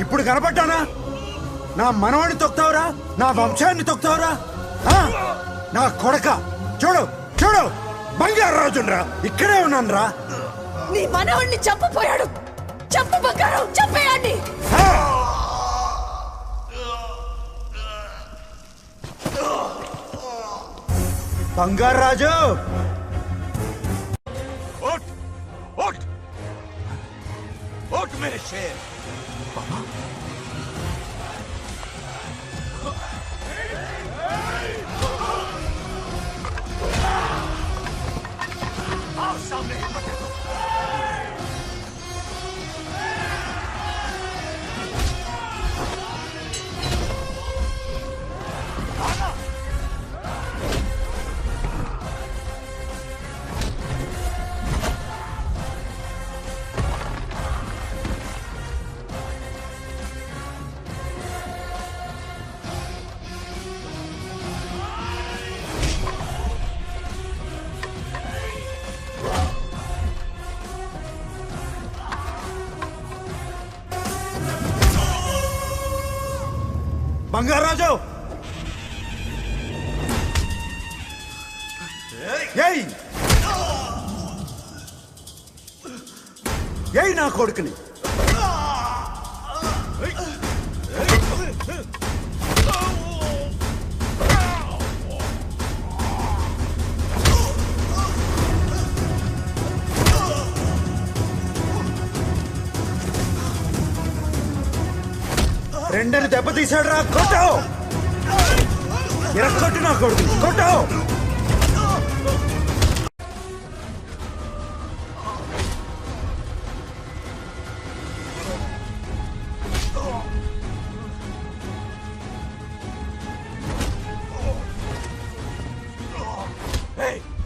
ఇప్పుడు కనపడ్డానా? నా మనవాడిని తొక్తావురా, నా వంశాన్ని తొక్తావురా. నా కొడక చూడు చూడు బంగారాజురా ఇక్కడే ఉన్నానురా. నీ మనవణ్ణి చంపపోయాడు. చంపు బంగారం, చంపేయండి. బంగారాజు उठ उठ उठ मेरे शेर. आओ सामने हिम्मत है तो. బంగారాజు ఏయ్ ఏయ్ నా కొడుకుని. రెండని దెబ్బతీశాడు రా. కొట్టావు ఇరక్కొట్టు నా కొడుకు, కొట్టావు.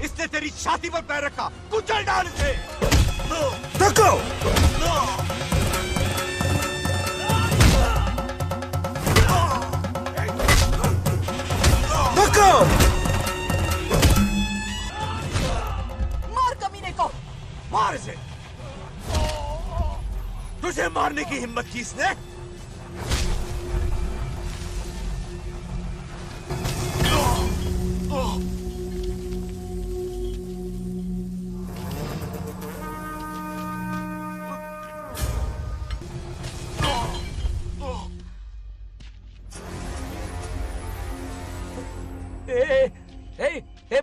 इसने तेरी छाती पर पैर रखा, कुचल डाल इसे. तको मार कमीने को. मार इसे. तुझे मारने की हिम्मत की इसने?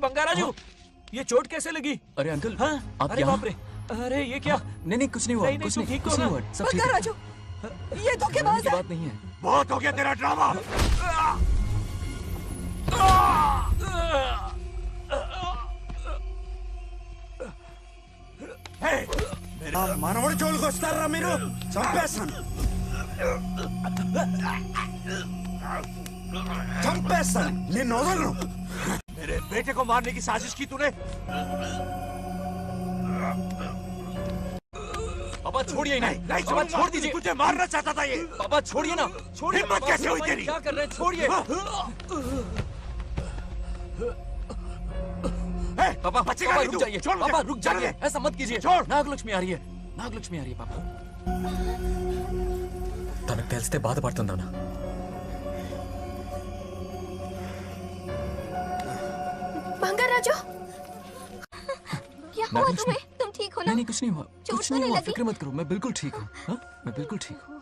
बंगाराजू, ये चोट कैसे लगी? अरे अंकल, हाँ? आप अरे यहाँ? बाप रे, अरे ये क्या? नहीं नहीं कुछ नहीं हुआ, नहीं, कुछ तुम नहीं, ठीक हो कुछ ना? नहीं हुआ, सब ठीक है. बंगाराजू, ये धोखेबाज है. बात नहीं है. बहुत हो गया तेरा ड्रामा. మనవడి జోలికి వస్తారా మీరు? చంపేస్తాను, చంపేస్తాను, నిన్ను వదలను. मेरे बेटे को मारने की साजिश की तूने? पापा छोड़िए नहीं, नहीं पापा छोड़ूंगा. छोड़ दीजिए. तुझे मारना चाहता था ये. पापा छोड़िए ना, छोड़िए. हिम्मत पापा, कैसे हुई पापा, तेरी? क्या कर रहे हैं? छोड़िए. पापा बचेगा पापा नहीं रुक तू. जाइए. छोड़ मुझे. पापा रुक जाइए, छोड़. ऐसा मत कीजिए. छोड़. नागलक्ष्मी आ रही है, नागलक्ष्मी आ रही है. पापा తనకు తెలిస్తే బాధపడుతుందన్నా. बंगाराजू, क्या हुआ नागलक्ष्मी. तुम्हें? तुम ठीक हो ना? नहीं नहीं कुछ नहीं हुआ, चोट कुछ तो नहीं नहीं हुआ, लगी? फिक्र मत करो, मैं बिल्कुल ठीक हूँ. हाँ, मैं बिल्कुल ठीक हूँ,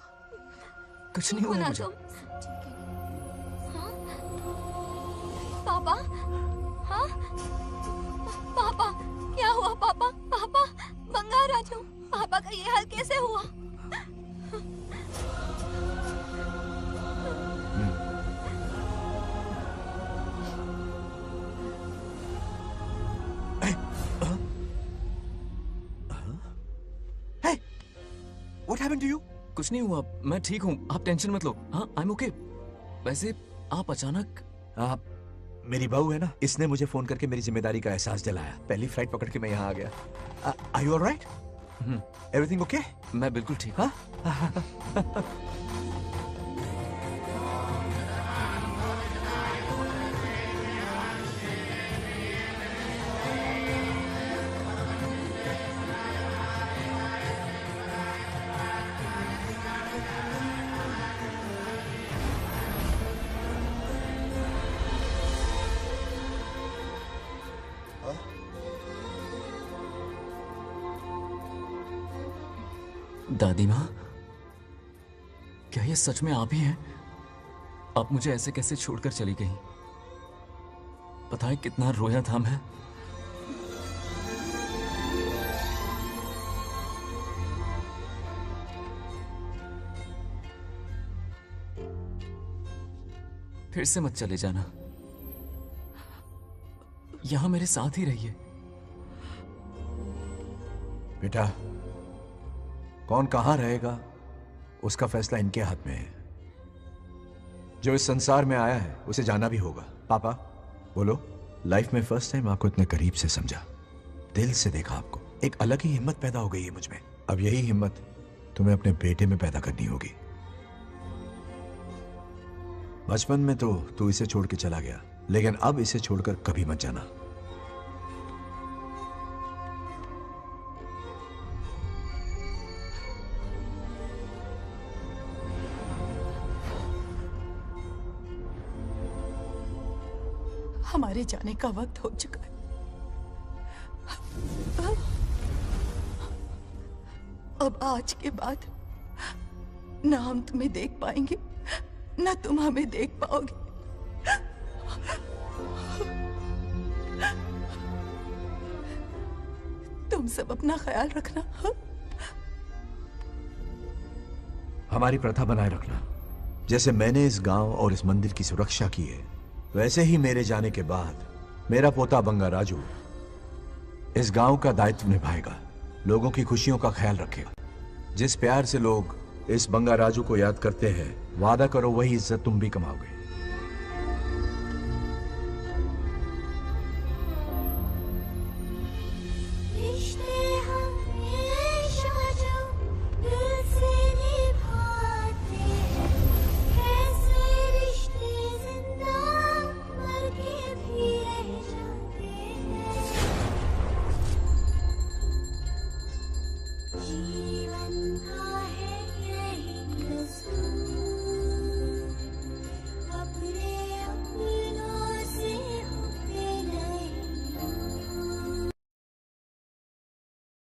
कुछ नहीं ठीक हो हुआ ना मुझे. तुम? हाँ? पापा, हाँ? पापा, क्या हुआ पापा? पापा, बंगाराजू, पापा का ये हाल कैसे हुआ? What happened to you? कुछ नहीं हुआ, मैं ठीक हूँ, आप टेंशन मत लो. हाँ, आई एम ओके. वैसे आप अचानक. मेरी बहू है ना, इसने मुझे फोन करके मेरी जिम्मेदारी का एहसास दिलाया. पहली फ्लाइट पकड़ के मैं यहाँ आ गया. Are you alright? Everything okay? मैं बिल्कुल ठीक. हाँ. दादी माँ, क्या ये सच में आप ही हैं? आप मुझे ऐसे कैसे छोड़कर चली गई? पता है कितना रोया था मैं। फिर से मत चले जाना, यहां मेरे साथ ही रहिए। बेटा, कौन कहां रहेगा उसका फैसला इनके हाथ में है। जो इस संसार में आया है उसे जाना भी होगा। पापा बोलो, लाइफ में फर्स्ट टाइम आपको इतने करीब से समझा, दिल से देखा आपको, एक अलग ही हिम्मत पैदा हो गई है मुझ में। अब यही हिम्मत तुम्हें अपने बेटे में पैदा करनी होगी। बचपन में तो तू इसे छोड़ के चला गया, लेकिन अब इसे छोड़कर कभी मत जाना। हमारे जाने का वक्त हो चुका है। अब आज के बाद ना हम तुम्हें देख पाएंगे, ना तुम हमें देख पाओगे। तुम सब अपना ख्याल रखना। हमारी प्रथा बनाए रखना। जैसे मैंने इस गांव और इस मंदिर की सुरक्षा की है, वैसे ही मेरे जाने के बाद मेरा पोता बंगा राजू इस गांव का दायित्व निभाएगा, लोगों की खुशियों का ख्याल रखेगा। जिस प्यार से लोग इस बंगा राजू को याद करते हैं, वादा करो वही इज्जत तुम भी कमाओगे।